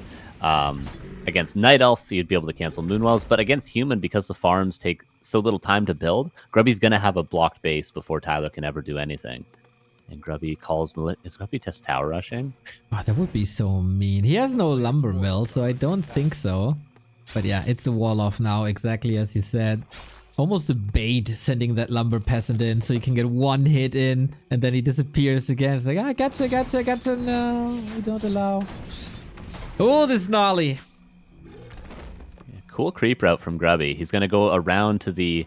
Against Night Elf, he'd be able to cancel Moonwells. But against Human, because the farms take so little time to build, Grubby's going to have a blocked base before Tyler can ever do anything. And Grubby calls... Is Grubby just tower rushing? Oh, that would be so mean. He has no lumber mill, so I don't think so. But yeah, it's a wall off now, exactly as you said. Almost a bait sending that lumber peasant in so you can get one hit in and then he disappears again. It's like, ah, gotcha. No, we don't allow. Oh, this gnarly. Yeah, cool creep route from Grubby. He's going to go around to the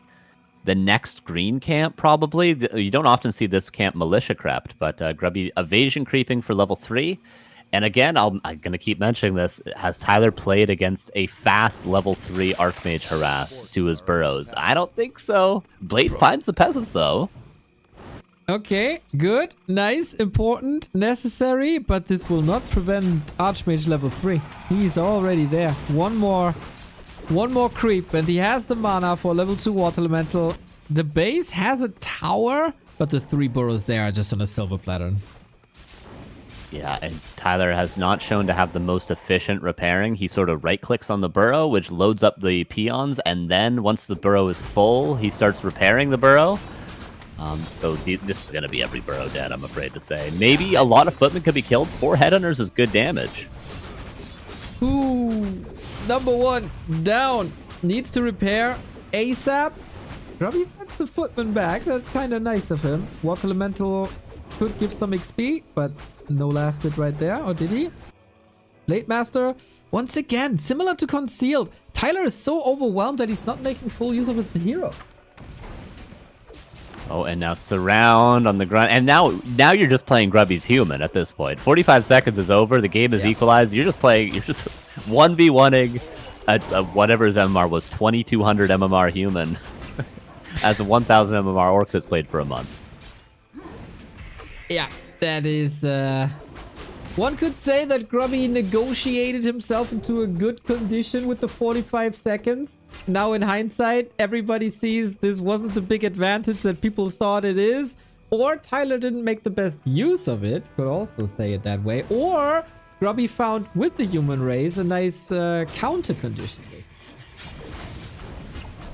next green camp, probably. You don't often see this camp militia crept, but Grubby evasion creeping for level 3. And again, I'm going to keep mentioning this. Has Tyler played against a fast level 3 Archmage harass to his burrows? I don't think so. Blade finds the peasants, though. Okay, good, nice, important, necessary, but this will not prevent Archmage level 3. He's already there. One more creep, and he has the mana for level 2 Water Elemental. The base has a tower, but the 3 burrows there are just on a silver platter. Yeah, and Tyler has not shown to have the most efficient repairing. He sort of right-clicks on the burrow, which loads up the peons, and then once the burrow is full, he starts repairing the burrow. So this is going to be every burrow dead, I'm afraid to say. Maybe a lot of footmen could be killed. 4 headhunters is good damage. Ooh, number 1 down. Needs to repair ASAP. Grubby sends the footman back. That's kind of nice of him. Water Elemental could give some XP, but no last hit right there. Or did he? Blade Master, once again, similar to Concealed. Tyler is so overwhelmed that he's not making full use of his hero. Oh, and now Surround on the ground. And now you're just playing Grubby's Human at this point. 45 seconds is over. The game is equalized. You're just 1v1ing whatever his MMR was, 2200 MMR Human as a 1000 MMR Orc that's played for a month. Yeah, that is... One could say that Grubby negotiated himself into a good condition with the 45 seconds. Now in hindsight, everybody sees this wasn't the big advantage that people thought it is. Or Tyler didn't make the best use of it. Could also say it that way. Or Grubby found with the human race a nice counter condition.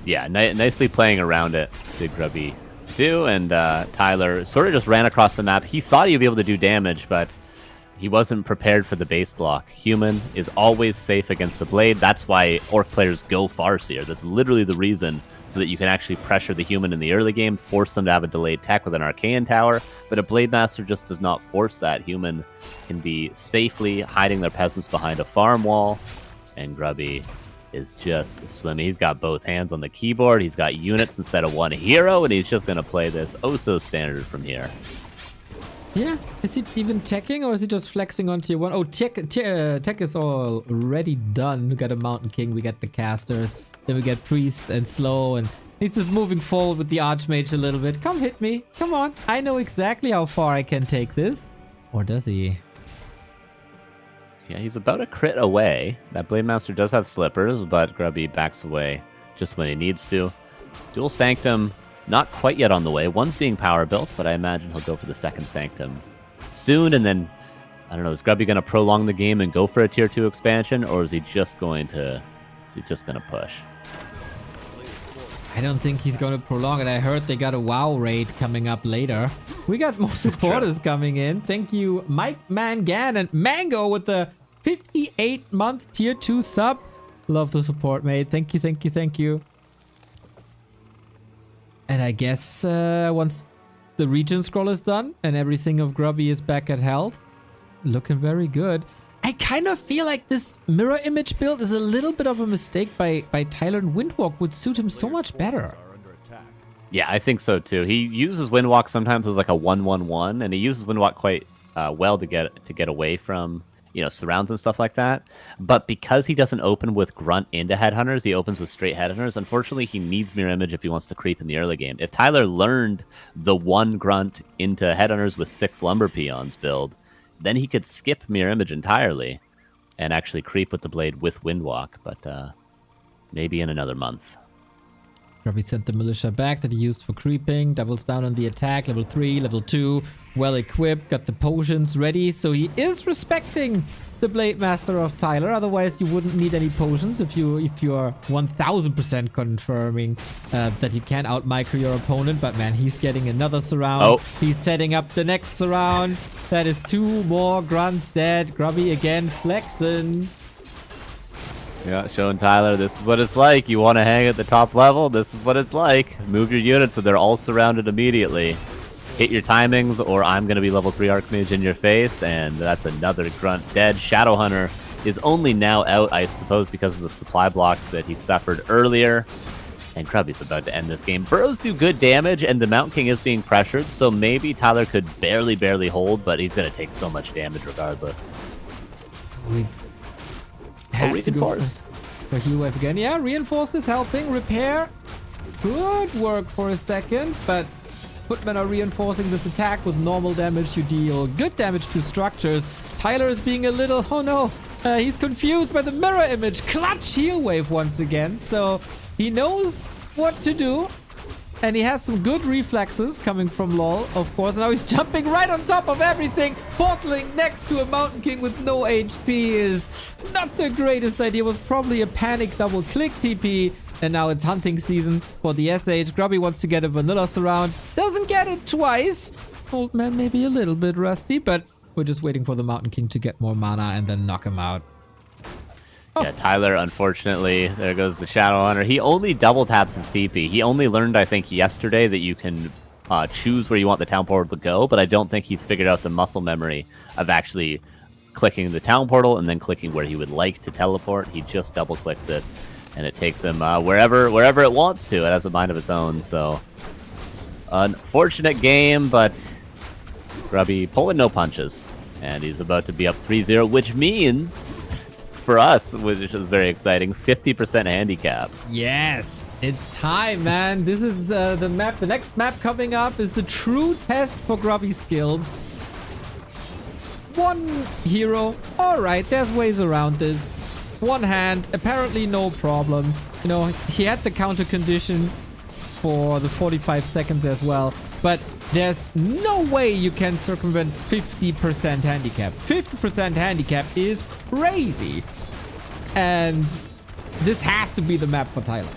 Yeah, nicely playing around it, did Grubby do. And Tyler sort of just ran across the map. He thought he'd be able to do damage, but he wasn't prepared for the base block. Human is always safe against the blade. That's why Orc players go Farseer. That's literally the reason, so that you can actually pressure the human in the early game, force them to have a delayed tech with an Arcane Tower. But a Blade Master just does not force that. Human can be safely hiding their peasants behind a farm wall, and Grubby is just swimming. He's got both hands on the keyboard. He's got units instead of one hero, and he's just going to play this so standard from here. Yeah, is he even teching or is he just flexing on tier 1? Oh, tech is already done. We got a Mountain King, we got the casters, then we get priests and slow, and he's just moving forward with the Archmage a little bit. Come hit me, come on. I know exactly how far I can take this. Or does he? Yeah, he's about a crit away. That Blade Master does have slippers, but Grubby backs away just when he needs to. Dual Sanctum, not quite yet on the way. One's being power built, but I imagine he'll go for the second Sanctum soon. And then, I don't know, is Grubby going to prolong the game and go for a tier 2 expansion, or is he just going to push? I don't think he's going to prolong it. I heard they got a WoW raid coming up later. We got more supporters coming in. Thank you, Mike Mangan and Mango with the 58-month tier 2 sub. Love the support, mate. Thank you. And I guess once the region scroll is done and everything of Grubby is back at health, looking very good. I kind of feel like this mirror image build is a little bit of a mistake by Tyler, and Windwalk would suit him so much better. Yeah, I think so too. He uses Windwalk sometimes as like a 1-1-1, and he uses Windwalk quite well to get away from surrounds and stuff like that. But because he doesn't open with grunt into headhunters, he opens with straight headhunters. Unfortunately, he needs mirror image if he wants to creep in the early game. If Tyler learned the 1 grunt into headhunters with 6 lumber peons build, then he could skip mirror image entirely and actually creep with the blade with windwalk. But maybe in another month. Grubby sent the militia back that he used for creeping. Doubles down on the attack. Level 3, level 2. Well equipped. Got the potions ready. So he is respecting the Blade Master of Tyler. Otherwise, you wouldn't need any potions if you are 1000% confirming that you can out-micro your opponent. But man, he's getting another surround. Oh. He's setting up the next surround. That is 2 more grunts dead. Grubby again flexing. Yeah, showing Tyler, this is what it's like. You want to hang at the top level? This is what it's like. Move your units so they're all surrounded immediately. Hit your timings, or I'm going to be level 3 Archmage in your face, and that's another grunt dead. Shadowhunter is only now out, I suppose, because of the supply block that he suffered earlier. And Grubby's about to end this game. Burrows do good damage, and the Mountain King is being pressured, so maybe Tyler could barely hold, but he's going to take so much damage regardless. Has to go for heal wave again. Yeah, reinforced is helping. Repair. Good work for a second, but Footmen are reinforcing this attack with normal damage. You deal good damage to structures. Tyler is being a little... Oh no. He's confused by the mirror image. Clutch heal wave once again. So he knows what to do. And he has some good reflexes coming from LoL, of course. Now he's jumping right on top of everything. Portaling next to a Mountain King with no HP is not the greatest idea. It was probably a panic double-click TP. And now it's hunting season for the SH. Grubby wants to get a vanilla surround. Doesn't get it twice. Old man may be a little bit rusty, but we're just waiting for the Mountain King to get more mana and then knock him out. Yeah, Tyler, unfortunately, there goes the Shadowhunter. He only double taps his TP. He only learned, I think, yesterday that you can choose where you want the town portal to go, but I don't think he's figured out the muscle memory of actually clicking the town portal and then clicking where he would like to teleport. He just double clicks it, and it takes him wherever it wants to. It has a mind of its own, so unfortunate game, but Grubby pulling no punches, and he's about to be up 3-0, which means... for us, which is very exciting, 50% handicap. Yes, it's time, man. This is the map. The next map coming up is the true test for Grubby skills. 1 hero. All right, there's ways around this. 1 hand, apparently no problem. You know, he had the counter condition for the 45 seconds as well, but there's no way you can circumvent 50% handicap. 50% handicap is crazy. And this has to be the map for Tyler.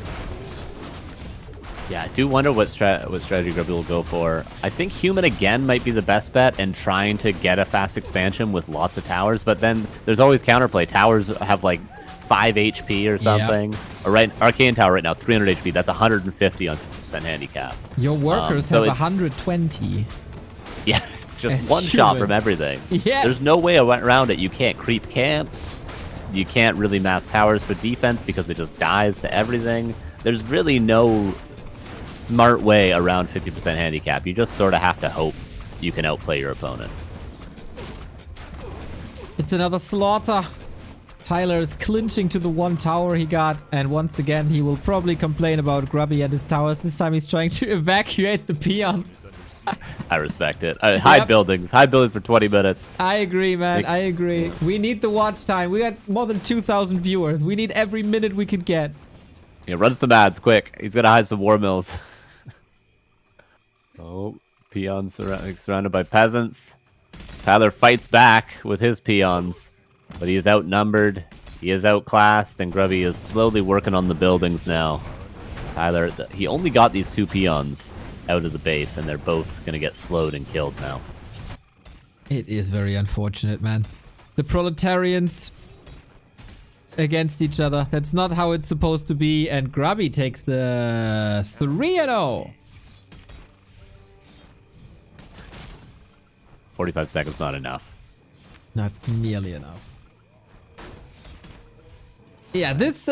Yeah, I do wonder what strategy Grubby will go for. I think Human again might be the best bet and trying to get a fast expansion with lots of towers, but then there's always counterplay. Towers have like 5 HP or something. Yep. Or right, Arcane Tower right now, 300 HP. That's 150 on 50% handicap. Your workers have 120. Yeah, it's just one shot from everything. Yes. There's no way around it. You can't creep camps. You can't really mass towers for defense because it just dies to everything. There's really no smart way around 50% handicap. You just sort of have to hope you can outplay your opponent. It's another slaughter. Tyler is clinching to the 1 tower he got, and once again he will probably complain about Grubby and his towers. This time he's trying to evacuate the peons. I respect it. Hide buildings. Hide buildings for 20 minutes. I agree, man. I agree. We need the watch time. We got more than 2,000 viewers. We need every minute we could get. Yeah, run some ads quick. He's gonna hide some war mills. Oh, peons surrounded by peasants. Tyler fights back with his peons, but he is outnumbered. He is outclassed, and Grubby is slowly working on the buildings now. Tyler, he only got these 2 peons out of the base, and they're both gonna get slowed and killed now. It is very unfortunate, man. The proletarians against each other. That's not how it's supposed to be, and Grubby takes the 3-0. 45 seconds not enough. Not nearly enough. Yeah, this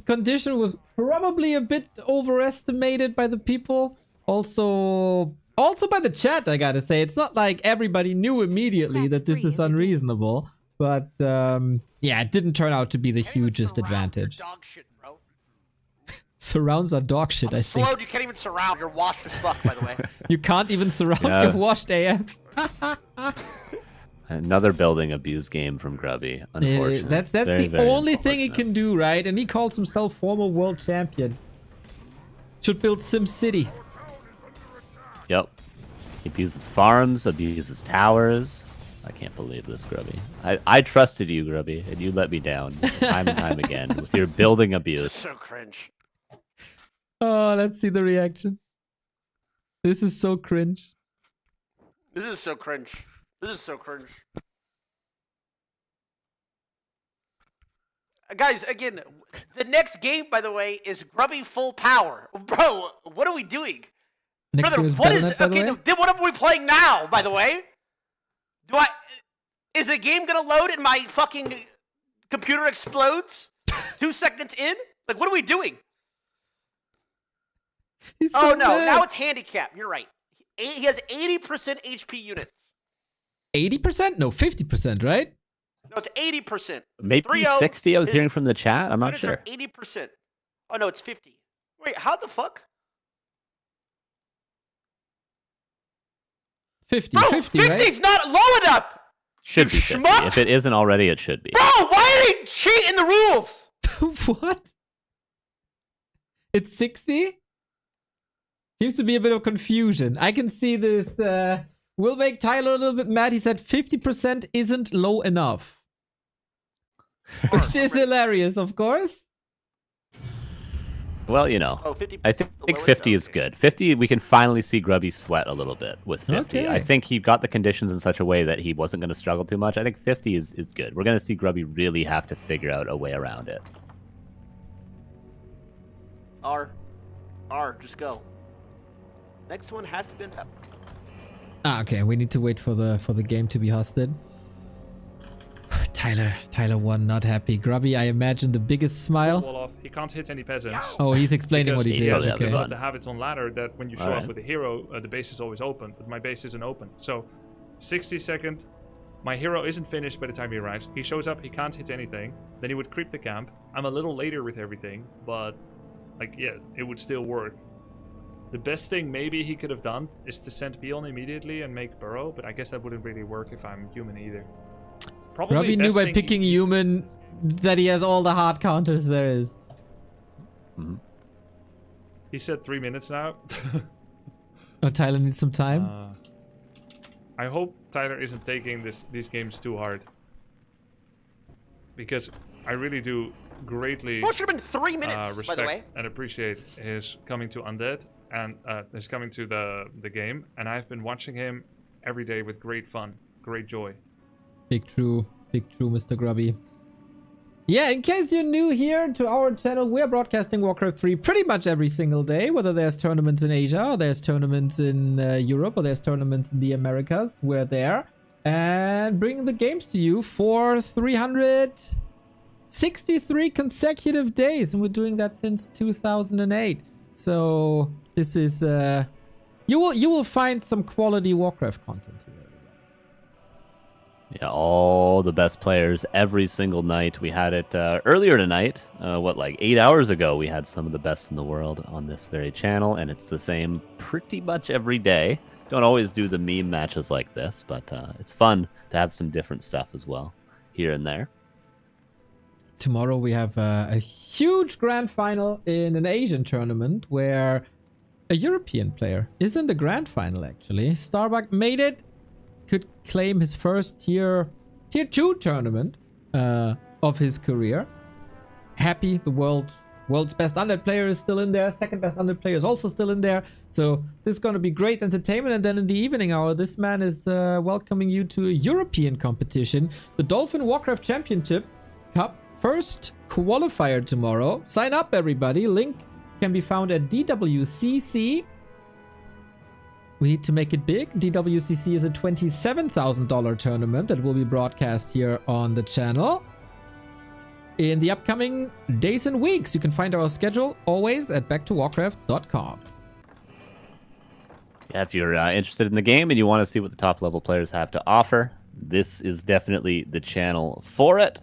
condition was probably a bit overestimated by the people. Also by the chat, I gotta say. It's not like everybody knew immediately that this is unreasonable. But yeah, it didn't turn out to be the hugest advantage. Dog shit, bro. Surrounds are dog shit, I think. Slowed, you can't even surround. You're washed as fuck, by the way. You can't even surround Yeah. your washed AF. Another building abuse game from Grubby. Unfortunately, That's Very, the very only thing he can do, right? And he calls himself former world champion. Should build Sim City. Yep. He abuses farms, abuses towers. I can't believe this, Grubby. I trusted you, Grubby, and you let me down time and time again with your building abuse. This is so cringe. Oh, let's see the reaction. This is so cringe. This is so cringe. This is so cringe. Guys, again, the next game, by the way, is Grubby full power. Bro, what are we doing? Next Brother, game is what is Battle.net, by the okay? way? Then what are we playing now? By the way, is the game gonna load and my fucking computer explodes 2 seconds in? Like, what are we doing? He's Oh so no! mad. Now it's handicap. You're right. He has 80% HP units. 80%? No, 50%, right? No, it's 80%. Maybe 3-0 60. I was is- hearing from the chat. I'm not units sure. are 80%. Oh no, it's 50. Wait, how the fuck? 50, Bro, 50, 50's right? not low enough. Should be 50. schmuck! If it isn't already, it should be. Bro, why are they cheating the rules? What? It's 60? Seems to be a bit of confusion. I can see this. Will make Tyler a little bit mad. He said 50% isn't low enough. Which is hilarious, of course. Well, you know, Oh, 50 I think 50 is good. 50, we can finally see Grubby sweat a little bit with 50. Okay. I think he got the conditions in such a way that he wasn't going to struggle too much. I think 50 is good. We're going to see Grubby really have to figure out a way around it. R, just go. Next one has to be. Ah, okay. We need to wait for the game to be hosted. Tyler1 not happy. Grubby, I imagine the biggest smile. Wall off. He can't hit any peasants. Oh, he's explaining what he did. Because Okay. the habits on ladder that when you show up with a hero, the base is always open, but my base isn't open. So, 60-second, my hero isn't finished by the time he arrives. He shows up, he can't hit anything. Then he would creep the camp. I'm a little later with everything, but like, yeah, it would still work. The best thing maybe he could have done is to send Beyond immediately and make Burrow, but I guess that wouldn't really work if I'm human either. Probably Grubby knew best by thing picking human that he has all the hard counters there is. He said 3 minutes now. Oh, Tyler needs some time. I hope Tyler isn't taking these games too hard. Because I really do greatly Well, it should have been 3 minutes, by the respect way. and appreciate his coming to Undead and his coming to the game. And I've been watching him every day with great fun, great joy. Big true, Mr. Grubby. Yeah, in case you're new here to our channel, we're broadcasting Warcraft 3 pretty much every single day, whether there's tournaments in Asia, or there's tournaments in Europe, or there's tournaments in the Americas. We're there and bring the games to you for 363 consecutive days, and we're doing that since 2008. So this is you will find some quality Warcraft content here. Yeah, all the best players every single night. We had it earlier tonight. Like 8 hours ago, we had some of the best in the world on this very channel, and it's the same pretty much every day. Don't always do the meme matches like this, but it's fun to have some different stuff as well, here and there. Tomorrow we have a huge grand final in an Asian tournament where a European player is in the grand final, actually. Starbuck made it. Could claim his first tier 2 tournament of his career. Happy the world's best Undead player is still in there. Second best Undead player is also still in there. So this is going to be great entertainment. And then in the evening hour, this man is welcoming you to a European competition, the Dolphin Warcraft Championship Cup. First qualifier tomorrow. Sign up, everybody. Link can be found at dwcc. We need to make it big. DWCC is a $27,000 tournament that will be broadcast here on the channel in the upcoming days and weeks. You can find our schedule always at backtowarcraft.com. Yeah, if you're interested in the game and you want to see what the top level players have to offer, this is definitely the channel for it.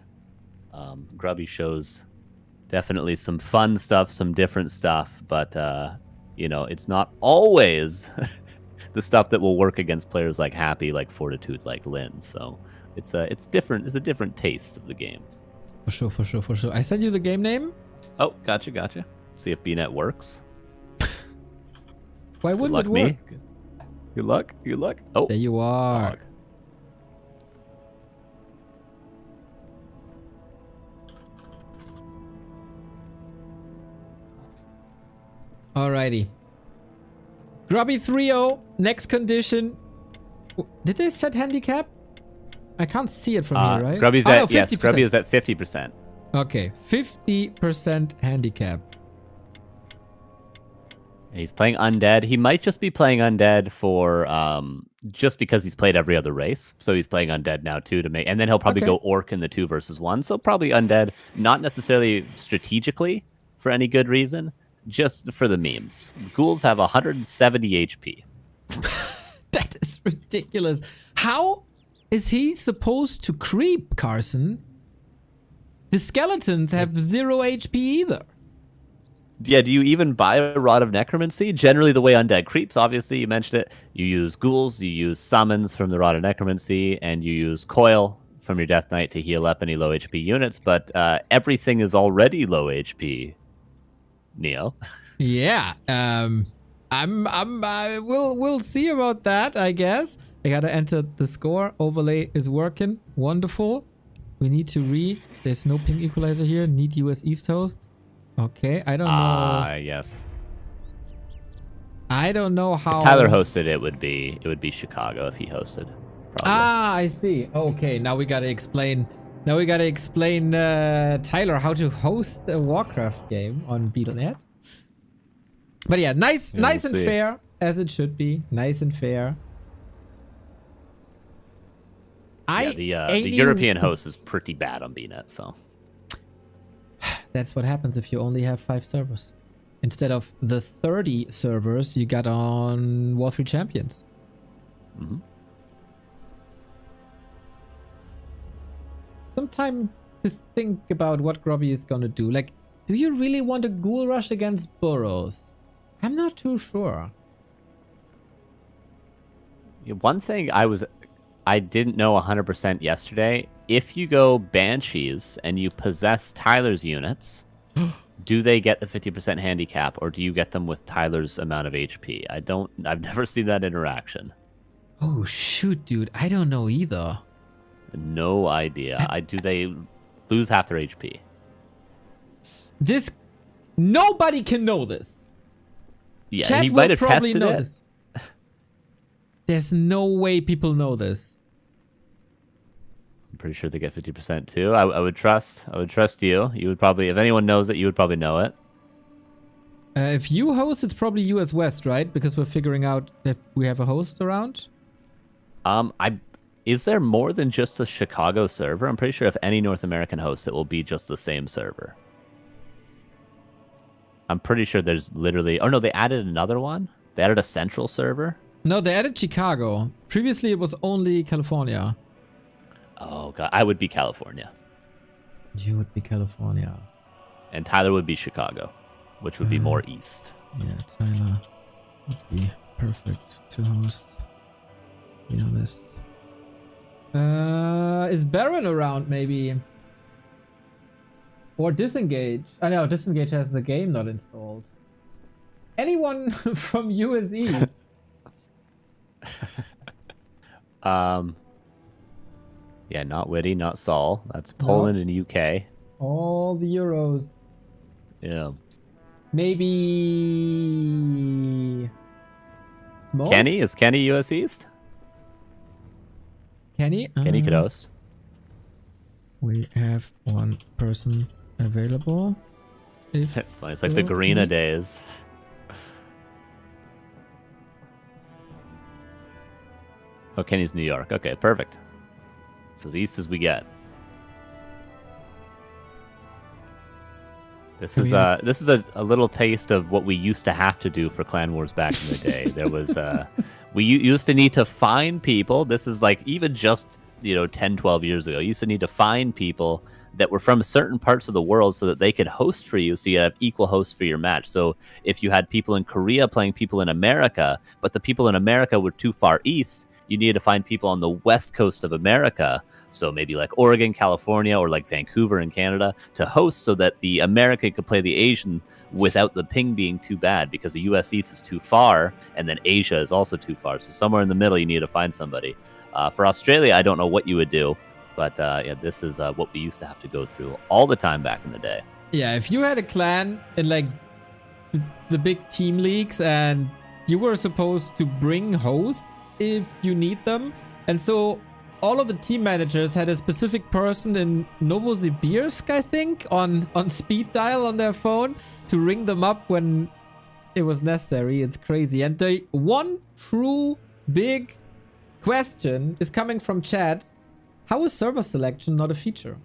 Grubby shows definitely some fun stuff, some different stuff, but you know, it's not always the stuff that will work against players like Happy, like Fortitude, like Lynn. So it's different. It's a different taste of the game. For sure. I sent you the game name. Oh, gotcha. See if BNet works. Why wouldn't it work? Good luck. Oh, there you are. Dog. Alrighty. Grubby 3-0. Next condition. Did they set handicap? I can't see it from here, right? Grubby's at, yes, Grubby is at 50%. Okay, 50% handicap. He's playing Undead. He might just be playing Undead for just because he's played every other race. So he's playing Undead now too to make, and then he'll probably go Orc in the 2 versus 1. So probably Undead, not necessarily strategically for any good reason, just for the memes. Ghouls have 170 HP. That is ridiculous. How is he supposed to creep, Carson? The skeletons have 0 HP either. Yeah, do you even buy a Rod of Necromancy? Generally, the way Undead creeps, obviously, you mentioned it, you use Ghouls, you use Summons from the Rod of Necromancy, and you use Coil from your Death Knight to heal up any low HP units, but everything is already low HP, Neo. Yeah, we'll see about that, I guess. I gotta enter the score. Overlay is working. Wonderful. We need to there's no ping equalizer here. Need US East host. Okay, I don't know. Yes. I don't know how. If Tyler hosted, it would be Chicago if he hosted. Probably. I see. Okay, now we gotta explain. Tyler how to host a Warcraft game on BeetleNet. But yeah, nice and fair as it should be. Nice and fair. The European host is pretty bad on BNet, so. That's what happens if you only have 5 servers. Instead of the 30 servers you got on War 3 Champions. Mm-hmm. Some time to think about what Grubby is gonna do. Like, do you really want a Ghoul Rush against Burrows? I'm not too sure. One thing I didn't know 100% yesterday. If you go Banshees and you possess Tyler's units, do they get the 50% handicap, or do you get them with Tyler's amount of HP? I've never seen that interaction. Oh shoot, dude. I don't know either. No idea. Do they lose half their HP? Nobody can know this. Yeah, Chat he might have probably tested know it. this. There's no way people know this. I'm pretty sure they get 50% too. I would trust you. You would probably, if anyone knows it, you would probably know it. If you host, it's probably US West, right? Because we're figuring out if we have a host around. Is there more than just a Chicago server? I'm pretty sure if any North American hosts, it will be just the same server. I'm pretty sure there's literally... Oh no, they added another one? They added a central server? No, they added Chicago. Previously, it was only California. Oh god, I would be California. You would be California. And Tyler would be Chicago, which would be more east. Yeah, Tyler would be perfect to host. Be honest. Is Baron around maybe? Or Disengage? I know Disengage has the game not installed. Anyone from US East? Yeah, not Witty, not Saul. That's Poland and UK. All the Euros. Yeah. Maybe... Smoke? Kenny? Is Kenny US East? Kenny? Kenny could host. We have one person available. It's funny. It's like the Garena days. Oh, Kenny's New York. Okay, perfect. It's as east as we get. This is a little taste of what we used to have to do for Clan Wars back in the day. There was we used to need to find people. This is like even just 10, 12 years ago. You used to need to find people that were from certain parts of the world so that they could host for you, so you have equal hosts for your match. So if you had people in Korea playing people in America, but the people in America were too far east, you needed to find people on the west coast of America, so maybe like Oregon, California, or like Vancouver in Canada, to host so that the American could play the Asian without the ping being too bad, because the US East is too far, and then Asia is also too far. So somewhere in the middle, you need to find somebody. For Australia, I don't know what you would do, but yeah, this is what we used to have to go through all the time back in the day. Yeah, if you had a clan in like the big team leagues and you were supposed to bring hosts if you need them, and so all of the team managers had a specific person in Novosibirsk, I think, on speed dial on their phone to ring them up when it was necessary. It's crazy. And the one true big question is coming from chat. How is server selection not a feature?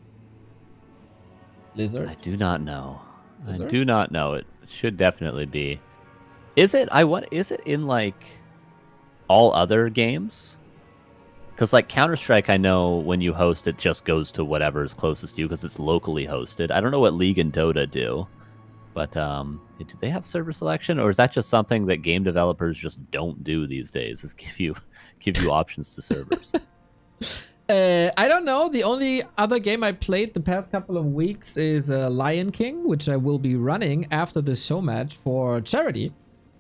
Lizard? I do not know. Lizard? I do not know. It should definitely be. Is it? Is it in like all other games? Because like Counter-Strike, I know when you host, it just goes to whatever is closest to you because it's locally hosted. I don't know what League and Dota do, but do they have server selection, or is that just something that game developers just don't do these days? Is give you options to servers? I don't know. The only other game I played the past couple of weeks is Lion King, which I will be running after this show match for charity.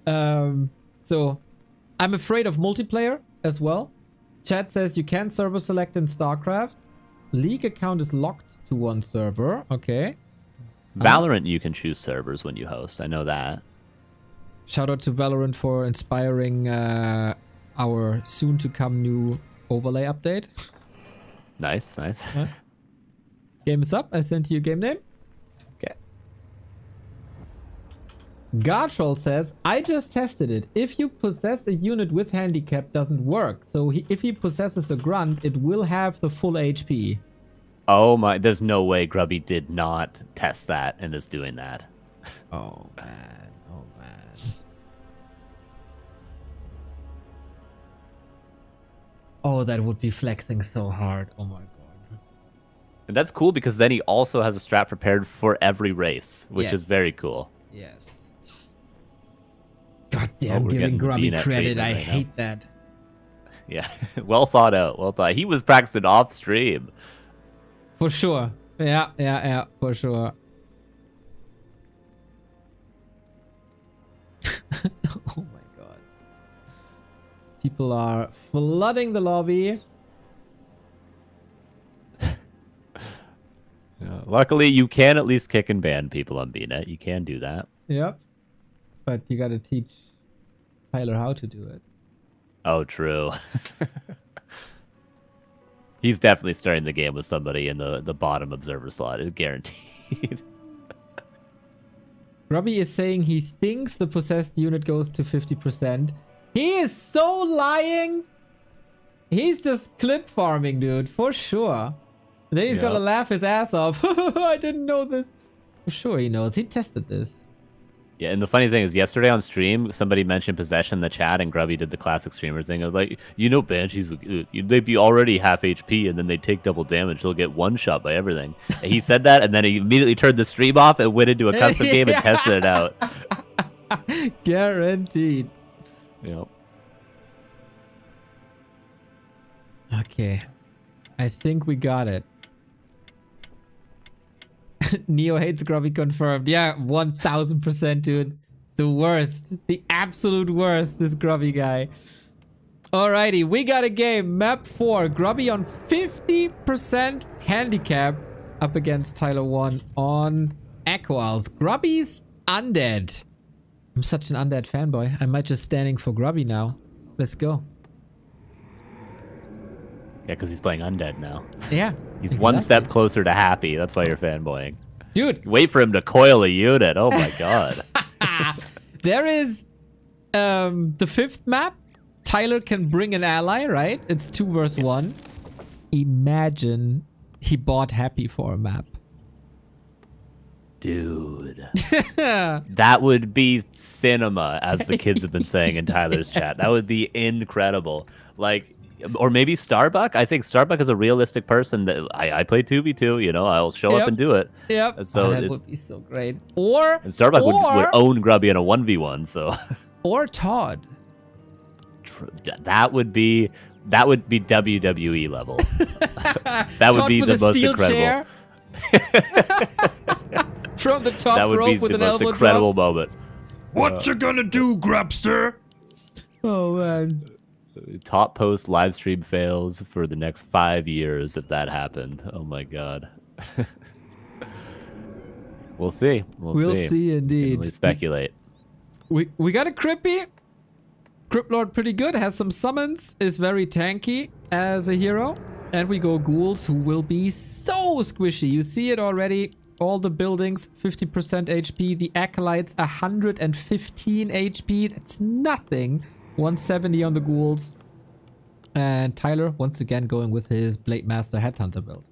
So I'm afraid of multiplayer as well. Chat says you can server select in StarCraft. League account is locked to one server. Okay. Valorant, you can choose servers when you host. I know that. Shout out to Valorant for inspiring our soon-to-come new overlay update. Nice. Game is up. I sent you a game name. Okay. Gartrol says, I just tested it. If you possess a unit with handicap, doesn't work. So if he possesses a grunt, it will have the full HP. Oh my, there's no way Grubby did not test that and is doing that. Oh man. Oh, that would be flexing so hard. Oh my god. And that's cool because then he also has a strat prepared for every race, which is very cool. Yes. Goddamn, giving Grubby credit. I hate that. Yeah, well thought out. Well thought. He was practicing off stream. For sure. Yeah, for sure. Oh my god. People are flooding the lobby. Luckily, you can at least kick and ban people on BNet. You can do that. Yep. But you gotta teach Tyler how to do it. Oh, true. He's definitely starting the game with somebody in the bottom observer slot. It's guaranteed. Grubby is saying he thinks the possessed unit goes to 50%. He is so lying. He's just clip farming, dude, for sure. And then he's gonna laugh his ass off. I didn't know this. For sure he knows. He tested this. Yeah, and the funny thing is, yesterday on stream, somebody mentioned possession in the chat, and Grubby did the classic streamer thing. I was like, Banshees, they'd be already half HP, and then they take double damage. They'll get one shot by everything. And he said that, and then he immediately turned the stream off and went into a custom game and tested it out. Guaranteed. Yep. Okay. I think we got it. Neo hates Grubby confirmed. Yeah, 1000%, dude. The worst. The absolute worst, this Grubby guy. Alrighty, we got a game. Map 4. Grubby on 50% handicap up against TYLER1 on Equals. Grubby's undead. I'm such an undead fanboy. I might just standing for Grubby now. Let's go. Yeah, because he's playing undead now. Yeah. He's one step closer to happy. That's why you're fanboying. Dude. Wait for him to coil a unit. Oh my god. There is the 5th map. Tyler can bring an ally, right? It's 2 versus 1. Imagine he bought Happy for a map. Dude. That would be cinema, as the kids have been saying in Tyler's chat. That would be incredible. Like, Or maybe Starbuck. I think Starbuck is a realistic person that I play 2v2, you know, I'll show up and do it. Yep. So that would be so great. Or and Starbuck would own Grubby in a 1v1, so or Todd. That would be WWE level. That would be the most incredible. From the top that would rope be with the an most elbow incredible drop. moment. What you gonna do, Grubster? Oh man. Top post live stream fails for the next 5 years if that happened. Oh my god. We'll see. We'll see indeed. Can only speculate. We got a Crippy. Crypt Lord pretty good, has some summons, is very tanky as a hero. And we go Ghouls, who will be so squishy. You see it already. All the buildings, 50% HP. The Acolytes, 115 HP. That's nothing. 170 on the Ghouls. And Tyler, once again, going with his Blade Master Headhunter build.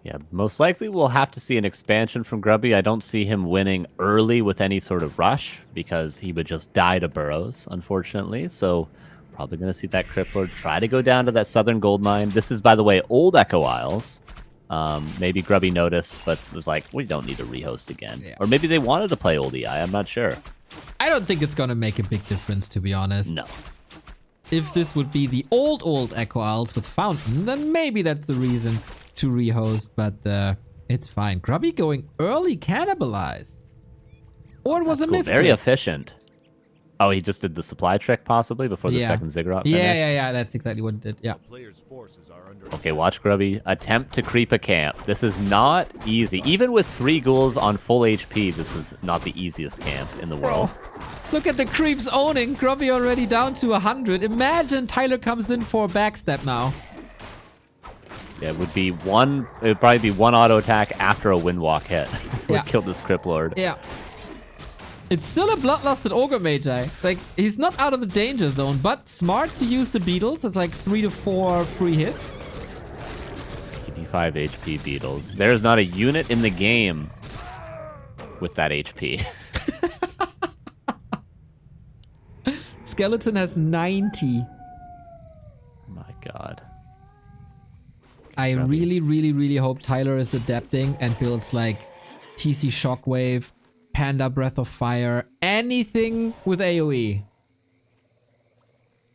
Yeah, most likely we'll have to see an expansion from Grubby. I don't see him winning early with any sort of rush because he would just die to burrows, unfortunately. So probably going to see that Crypt Lord try to go down to that southern gold mine. This is, by the way, old Echo Isles. Maybe Grubby noticed, but was like, we don't need to rehost again. Yeah. Or maybe they wanted to play old EI. I'm not sure. I don't think it's going to make a big difference, to be honest. No. If this would be the old Echo Isles with Fountain, then maybe that's the reason to rehost, but it's fine. Grubby going early cannibalize. Or it was a misclick. Very efficient. Oh, he just did the supply trick possibly before the second Ziggurat finish? Yeah, that's exactly what it did, yeah. Okay, watch Grubby attempt to creep a camp. This is not easy. Even with 3 ghouls on full HP, this is not the easiest camp in the world. Look at the creeps owning. Grubby already down to 100. Imagine Tyler comes in for a backstep now. Yeah, it would probably be one auto attack after a windwalk hit. Would kill this Crypt Lord. Yeah. It's still a bloodlusted Ogre Magi. Like, he's not out of the danger zone, but smart to use the beetles. It's like 3 to 4 free hits. 85 HP beetles. There's not a unit in the game with that HP. Skeleton has 90. My god. I really hope Tyler is adapting and builds like TC Shockwave, Panda Breath of Fire, anything with AoE.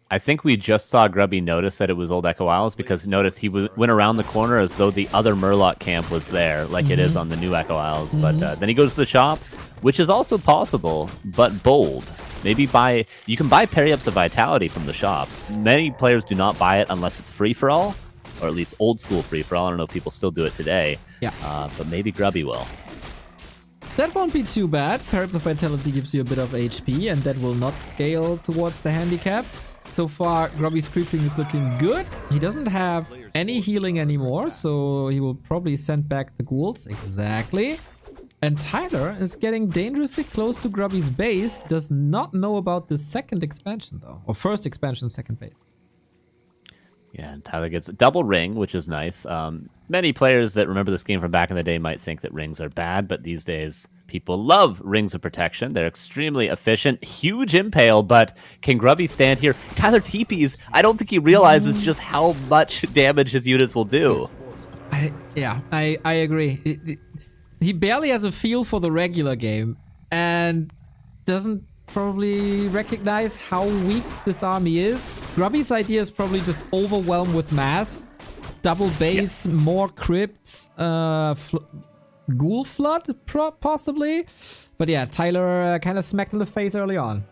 I think we just saw Grubby notice that it was old Echo Isles because notice he went around the corner as though the other Murloc camp was there, like it is on the new Echo Isles. But then he goes to the shop, which is also possible, but bold. Maybe you can buy Periups of Vitality from the shop. Many players do not buy it unless it's free for all, or at least old school free for all. I don't know if people still do it today. Yeah. But maybe Grubby will. That won't be too bad. Periup of Vitality gives you a bit of HP, and that will not scale towards the handicap. So far, Grubby's creeping is looking good. He doesn't have any healing anymore, so he will probably send back the ghouls. Exactly. And Tyler is getting dangerously close to Grubby's base. Does not know about the second expansion, though. Or first expansion, second base. Yeah, and Tyler gets a double ring, which is nice. Many players that remember this game from back in the day might think that rings are bad, but these days people love rings of protection. They're extremely efficient. Huge impale, but can Grubby stand here? Tyler TPs. I don't think he realizes just how much damage his units will do. I agree. He barely has a feel for the regular game and doesn't probably recognize how weak this army is. Grubby's idea is probably just overwhelm with mass, double base, more crypts, ghoul flood possibly. But yeah, Tyler kind of smacked in the face early on.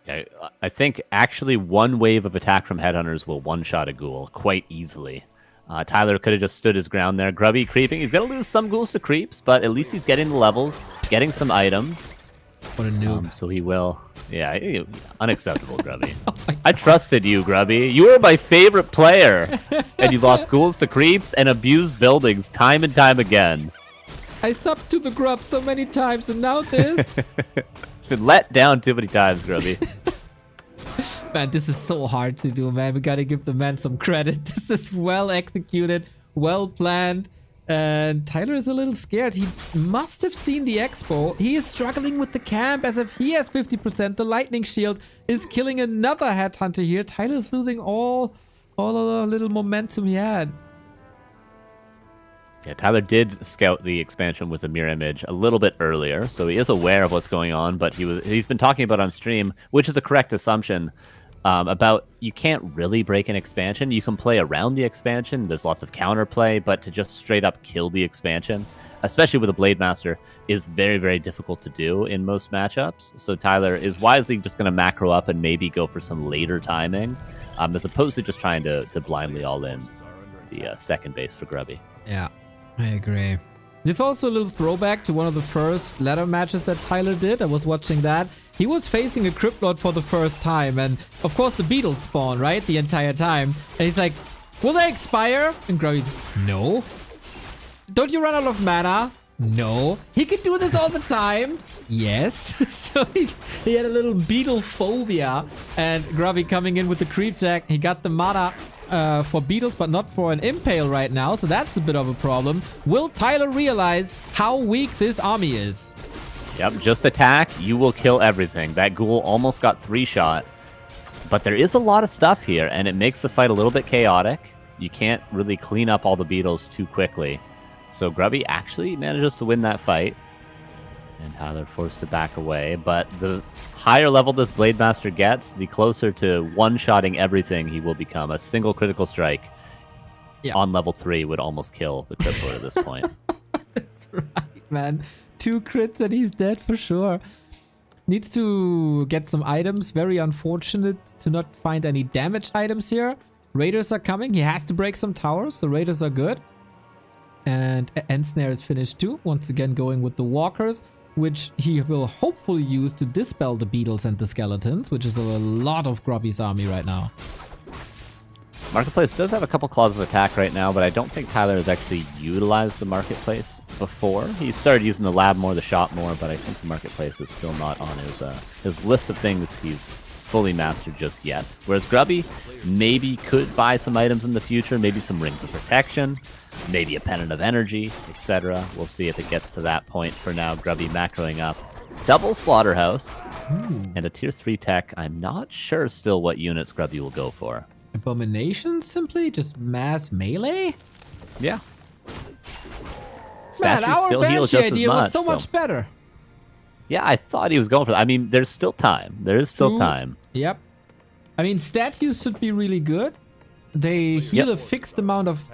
Yeah, I think actually one wave of attack from Headhunters will one-shot a ghoul quite easily. Tyler could have just stood his ground there. Grubby creeping. He's going to lose some ghouls to creeps, but at least he's getting the levels, getting some items. What a noob. So he will. Yeah, unacceptable, Grubby. I trusted you, Grubby. You were my favorite player. And you lost ghouls to creeps and abused buildings time and time again. I subbed to the grub so many times, and now this. Been let down too many times, Grubby. Man, this is so hard to do, man. We gotta give the man some credit. This is well executed, well planned. And Tyler is a little scared. He must have seen the expo. He is struggling with the camp as if he has 50%. The lightning shield is killing another headhunter here. Tyler's losing all of the little momentum he had. Yeah, Tyler did scout the expansion with a mirror image a little bit earlier, so he is aware of what's going on, but he's been talking about on stream, which is a correct assumption, about you can't really break an expansion. You can play around the expansion. There's lots of counterplay, but to just straight up kill the expansion, especially with a Blade Master, is very, very difficult to do in most matchups. So Tyler is wisely just going to macro up and maybe go for some later timing, as opposed to just trying to blindly all in the second base for Grubby. Yeah, I agree. It's also a little throwback to one of the first ladder matches that Tyler did. I was watching that. He was facing a Crypt Lord for the first time, and of course the beetles spawn, right? The entire time. And he's like, will they expire? And Grubby's, no. Don't you run out of mana? No. He can do this all the time. Yes. So he had a little beetle phobia, and Grubby coming in with the creep tag. He got the mana for beetles, but not for an impale right now, so that's a bit of a problem. Will Tyler realize how weak this army is? Yep, just attack, you will kill everything. That ghoul almost got 3-shot, but there is a lot of stuff here, and it makes the fight a little bit chaotic. You can't really clean up all the beetles too quickly. So Grubby actually manages to win that fight, and Tyler forced to back away. But the higher level this Blade Master gets, the closer to one-shotting everything he will become. A single critical strike on level 3 would almost kill the Crypt Lord at this point. That's right, man. 2 crits and he's dead for sure. Needs to get some items. Very unfortunate to not find any damage items here. Raiders are coming. He has to break some towers. The Raiders are good. And Ensnare is finished too. Once again going with the Walkers, which he will hopefully use to dispel the beetles and the skeletons, which is a lot of Grubby's army right now. Marketplace does have a couple claws of attack right now, but I don't think Tyler has actually utilized the Marketplace before. He started using the lab more, the shop more, but I think the Marketplace is still not on his list of things he's fully mastered just yet. Whereas Grubby maybe could buy some items in the future, maybe some Rings of Protection, maybe a Pennant of Energy, etc. We'll see if it gets to that point. For now, Grubby macroing up double Slaughterhouse and a tier 3 tech. I'm not sure still what units Grubby will go for. Abomination simply? Just mass melee? Yeah. Man, our Banshee idea was so much better. Yeah, I thought he was going for that. I mean, there's still time. There is still time. Yep. I mean, statues should be really good. They heal a fixed amount of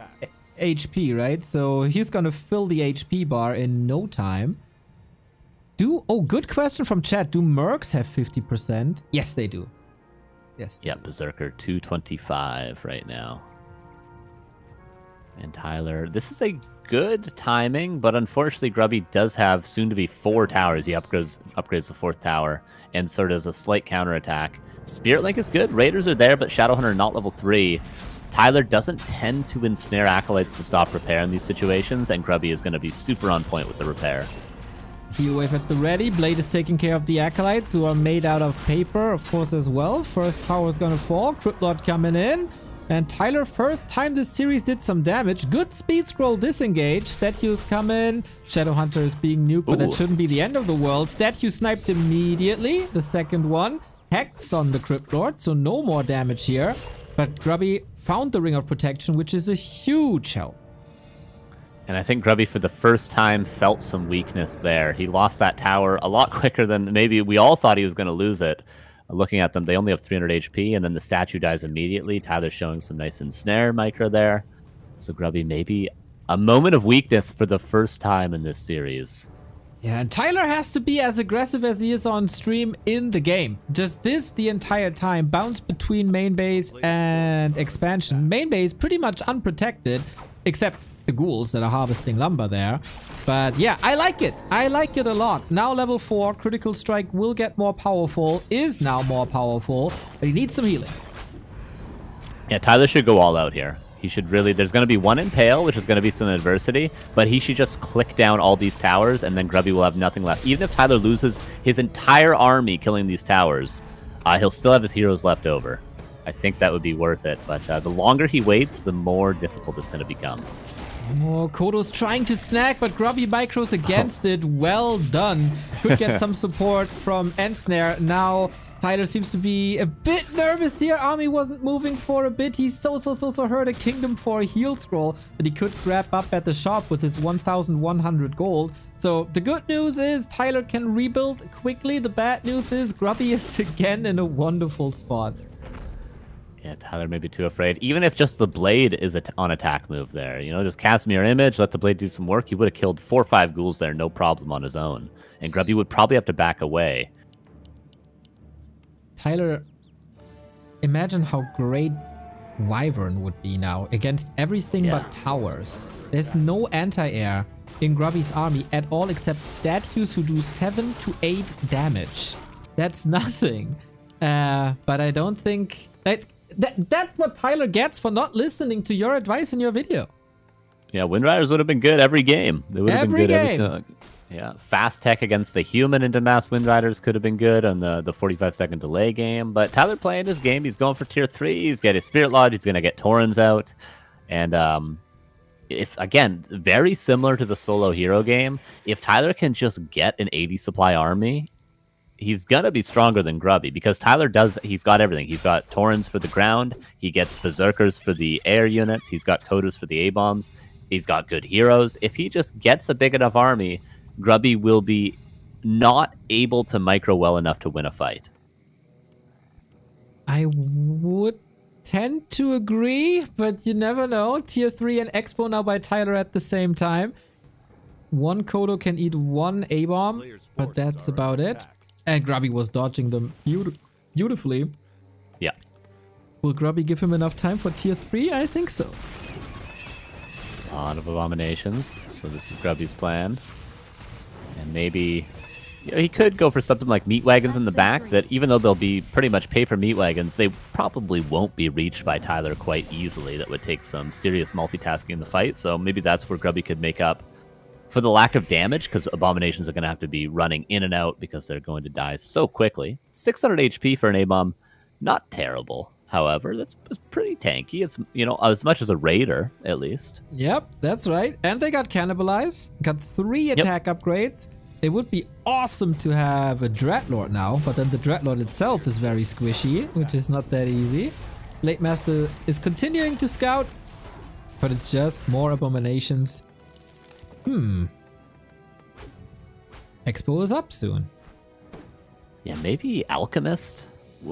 HP, right? So he's gonna fill the HP bar in no time. Oh, good question from chat. Do mercs have 50%? Yes, they do. Yes. Yeah, Berserker 225 right now. And Tyler, this is a good timing, but unfortunately Grubby does have soon to be 4 towers. He upgrades the 4th tower, and so does a slight counterattack. Spirit Link is good. Raiders are there, but Shadowhunter not level 3. Tyler doesn't tend to ensnare Acolytes to stop repair in these situations, and Grubby is going to be super on point with the repair. Heal wave at the ready. Blade is taking care of the Acolytes, who are made out of paper, of course, as well. First tower is going to fall. Crypt Lord coming in. And Tyler, first time this series did some damage. Good speed scroll disengage. Statues come in. Shadowhunter is being nuked, but that shouldn't be the end of the world. Statue sniped immediately. The second one. Hex on the Crypt Lord, so no more damage here. But Grubby found the Ring of Protection, which is a huge help. And I think Grubby, for the first time, felt some weakness there. He lost that tower a lot quicker than maybe we all thought he was going to lose it. Looking at them, they only have 300 HP, and then the statue dies immediately. Tyler's showing some nice ensnare micro there. So Grubby, maybe a moment of weakness for the first time in this series. Yeah, and Tyler has to be as aggressive as he is on stream in the game. Just this the entire time. Bounce between main base and expansion. Main base pretty much unprotected, except the ghouls that are harvesting lumber there. But yeah, I like it. I like it a lot. Now level 4, critical strike will get more powerful, is now more powerful, but he needs some healing. Yeah, Tyler should go all out here. He should really, there's going to be one impale, which is going to be some adversity, but he should just click down all these towers, and then Grubby will have nothing left. Even if Tyler loses his entire army killing these towers, he'll still have his heroes left over. I think that would be worth it, but the longer he waits, the more difficult it's going to become. Oh, Kodo's trying to snag, but Grubby micros against it. Well done. Could get some support from Ensnare. Now, Tyler seems to be a bit nervous here. Army wasn't moving for a bit. He's so hurt a kingdom for a heal scroll that he could grab up at the shop with his 1,100 gold. So the good news is Tyler can rebuild quickly. The bad news is Grubby is again in a wonderful spot. Yeah, Tyler may be too afraid. Even if just the blade is on attack move there, you know, just cast mirror image, let the blade do some work. He would have killed 4 or 5 ghouls there, no problem on his own. And Grubby would probably have to back away. Tyler, imagine how great Wyvern would be now against everything but towers. There's no anti-air in Grubby's army at all except statues who do 7 to 8 damage. That's nothing. But I don't think... That's what Tyler gets for not listening to your advice in your video. Yeah, Wind Riders would have been good every game. They would have been good game. every Yeah, fast tech against a human into Mass Wind Riders could have been good on the 45-second delay game. But Tyler playing this game, he's going for tier 3. He's got his Spirit Lodge. He's going to get Torrens out. And if again, very similar to the solo hero game, if Tyler can just get an 80 supply army, he's gonna be stronger than Grubby because Tyler he's got everything. He's got Torrens for the ground, he gets Berserkers for the air units, he's got Kodos for the A-bombs, he's got good heroes. If he just gets a big enough army, Grubby will be not able to micro well enough to win a fight. I would tend to agree, but you never know. Tier 3 and Expo now by Tyler at the same time. One Kodo can eat 1 A-bomb, but that's about it. And Grubby was dodging them beautifully. Yeah. Will Grubby give him enough time for tier 3? I think so. A lot of abominations. So this is Grubby's plan. And maybe... You know, he could go for something like meat wagons in the back that even though they'll be pretty much paper meat wagons, they probably won't be reached by Tyler quite easily. That would take some serious multitasking in the fight. So maybe that's where Grubby could make up for the lack of damage, because abominations are going to have to be running in and out because they're going to die so quickly. 600 HP for an A-bomb, not terrible. However, that's pretty tanky. It's, you know, as much as a raider, at least. Yep, that's right. And they got cannibalized. Got 3 attack upgrades. It would be awesome to have a Dreadlord now, but then the Dreadlord itself is very squishy, which is not that easy. Blade Master is continuing to scout, but it's just more abominations. Expo is up soon. Yeah, maybe Alchemist.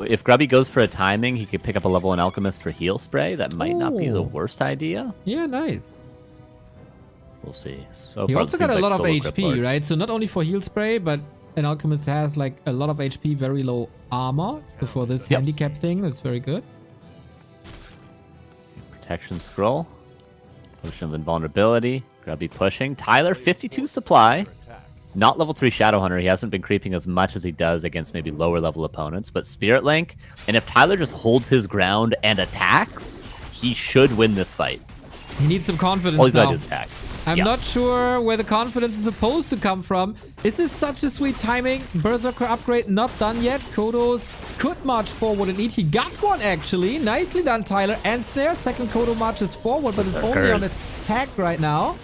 If Grubby goes for a timing, he could pick up a level 1 Alchemist for heal spray. That might not be the worst idea. Yeah, nice. We'll see. So he far, also got a lot of HP, right? So not only for heal spray, but an Alchemist has like a lot of HP, very low armor. So for this handicap thing, that's very good. Protection scroll. Potion of invulnerability. Grubby pushing. Tyler, 52 supply. Not level 3 Shadowhunter. He hasn't been creeping as much as he does against maybe lower level opponents. But Spirit Link. And if Tyler just holds his ground and attacks, he should win this fight. He needs some confidence All he's now. got to do is attack. I'm not sure where the confidence is supposed to come from. This is such a sweet timing. Berserker upgrade not done yet. Kodos could march forward and eat. He got one actually. Nicely done, Tyler. And Snare. Second Kodo marches forward, but it's only on attack right now.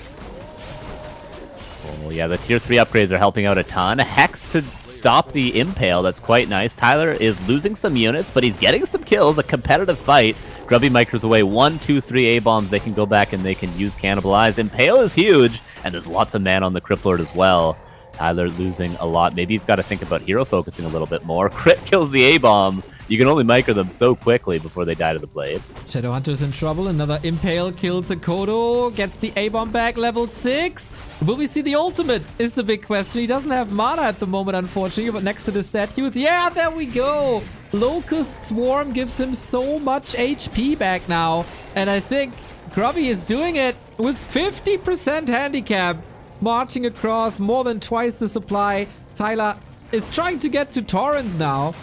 Oh yeah, the tier 3 upgrades are helping out a ton. Hex to stop the Impale. That's quite nice. Tyler is losing some units, but he's getting some kills. A competitive fight. Grubby micros away 1, 2, 3 A-bombs. They can go back and they can use Cannibalize. Impale is huge, and there's lots of mana on the Criplord as well. Tyler losing a lot. Maybe he's got to think about hero focusing a little bit more. Crit kills the A-bomb. You can only micro them so quickly before they die to the blade. Shadowhunter's in trouble. Another Impale kills a Kodo. Gets the A-bomb back, level 6. Will we see the ultimate is the big question. He doesn't have mana at the moment, unfortunately, but next to the statues. Yeah, there we go. Locust Swarm gives him so much HP back now. And I think Grubby is doing it with 50% handicap. Marching across more than twice the supply. Tyler is trying to get to Torrens now.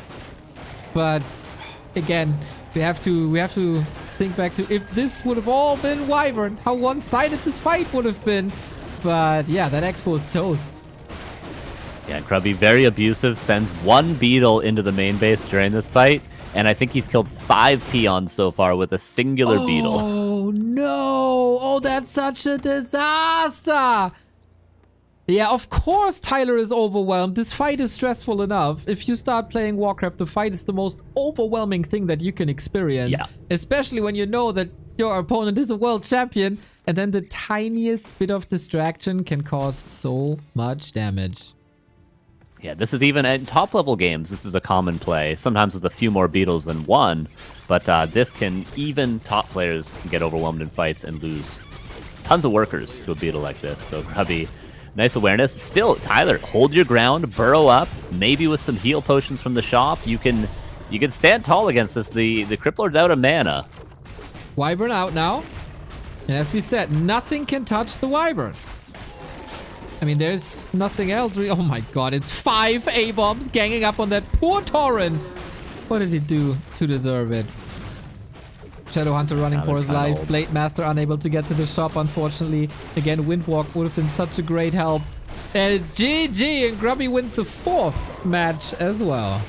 But again, we have to think back to if this would have all been Wyvern, how one-sided this fight would have been. But yeah, that Expo is toast. Yeah, Grubby very abusive, sends 1 beetle into the main base during this fight, and I think he's killed 5 peons so far with a singular beetle. Oh no! Oh, that's such a disaster. Yeah, of course Tyler is overwhelmed. This fight is stressful enough. If you start playing Warcraft, the fight is the most overwhelming thing that you can experience. Yeah. Especially when you know that your opponent is a world champion. And then the tiniest bit of distraction can cause so much damage. Yeah, this is even in top level games. This is a common play. Sometimes with a few more beetles than one. But this can, even top players can get overwhelmed in fights and lose tons of workers to a beetle like this. So Grubby, nice awareness. Still, Tyler, hold your ground, burrow up. Maybe with some heal potions from the shop, you can stand tall against this. The Cripplord's out of mana. Wyvern out now. And as we said, nothing can touch the Wyvern. I mean, there's nothing else. Oh my god, it's 5 A-bombs ganging up on that poor Tauren. What did he do to deserve it? Shadowhunter running for his life. Blade Master unable to get to the shop, unfortunately. Again, Windwalk would have been such a great help. And it's GG, and Grubby wins the 4th match as well.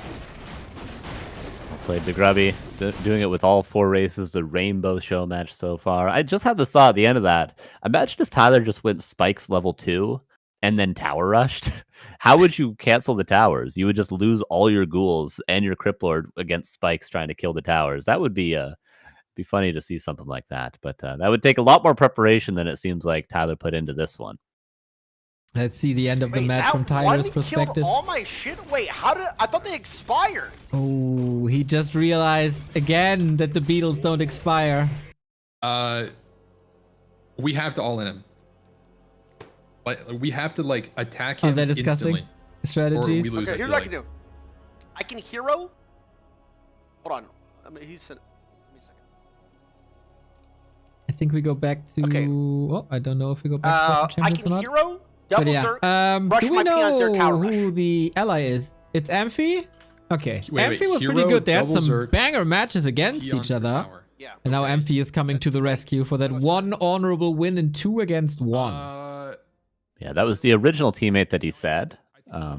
Played the Grubby, doing it with all 4 races, the rainbow show match so far. I just had this thought at the end of that. Imagine if Tyler just went Spikes level 2 and then tower rushed. How would you cancel the towers? You would just lose all your ghouls and your Cripplord against Spikes trying to kill the towers. That would be funny to see something like that. But that would take a lot more preparation than it seems like Tyler put into this one. Let's see the end of the match from Tyler's perspective. Killed all my shit. Wait, how did I thought they expired? Oh, he just realized again that the beetles don't expire. We have to all in him. Like we have to like attack him they're discussing instantly. Strategies. Or we lose, Okay, here's what I can do. I can hero. Hold on. I mean, he's. Give me a second. I think we go back to. Okay. Oh, I don't know if we go back to I champions or can not. hero. But Double yeah, Zerk, rush do we my peons, their tower know rush. who the ally is? It's Amphi? Okay. Wait, Amphi was hero, pretty good. They had double some Zerk, banger matches against peons each for other. tower. Yeah. And now Amphi is coming to the rescue for that 1 honorable win and 2 against 1. Yeah, that was the original teammate that he said.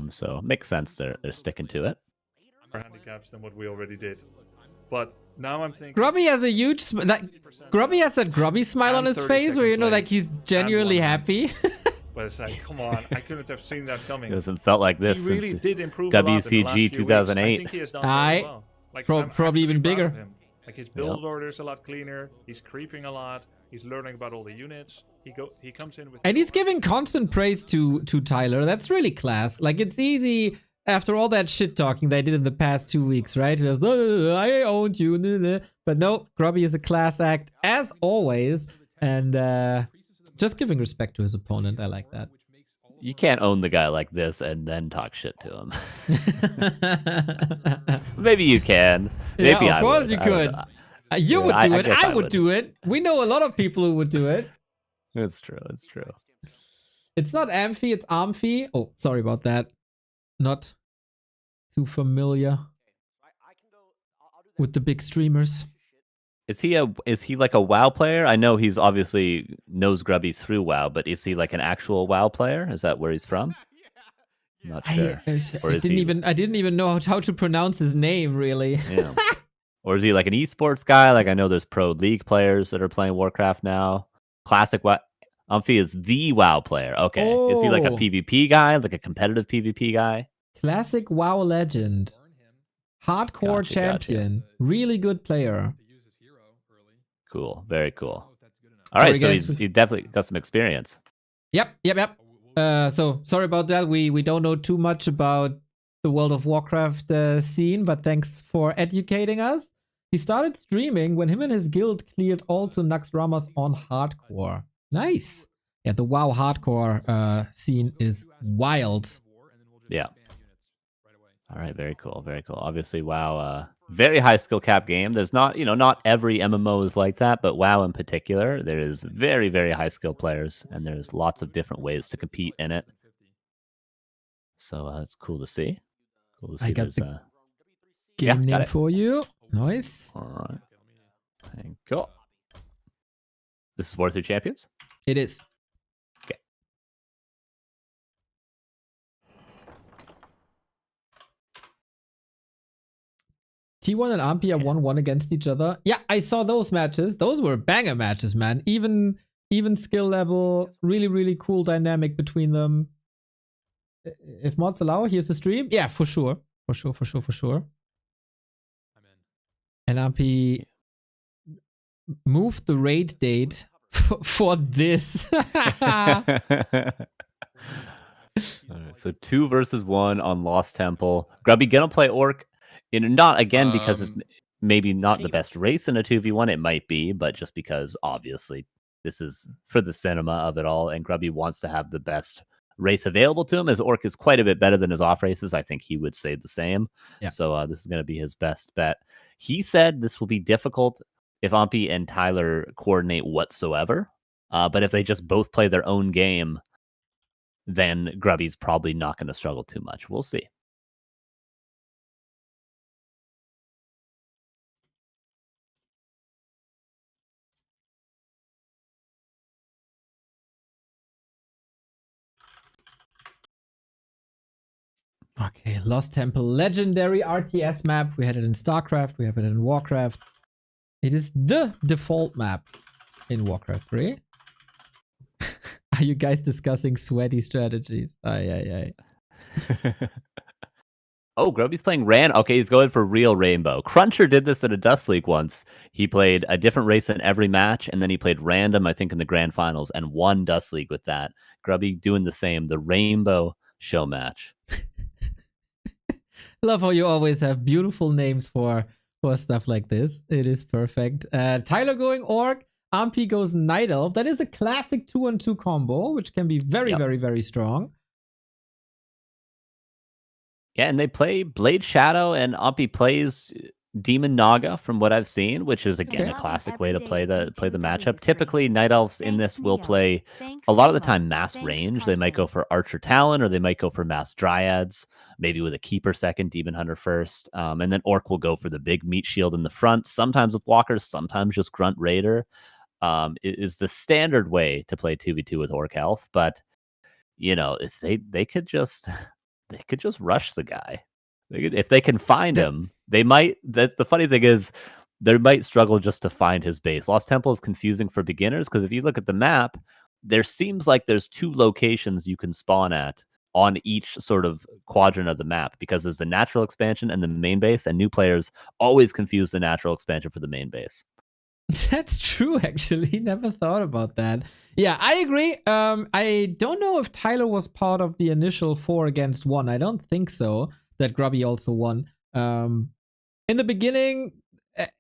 So it makes sense they're sticking to it. More handicaps than what we already did. But now I'm thinking... Grubby has a huge... Grubby has that Grubby smile on his face where you know like he's genuinely happy. But it's like, come on, I couldn't have seen that coming. It hasn't felt like this He really since did improve a lot in the last few WCG weeks. 2008. I think he has done very well. Like, I'm probably even actually proud of bigger. him. Like his build order is a lot cleaner. He's creeping a lot. He's learning about all the units. He comes in with... And he's giving constant praise to Tyler. That's really class. Like, it's easy after all that shit talking they did in the past 2 weeks, right? Just, I owned you. But no, Grubby is a class act, as always. And just giving respect to his opponent. I like that. You can't own the guy like this and then talk shit to him. Maybe you can. Maybe yeah, of course would. you could. You would do it. I would do it. We know a lot of people who would do it. It's true. It's true. It's not Amphi, it's Amphi. Oh, sorry about that. Not too familiar with the big streamers. Is he like a WoW player? I know he's obviously knows Grubby through WoW, but is he like an actual WoW player? Is that where he's from? I'm not sure. I didn't even know how to pronounce his name really. Yeah. Or is he like an esports guy? Like I know there's pro league players that are playing Warcraft now. Classic WoW. Amphi is the WoW player. Okay. Is he like a PvP guy? Like a competitive PvP guy? Classic WoW legend. Hardcore champion. Really good player. Cool. Very cool. All right, so he definitely got some experience. Yep. So sorry about that. We don't know too much about the World of Warcraft scene, but thanks for educating us. He started streaming when him and his guild cleared all to Naxxramas on hardcore. Nice. Yeah, the WoW hardcore scene is wild. Yeah. All right, very cool, very cool. Obviously, WoW, very high skill cap game. There's not, not every MMO is like that, but WoW in particular, there is very, very high skill players, and there's lots of different ways to compete in it. So it's cool to see. Cool to see. I got the game name for you. Nice. All right. Thank you. This is War 3 Champions? It is. Okay. T1 and Amphi are 1-1 against each other. Yeah, I saw those matches. Those were banger matches, man. Even even skill level, really, really cool dynamic between them. If mods allow, here's the stream. Yeah, for sure. For sure. And Ampi moved the raid date for this. Alright, so 2 versus 1 on Lost Temple. Grubby gonna play Orc. Not again because it's maybe not the best race in a 2v1. It might be, but just because obviously this is for the cinema of it all, and Grubby wants to have the best race available to him. As Orc is quite a bit better than his off races, I think he would say the same. Yeah. So this is going to be his best bet. He said this will be difficult if Ampi and Tyler coordinate whatsoever. But if they just both play their own game, then Grubby's probably not going to struggle too much. We'll see. Okay, Lost Temple, legendary RTS map. We had it in StarCraft, we have it in Warcraft. It is the default map in Warcraft 3. Are you guys discussing sweaty strategies? Aye. Oh, Grubby's playing Okay, he's going for real Rainbow. Cruncher did this at a Dust League once. He played a different race in every match, and then he played random, I think, in the Grand Finals, and won Dust League with that. Grubby doing the same, the Rainbow Showmatch. Love how you always have beautiful names for stuff like this. It is perfect. Tyler going Orc, Ampi goes Night Elf. That is a classic 2-on-2 combo, which can be very, very strong. Yeah, and they play Blade Shadow, and Ampi plays Demon Naga from what I've seen, which is again a classic way to play the matchup. Typically, Night Elves in this will play a lot of the time mass range. They might go for Archer Talon, or they might go for mass Dryads, maybe with a Keeper second, Demon Hunter first, and then Orc will go for the big meat shield in the front. Sometimes with Walkers, sometimes just Grunt Raider. It is the standard way to play 2v2 with Orc Elf, but you know, they could just rush the guy. If they can find him, they might. That's the funny thing is, they might struggle just to find his base. Lost Temple is confusing for beginners because if you look at the map, there seems like there's 2 locations you can spawn at on each sort of quadrant of the map, because there's the natural expansion and the main base, and new players always confuse the natural expansion for the main base. That's true, actually. Never thought about that. Yeah, I agree. I don't know if Tyler was part of the initial 4 against 1. I don't think so. That Grubby also won. In the beginning,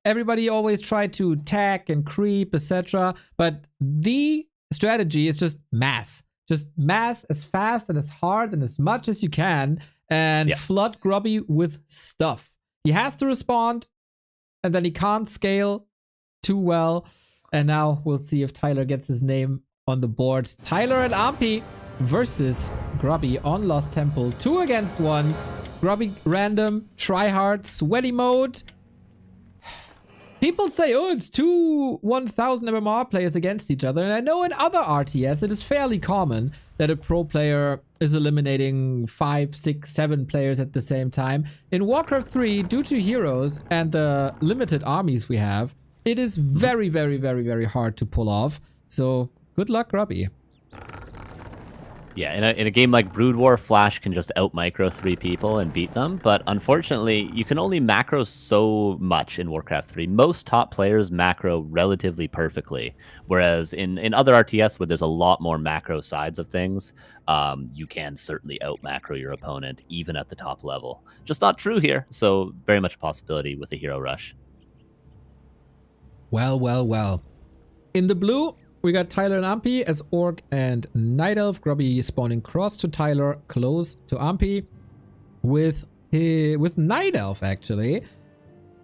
everybody always tried to attack and creep, etc. But the strategy is just mass. Just mass as fast and as hard and as much as you can, and flood Grubby with stuff. He has to respond, and then he can't scale too well. And now we'll see if Tyler gets his name on the board. Tyler and Ampi versus Grubby on Lost Temple. 2 against 1. Grubby random, try hard, sweaty mode. People say, oh, it's 2 1000 MMR players against each other. And I know in other RTS, it is fairly common that a pro player is eliminating 5, 6, 7 players at the same time. In Warcraft 3, due to heroes and the limited armies we have, it is very, very hard to pull off. So good luck, Grubby. Yeah, in a game like Brood War, Flash can just out-micro 3 people and beat them, but unfortunately, you can only macro so much in Warcraft 3. Most top players macro relatively perfectly, whereas in other RTS where there's a lot more macro sides of things, you can certainly out-macro your opponent, even at the top level. Just not true here, so very much a possibility with a hero rush. Well. In the blue, we got Tyler and Ampi as Orc and Night Elf. Grubby spawning cross to Tyler, close to Ampi with Night Elf, actually.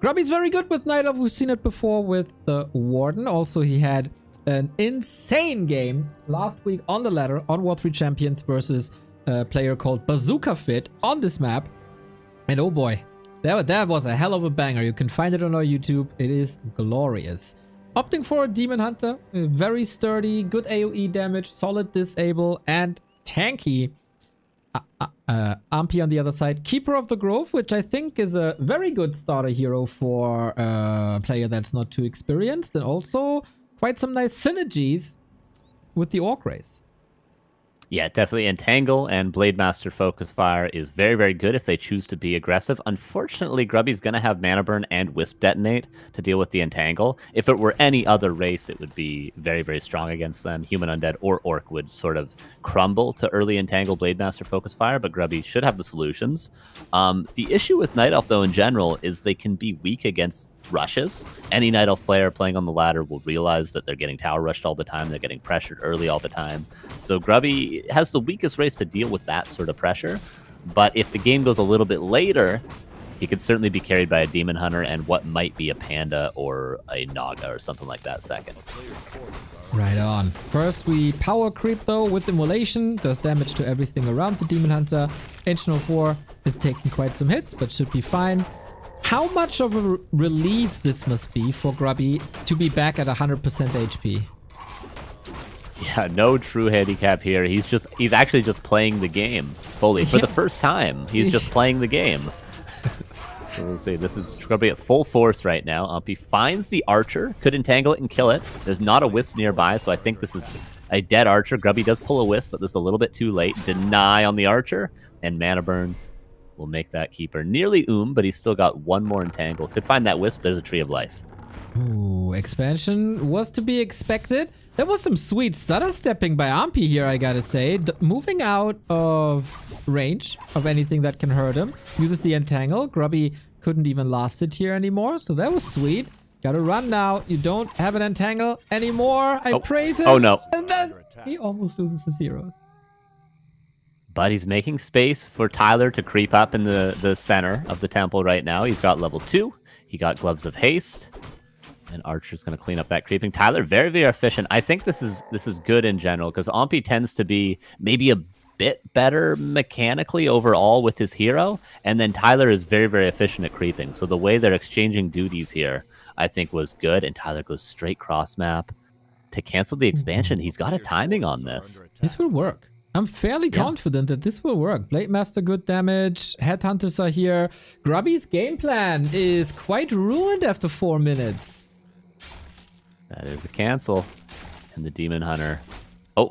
Grubby's very good with Night Elf. We've seen it before with the Warden. Also, he had an insane game last week on the ladder on War 3 Champions versus a player called Bazooka Fit on this map. And oh boy, that was a hell of a banger. You can find it on our YouTube. It is glorious. Opting for a Demon Hunter, very sturdy, good AoE damage, solid disable, and tanky. Ampi on the other side, Keeper of the Grove, which I think is a very good starter hero for a player that's not too experienced, and also quite some nice synergies with the Orc race. Yeah, definitely Entangle and Blademaster Focus Fire is very, very good if they choose to be aggressive. Unfortunately, Grubby's going to have Mana Burn and Wisp Detonate to deal with the Entangle. If it were any other race, it would be very, very strong against them. Human Undead or Orc would sort of crumble to early Entangle Blademaster Focus Fire, but Grubby should have the solutions. The issue with Night Elf, though, in general, is they can be weak against rushes. Any Night Elf player playing on the ladder will realize that they're getting tower rushed all the time. They're getting pressured early all the time. So Grubby has the weakest race to deal with that sort of pressure. But if the game goes a little bit later, he could certainly be carried by a Demon Hunter and what might be a Panda or a Naga or something like that second. Right on. First, we power creep though with Immolation. Does damage to everything around the Demon Hunter. Ancient of War is taking quite some hits, but should be fine. How much of a relief this must be for Grubby to be back at 100% HP? Yeah, no true handicap here. He's actually just playing the game fully. For the first time, he's just playing the game. So we'll see. This is Grubby at full force right now. Umpy finds the Archer. Could entangle it and kill it. There's not a Wisp nearby, so I think this is a dead Archer. Grubby does pull a Wisp, but this is a little bit too late. Deny on the Archer, and Mana Burn will make that Keeper nearly but he's still got one more Entangle. Could find that Wisp. There's a Tree of Life. Ooh, expansion was to be expected. There was some sweet stutter stepping by Ampy here, I gotta say. Moving out of range of anything that can hurt him. Uses the Entangle. Grubby couldn't even last it here anymore, so that was sweet. Gotta run now. You don't have an Entangle anymore. I praise him. Oh no. And then he almost loses his heroes. But he's making space for Tyler to creep up in the center of the temple right now. He's got level 2. He got Gloves of Haste. And Archer's going to clean up that creeping. Tyler, very, very efficient. I think this is good in general, because Ampy tends to be maybe a bit better mechanically overall with his hero. And then Tyler is very, very efficient at creeping. So the way they're exchanging duties here, I think, was good. And Tyler goes straight cross map to cancel the expansion. He's got a timing on this. This will work. I'm fairly confident that this will work. Blademaster, good damage. Headhunters are here. Grubby's game plan is quite ruined after 4 minutes. That is a cancel. And the Demon Hunter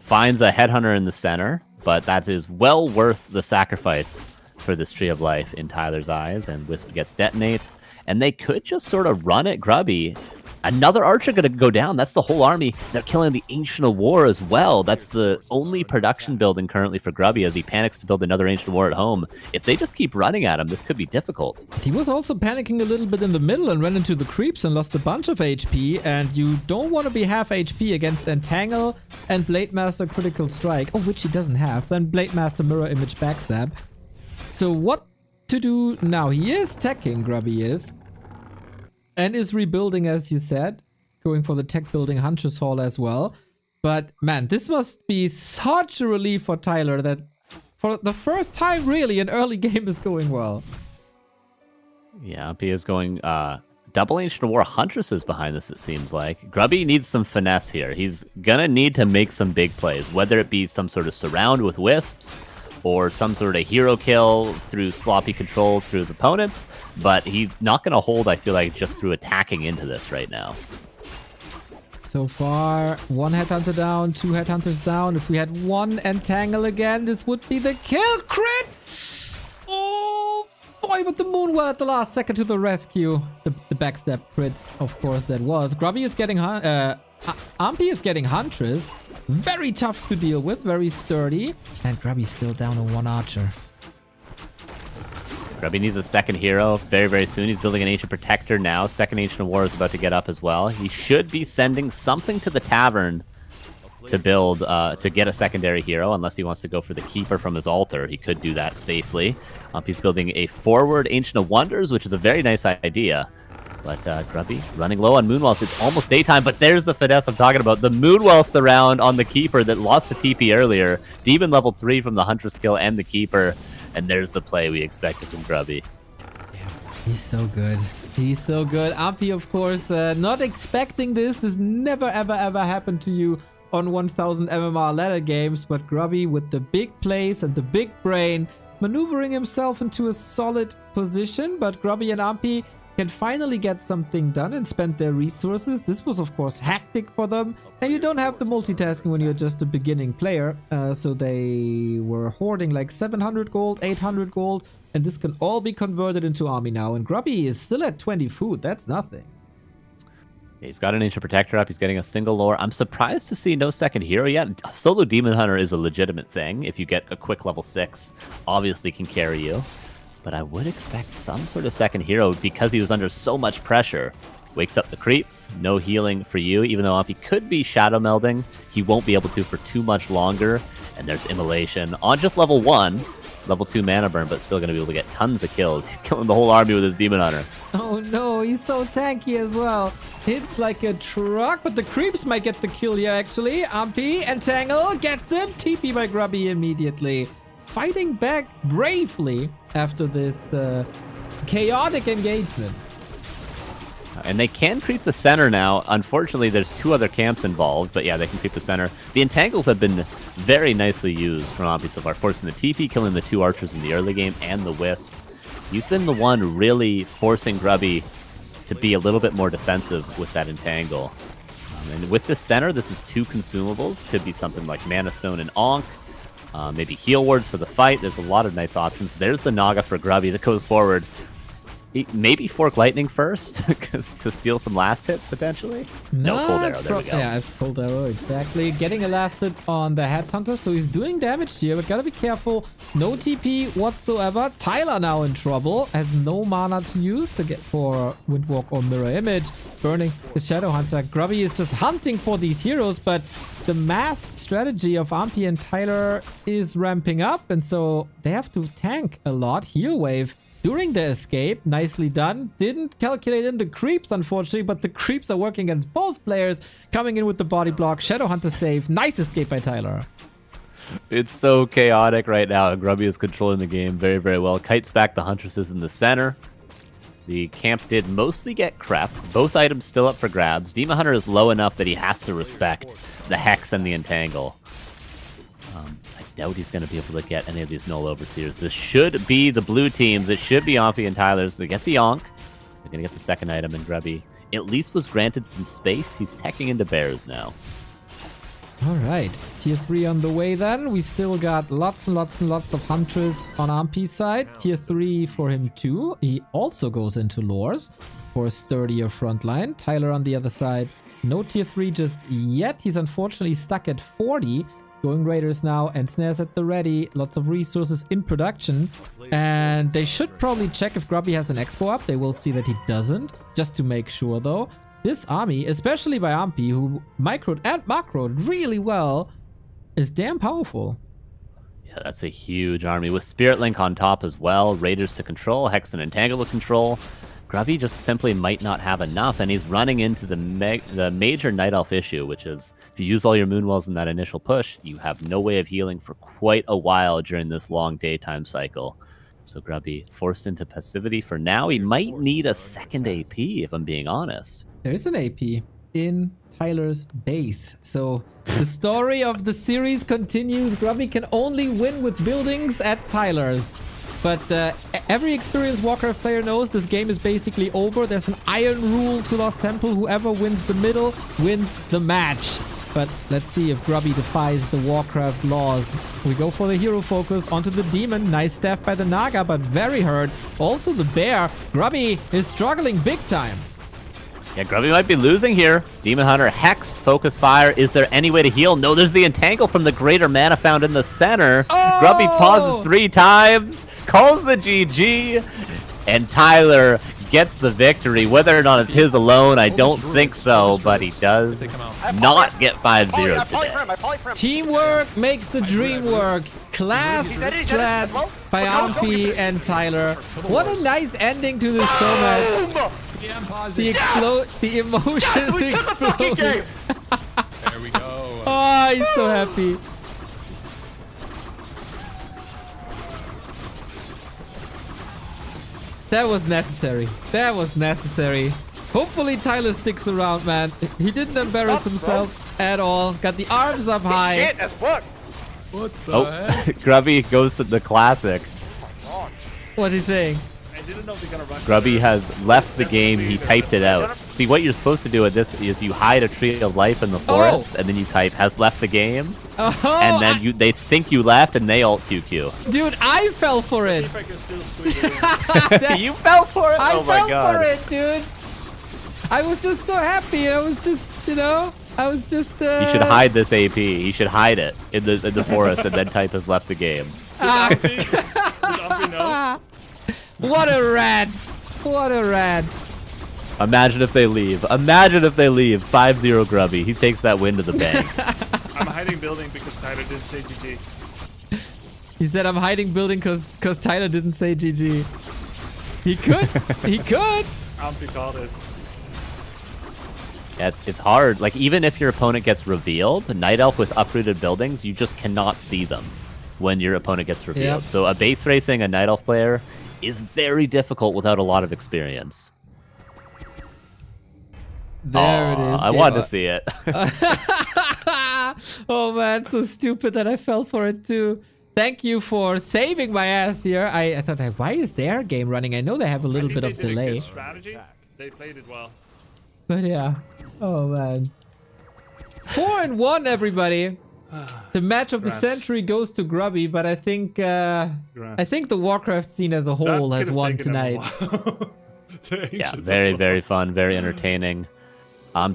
finds a Headhunter in the center, but that is well worth the sacrifice for this Tree of Life in Tyler's eyes. And Wisp gets Detonate. And they could just sort of run at Grubby. Another Archer going to go down. That's the whole army. They're killing the Ancient of War as well. That's the only production building currently for Grubby as he panics to build another Ancient of War at home. If they just keep running at him, this could be difficult. He was also panicking a little bit in the middle and ran into the creeps and lost a bunch of HP. And you don't want to be half HP against Entangle and Blademaster Critical Strike. Oh, which he doesn't have. Then Blademaster Mirror Image Backstab. So what to do now? He is teching, Grubby is. And is rebuilding, as you said, going for the tech building Huntress Hall as well. But man, this must be such a relief for Tyler that for the first time, really, an early game is going well. Yeah, P is going double Ancient of War Huntresses behind this, it seems like. Grubby needs some finesse here. He's gonna need to make some big plays, whether it be some sort of surround with Wisps, or some sort of hero kill through sloppy control through his opponents, but he's not going to hold, I feel like, just through attacking into this right now. So far, 1 Headhunter down, 2 Headhunters down. If we had 1 Entangle again, this would be the kill. Crit! Oh boy, with the Moonwell at the last second to the rescue. The backstep crit, of course, that was. Grubby is getting... Ampy is getting Huntress. Very tough to deal with, very sturdy. And Grubby's still down to 1 Archer. Grubby needs a second hero very, very soon. He's building an Ancient Protector now. Second Ancient of War is about to get up as well. He should be sending something to the tavern to build, to get a secondary hero, unless he wants to go for the Keeper from his altar. He could do that safely. He's building a forward Ancient of Wonders, which is a very nice idea. But Grubby running low on Moonwells. It's almost daytime, but there's the finesse I'm talking about. The Moonwell surround on the Keeper that lost to TP earlier. Demon level 3 from the Huntress kill and the Keeper. And there's the play we expected from Grubby. He's so good. He's so good. Ampy, of course, not expecting this. This never, ever, ever happened to you on 1000 MMR ladder games. But Grubby with the big plays and the big brain, maneuvering himself into a solid position. But Grubby and Ampy can finally get something done and spend their resources. This was, of course, hectic for them. And you don't have the multitasking when you're just a beginning player. So they were hoarding like 700 gold, 800 gold. And this can all be converted into army now. And Grubby is still at 20 food. That's nothing. He's got an Ancient Protector up. He's getting a single lore. I'm surprised to see no second hero yet. Solo Demon Hunter is a legitimate thing. If you get a quick level 6, obviously can carry you. But I would expect some sort of second hero because he was under so much pressure. Wakes up the creeps. No healing for you. Even though Ampy could be shadow melding, he won't be able to for too much longer. And there's Immolation on just level 1. Level 2 mana burn, but still going to be able to get tons of kills. He's killing the whole army with his Demon Hunter. Oh no, he's so tanky as well. Hits like a truck, but the creeps might get the kill here actually. Ampy, Entangle, gets him. TP by Grubby immediately. Fighting back bravely after this chaotic engagement. And they can creep the center now. Unfortunately, there's 2 other camps involved, but yeah, they can creep the center. The Entangles have been very nicely used from Ampy so far, forcing the TP, killing the 2 archers in the early game, and the Wisp. He's been the one really forcing Grubby to be a little bit more defensive with that Entangle. And with the center, this is 2 consumables. Could be something like Mana Stone and Ankh. Maybe Heal Wards for the fight. There's a lot of nice options. There's the Naga for Grubby that goes forward. Maybe Fork Lightning first to steal some last hits, potentially? No, Cold Arrow, there we go. Yeah, it's Cold Arrow, exactly. Getting a last hit on the Headhunter, so he's doing damage here, but gotta be careful. No TP whatsoever. Tyler now in trouble, has no mana to use to get for Windwalk or Mirror Image. Burning the Shadowhunter. Grubby is just hunting for these heroes, but the mass strategy of Ampy and Tyler is ramping up, and so they have to tank a lot. Heal Wave during the escape, nicely done. Didn't calculate in the creeps, unfortunately, but the creeps are working against both players. Coming in with the body block, Shadowhunter save. Nice escape by Tyler. It's so chaotic right now. Grubby is controlling the game very, very well. Kites back the Huntresses in the center. The camp did mostly get crept. Both items still up for grabs. Demon Hunter is low enough that he has to respect the Hex and the Entangle. I doubt he's going to be able to get any of these Null Overseers. This should be the blue teams. It should be Ampy and Tyler's. They get the Ankh. They're going to get the second item, and Grubby at least was granted some space. He's teching into bears now. All right, tier 3 on the way then. We still got lots and lots and lots of Huntress on Ampy's side. Tier 3 for him too. He also goes into Lores for a sturdier front line. Tyler on the other side. No tier 3 just yet. He's unfortunately stuck at 40. Going Raiders now, and Snares at the ready. Lots of resources in production. And they should probably check if Grubby has an expo up. They will see that he doesn't, just to make sure though. This army, especially by Ampy, who microed and macroed really well, is damn powerful. Yeah, that's a huge army. With Spirit Link on top as well. Raiders to control, Hex and Entangle to control. Grubby just simply might not have enough, and he's running into the major Night Elf issue, which is if you use all your Moonwells in that initial push, you have no way of healing for quite a while during this long daytime cycle. So Grubby forced into passivity for now. He might need a second AP, if I'm being honest. There's an AP in Tyler's base. So the story of the series continues. Grubby can only win with buildings at Tyler's. But every experienced Warcraft player knows this game is basically over. There's an iron rule to Lost Temple. Whoever wins the middle wins the match. But let's see if Grubby defies the Warcraft laws. We go for the hero focus onto the demon. Nice staff by the Naga, but very hurt. Also the bear. Grubby is struggling big time. Yeah, Grubby might be losing here. Demon Hunter, Hex, Focus Fire. Is there any way to heal? No, there's the Entangle from the greater mana found in the center. Oh! Grubby pauses 3 times, calls the GG, and Tyler gets the victory. Whether or not it's his alone, I don't think so, but he does not get 5-0 today. Teamwork makes the dream work. Class strat by Ampy and Tyler. What a nice ending to this show match. The emotions explode. There we go. Oh, he's so happy. That was necessary. That was necessary. Hopefully Tyler sticks around, man. He didn't embarrass himself at all. Got the arms up high. What the heck? Grubby goes for the classic. What's he saying? didn't know they're gonna rush. Grubby has left the game. He typed it out. See, what you're supposed to do with this is you hide a tree of life in the forest, and then you type has left the game, and then they think you left, and they alt QQ. Dude, I fell for it. See if I can still squeeze it in. You fell for it? Oh my god. I fell for it, dude. I was just so happy. I was just, I was just. You should hide this AP. You should hide it in the forest, and then type has left the game. Does Umpy know? What a rat! What a rat! Imagine if they leave. Imagine if they leave. 5-0 Grubby. He takes that win to the bank. I'm hiding building because Tyler didn't say GG. He said I'm hiding building because Tyler didn't say GG. He could. He could. Umpy called it. Yeah, it's hard. Like, even if your opponent gets revealed, Night Elf with uprooted buildings, you just cannot see them when your opponent gets revealed. Yep. So a base racing a Night Elf player is very difficult without a lot of experience. There it is. I wanted to see it. Oh man, so stupid that I fell for it too. Thank you for saving my ass here. I thought, why is their game running? I know they have a little bit of delay. A good strategy. They played it well. But yeah. Oh man. 4-1, everybody. The match of the century goes to Grubby, but I think the Warcraft scene as a whole has won tonight. Yeah, very, very fun, very entertaining.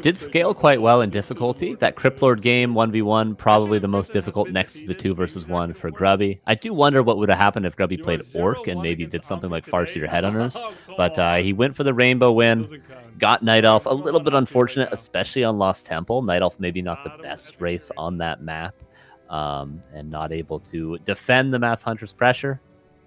Did scale quite well in difficulty. That Cryptlord game, 1v1, probably the most difficult next to the 2 versus 1 for Grubby. I do wonder what would have happened if Grubby played Orc and maybe did something like Farseer Headhunters. But he went for the rainbow win. Got Night Elf. A little bit unfortunate, especially on Lost Temple. Night Elf maybe not the best race on that map. And not able to defend the Mass Hunter's pressure.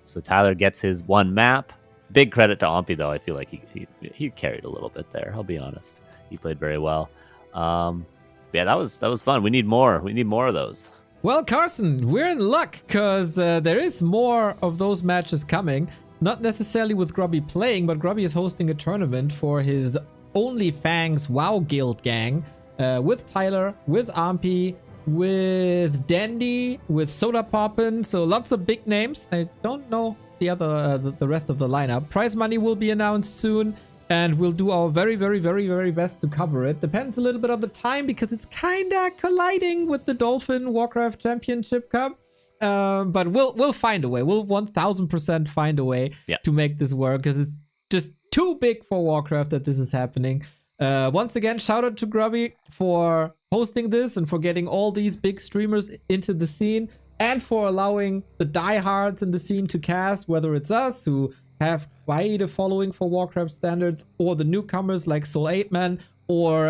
So Tyler gets his one map. Big credit to Ompy, though. I feel like he carried a little bit there. I'll be honest. He played very well. Yeah, that was fun. We need more. We need more of those. Well, Carson, we're in luck because there is more of those matches coming. Not necessarily with Grubby playing, but Grubby is hosting a tournament for his OnlyFangs WoW Guild gang with Tyler, with Ompy, with Dandy, with Soda Poppin'. So lots of big names. I don't know the rest of the lineup. Prize money will be announced soon. And we'll do our very, very, very, very best to cover it. Depends a little bit on the time because it's kind of colliding with the Dolphin Warcraft Championship Cup. But we'll find a way. We'll 1000% find a way to make this work because it's just too big for Warcraft that this is happening. Once again, shout out to Grubby for hosting this and for getting all these big streamers into the scene and for allowing the diehards in the scene to cast, whether it's us who have quite a following for Warcraft standards, or the newcomers like Soul 8man, or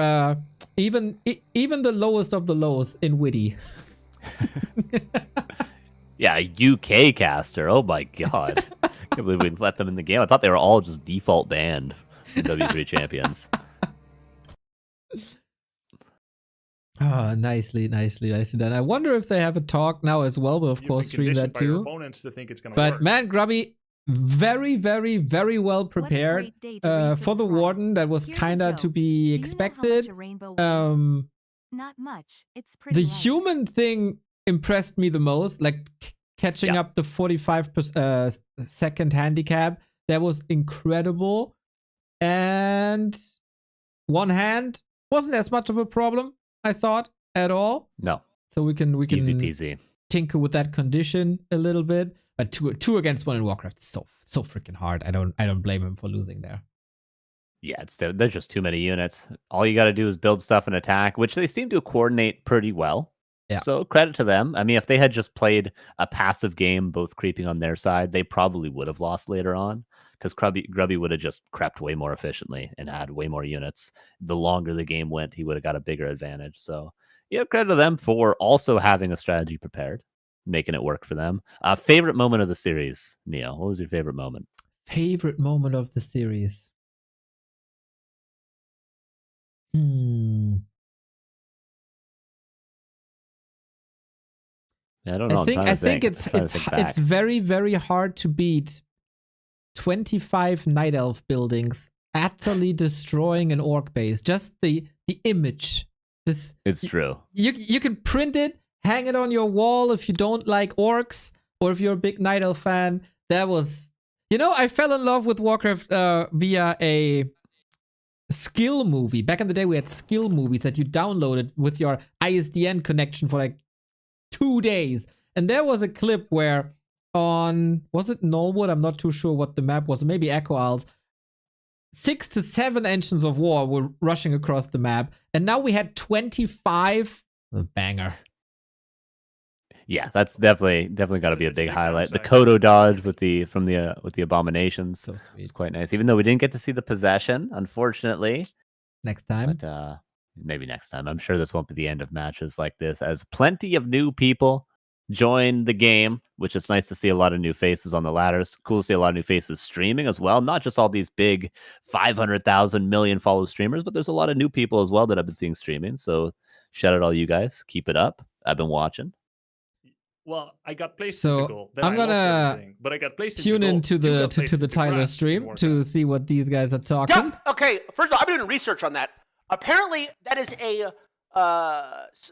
even the lowest of the lows in Witty. Yeah, UK caster. Oh my god. I can't believe we let them in the game. I thought they were all just default banned from W3 champions. Oh, nicely done. I wonder if they have a talk now as well. We'll of course stream that too. Opponents to think it's gonna but work. Man, Grubby, very, very, very well prepared for the Warden. That was kind of to be expected. Not much. It's pretty the human thing impressed me the most, like catching up the 45 second handicap. That was incredible. And one hand wasn't as much of a problem, I thought, at all. No. So we can easy peasy tinker with that condition a little bit. But two against one in Warcraft is so freaking hard. I don't blame him for losing there. Yeah, there's just too many units. All you got to do is build stuff and attack, which they seem to coordinate pretty well. Yeah. So credit to them. I mean, if they had just played a passive game, both creeping on their side, they probably would have lost later on because Grubby would have just crept way more efficiently and had way more units. The longer the game went, he would have got a bigger advantage. So yeah, credit to them for also having a strategy prepared, making it work for them. Favorite moment of the series, Neo? What was your favorite moment? Favorite moment of the series? I don't know. I think it's very, very hard to beat 25 Night Elf buildings utterly destroying an orc base. Just the image. It's true. You can print it, hang it on your wall if you don't like orcs, or if you're a big Night Elf fan. That was You know, I fell in love with Warcraft via a skill movie. Back in the day, we had skill movies that you downloaded with your ISDN connection for like 2 days. And there was a clip where was it Nullwood? I'm not too sure what the map was. Maybe Echo Isles. 6 to 7 engines of war were rushing across the map. And now we had 25. A banger. Yeah, that's definitely got to be a big highlight. The Kodo dodge with the abominations, so sweet. It's quite nice. Even though we didn't get to see the possession, unfortunately. Next time, but maybe next time. I'm sure this won't be the end of matches like this, as plenty of new people join the game, which is nice to see a lot of new faces on the ladders. Cool to see a lot of new faces streaming as well. Not just all these big 500,000 million follow streamers, but there's a lot of new people as well that I've been seeing streaming. So shout out all you guys. Keep it up. I've been watching. Well, I got placed so into goal. Then I'm gonna but I got placed tune into the Tyler stream to see what these guys are talking. Yeah, okay, first of all, I've been doing research on that. Apparently, that is a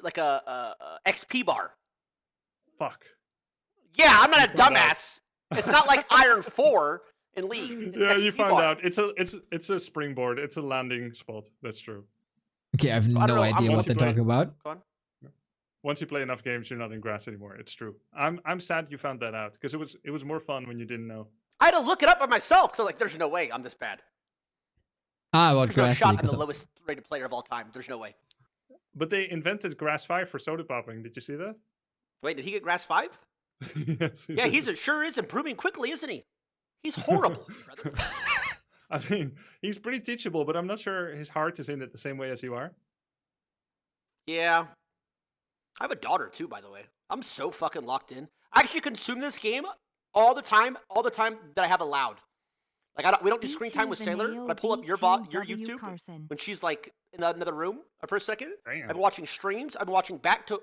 like a XP bar. Fuck. Yeah, I'm not a dumbass. It's not like Iron 4 in League. Yeah, you found out. It's a springboard. It's a landing spot. That's true. Okay, I have no idea what they're talking about. Once you play enough games, you're not in grass anymore. It's true. I'm sad you found that out because it was more fun when you didn't know. I had to look it up by myself because like, there's no way I'm this bad. Well, there's no shot I'm the lowest rated player of all time. There's no way. But they invented Grass 5 for soda popping. Did you see that? Wait, did he get Grass 5? Yes, yeah, sure is improving quickly, isn't he? He's horrible. I mean, he's pretty teachable, but I'm not sure his heart is in it the same way as you are. Yeah. I have a daughter too, by the way. I'm so fucking locked in. I actually consume this game all the time that I have allowed. Like we don't do screen time with Sailor, but I pull up your YouTube when she's like in another room for a second. Damn. I've been watching streams. I've been watching Back to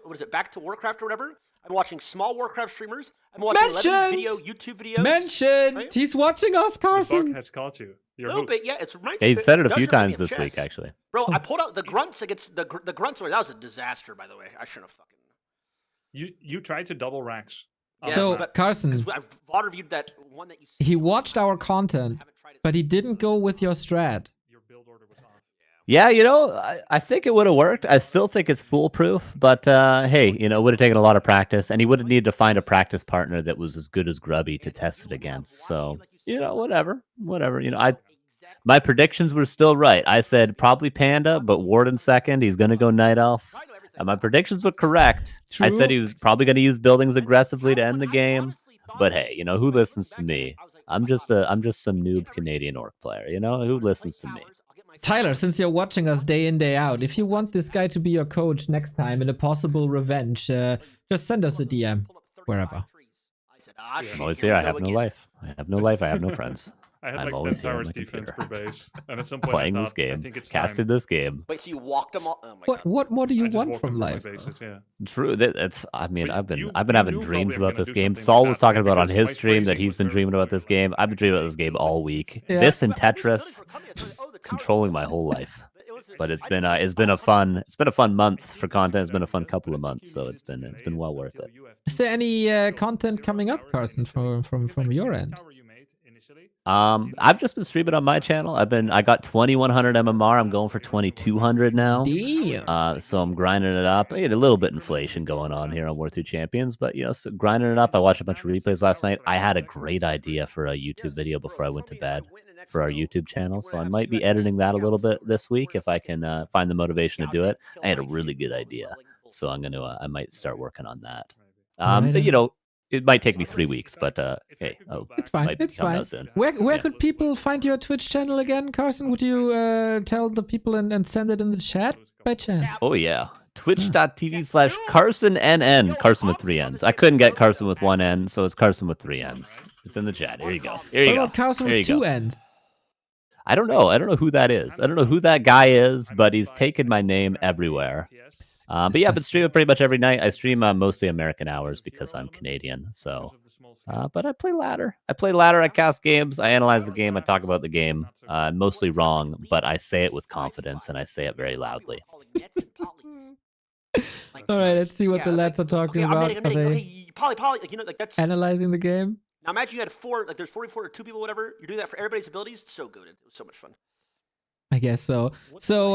Warcraft or whatever. I'm watching small Warcraft streamers. I'm watching 11 YouTube videos. Mentioned! Right? He's watching us, Carson. The bug has caught you. Yeah, it's right. Yeah, he's said it a few times this week, actually. Bro, I pulled out the grunts against the grunts. That was a disaster, by the way. I shouldn't have fucking. You tried to double racks. Yeah, so Carson, I water reviewed that one that you. He watched our content, but he didn't go with your strat. Your build order was off. Yeah, you know, I think it would have worked. I still think it's foolproof, but hey, you know, it would have taken a lot of practice, and he would have needed to find a practice partner that was as good as Grubby to test it against. So, you know, whatever. You know, my predictions were still right. I said probably Panda, but Warden second. He's going to go Night Elf. And my predictions were correct. True. I said he was probably going to use buildings aggressively to end the game. But hey, you know, who listens to me? I'm just some noob Canadian orc player, you know? Who listens to me? Tyler, since you're watching us day in, day out, if you want this guy to be your coach next time in a possible revenge, just send us a DM, wherever. I'm always here. I have no life. I have no friends. I had I'm like 10 towers defense per base, and at some point playing I this game, I think it's casted this game. Wait, so you walked them all? Oh my God. What more do you want from life? Bases, yeah. True. That's. I mean, I've been having dreams about this game. Saul was talking about on his stream that he's been dreaming about this game. I've been dreaming about this game all week. Yeah. This and Tetris, controlling my whole life. But it's been a fun month for content. It's been a fun couple of months, so it's been well worth it. Is there any content coming up, Carson, from your end? I've just been streaming on my channel. I got 2100 MMR. I'm going for 2200 now. Damn. So I'm grinding it up. I had a little bit of inflation going on here on War 2 Champions, but you know, so grinding it up. I watched a bunch of replays last night. I had a great idea for a YouTube video before I went to bed for our YouTube channel, so I might be editing that a little bit this week if I can find the motivation to do it. I had a really good idea, so I might start working on that. But, you know, it might take me 3 weeks, but hey, it's fine. It's fine. Where could people find your Twitch channel again, Carson? Would you tell the people and send it in the chat by chance? Oh yeah, twitch.tv/CarsonNN. Carson with 3 N's. I couldn't get Carson with 1 N, so it's Carson with 3 N's. It's in the chat. Here you go. Here you go. Carson with 2 N's. I don't know. I don't know who that is. I don't know who that guy is, but he's taken my name everywhere. But yeah, I've been streaming pretty much every night. I stream mostly American hours because I'm Canadian. So, but I play ladder. I cast games. I analyze the game. I talk about the game. Mostly wrong, but I say it with confidence and I say it very loudly. All right, let's see what the lads are talking about. Are they poly, you know, like that's analyzing the game? Now imagine you had there's 44 or 2 people, whatever. You're doing that for everybody's abilities. So good. It was so much fun. I guess so. So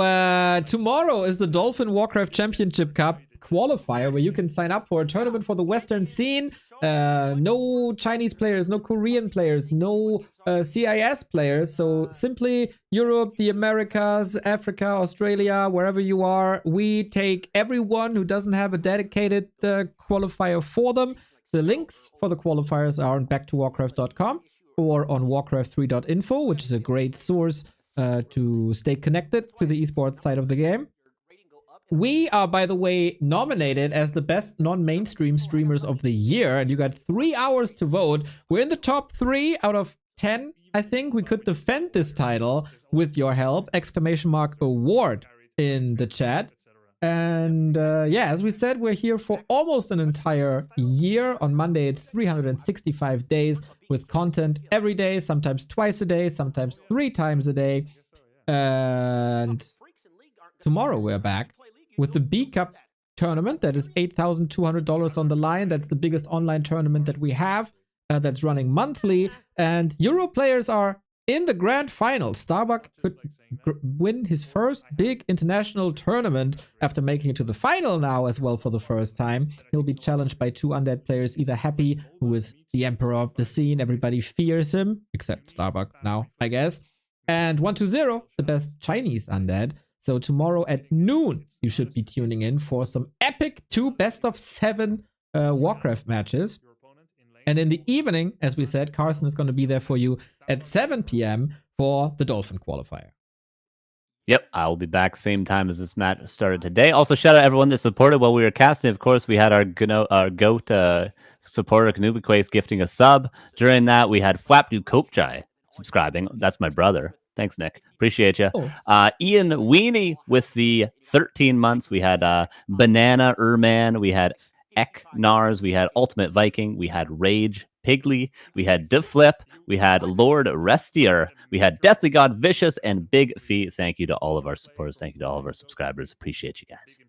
tomorrow is the Dolphin Warcraft Championship Cup qualifier where you can sign up for a tournament for the Western scene. No Chinese players, no Korean players, no CIS players. So simply Europe, the Americas, Africa, Australia, wherever you are, we take everyone who doesn't have a dedicated qualifier for them. The links for the qualifiers are on backtowarcraft.com or on warcraft3.info, which is a great source to stay connected to the esports side of the game. We are, by the way, nominated as the best non-mainstream streamers of the year, and you got 3 hours to vote. We're in the top 3 out of 10. I think we could defend this title with your help. ! Award in the chat. And yeah, as we said, we're here for almost an entire year. On Monday, it's 365 days with content every day, sometimes twice a day, sometimes 3 times a day. And tomorrow we're back with the B Cup tournament. That is $8,200 on the line. That's the biggest online tournament that we have. That's running monthly. And Euro players are in the grand final. Starbuck could win his first big international tournament after making it to the final now as well for the first time. He'll be challenged by 2 undead players, either Happy, who is the emperor of the scene. Everybody fears him, except Starbuck now, I guess. And 120, the best Chinese undead. So tomorrow at noon, you should be tuning in for some epic 2 best-of-7 Warcraft matches. And in the evening, as we said, Carson is going to be there for you at 7 p.m. for the Dolphin qualifier. Yep, I will be back same time as this match started today. Also, shout out everyone that supported while we were casting. Of course, we had our GOAT supporter, Kanubiquace, gifting a sub. During that, we had Flapdu Kopjai subscribing. That's my brother. Thanks, Nick. Appreciate you. Oh. Ian Weenie with the 13 months. We had Banana Urman. We had Eknars. We had Ultimate Viking. We had Rage Pigley. We had Deflip. We had Lord Restier. We had Deathly God Vicious and Big Fee. Thank you to all of our supporters. Thank you to all of our subscribers. Appreciate you guys.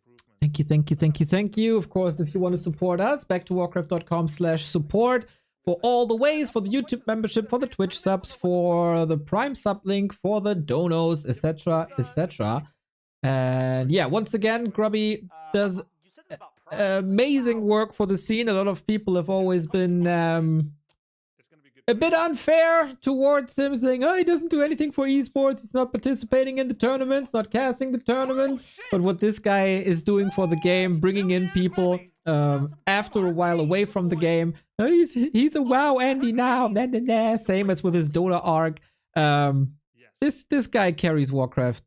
Thank you, thank you, thank you, thank you. Of course, if you want to support us, backtowarcraft.com/support for all the ways, for the YouTube membership, for the Twitch subs, for the Prime sub link, for the donos, etc., etc. And yeah, once again, Grubby does amazing work for the scene. A lot of people have always been a bit unfair towards him, saying, oh, he doesn't do anything for esports, he's not participating in the tournaments, not casting the tournaments. But what this guy is doing for the game, bringing in people after a while away from the game. Oh, he's a WoW Andy now. Nah, nah, nah. Same as with his Dota arc. This guy carries Warcraft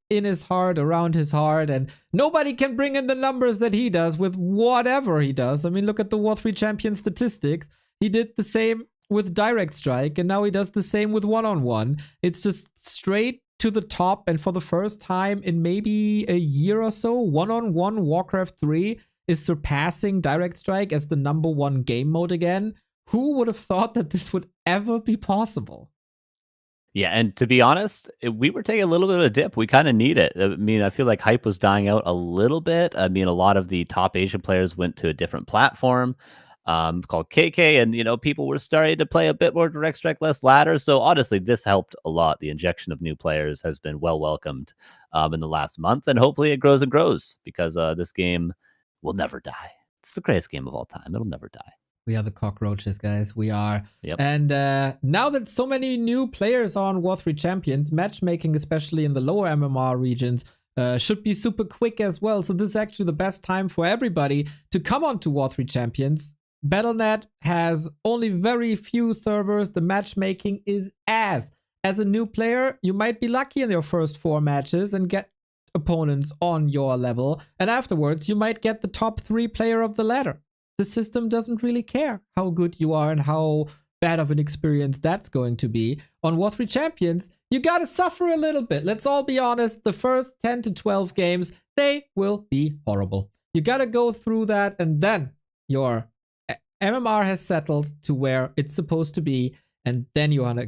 in his heart, around his heart, and nobody can bring in the numbers that he does with whatever he does. I mean, look at the War 3 champion statistics. He did the same with Direct Strike, and now he does the same with one-on-one. It's just straight to the top, and for the first time in maybe a year or so, one-on-one Warcraft 3 is surpassing Direct Strike as the #1 game mode again. Who would have thought that this would ever be possible? Yeah, and to be honest, we were taking a little bit of a dip. We kind of need it. I mean, I feel like hype was dying out a little bit. I mean, a lot of the top Asian players went to a different platform called KK, and, people were starting to play a bit more Direct Strike, less ladder. So honestly, this helped a lot. The injection of new players has been well welcomed in the last month, and hopefully it grows and grows because this game will never die. It's the greatest game of all time. It'll never die. We are the cockroaches, guys. We are. Yep. And now that so many new players are on War 3 Champions, matchmaking, especially in the lower MMR regions, should be super quick as well. So this is actually the best time for everybody to come on to War 3 Champions. Battle.net has only very few servers. The matchmaking is ass. As a new player, you might be lucky in your first 4 matches and get opponents on your level. And afterwards, you might get the top 3 player of the ladder. The system doesn't really care how good you are and how bad of an experience that's going to be. On War 3 Champions, you gotta suffer a little bit. Let's all be honest, the first 10 to 12 games, they will be horrible. You gotta go through that, and then your MMR has settled to where it's supposed to be, and then you wanna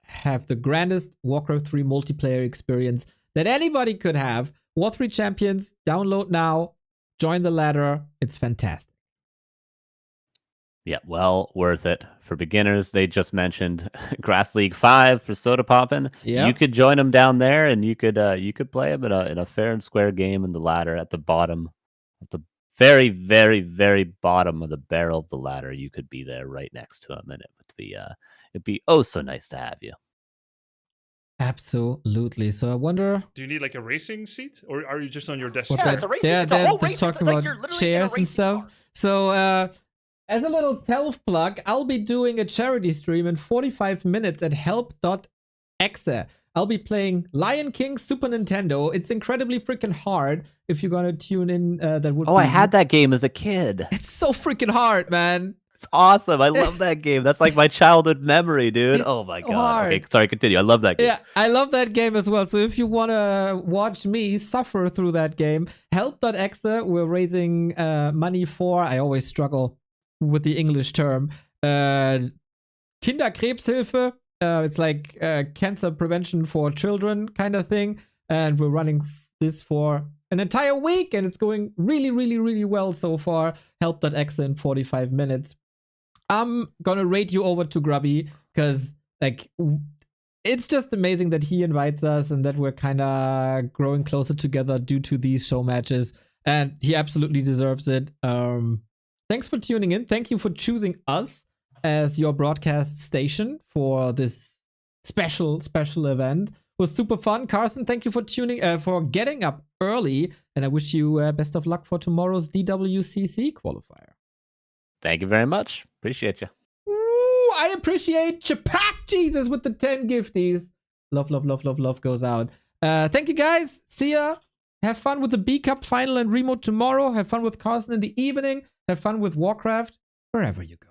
have the grandest Warcraft 3 multiplayer experience that anybody could have. War 3 Champions, download now, join the ladder, it's fantastic. Yeah, well worth it. For beginners, they just mentioned Grass League 5 for Soda Poppin'. Yep. You could join them down there, and you could play them in a fair and square game in the ladder at the bottom, at the very, very, very bottom of the barrel of the ladder. You could be there right next to him, and it'd be oh so nice to have you. Absolutely. So I wonder. Do you need like a racing seat, or are you just on your desk? Yeah, it's a racing. They're just talking about chairs and stuff. Car. So as a little self plug, I'll be doing a charity stream in 45 minutes at help.exe. I'll be playing Lion King Super Nintendo. It's incredibly freaking hard. If you're gonna tune in, that would. Oh, I had that game as a kid. It's so freaking hard, man. It's awesome. I love that game. That's like my childhood memory, dude. It's oh my so god. hard. Okay, sorry, continue. I love that game. Yeah, I love that game as well. So if you want to watch me suffer through that game, help.exe, we're raising money for, I always struggle with the English term, Kinderkrebshilfe. It's like cancer prevention for children kind of thing. And we're running this for an entire week, and it's going really, really, really well so far. Help.exe in 45 minutes. I'm gonna rate you over to Grubby, because like it's just amazing that he invites us and that we're kind of growing closer together due to these show matches, and he absolutely deserves it. Thanks for tuning in. Thank you for choosing us as your broadcast station for this special event. It was super fun. Carson, thank you for for getting up early, and I wish you best of luck for tomorrow's DWCC qualifier. Thank you very much. Appreciate you. Ooh, I appreciate Chapak Jesus with the 10 gifties. Love, love, love, love, love goes out. Thank you guys. See ya. Have fun with the B Cup final and remote tomorrow. Have fun with Carson in the evening. Have fun with Warcraft wherever you go.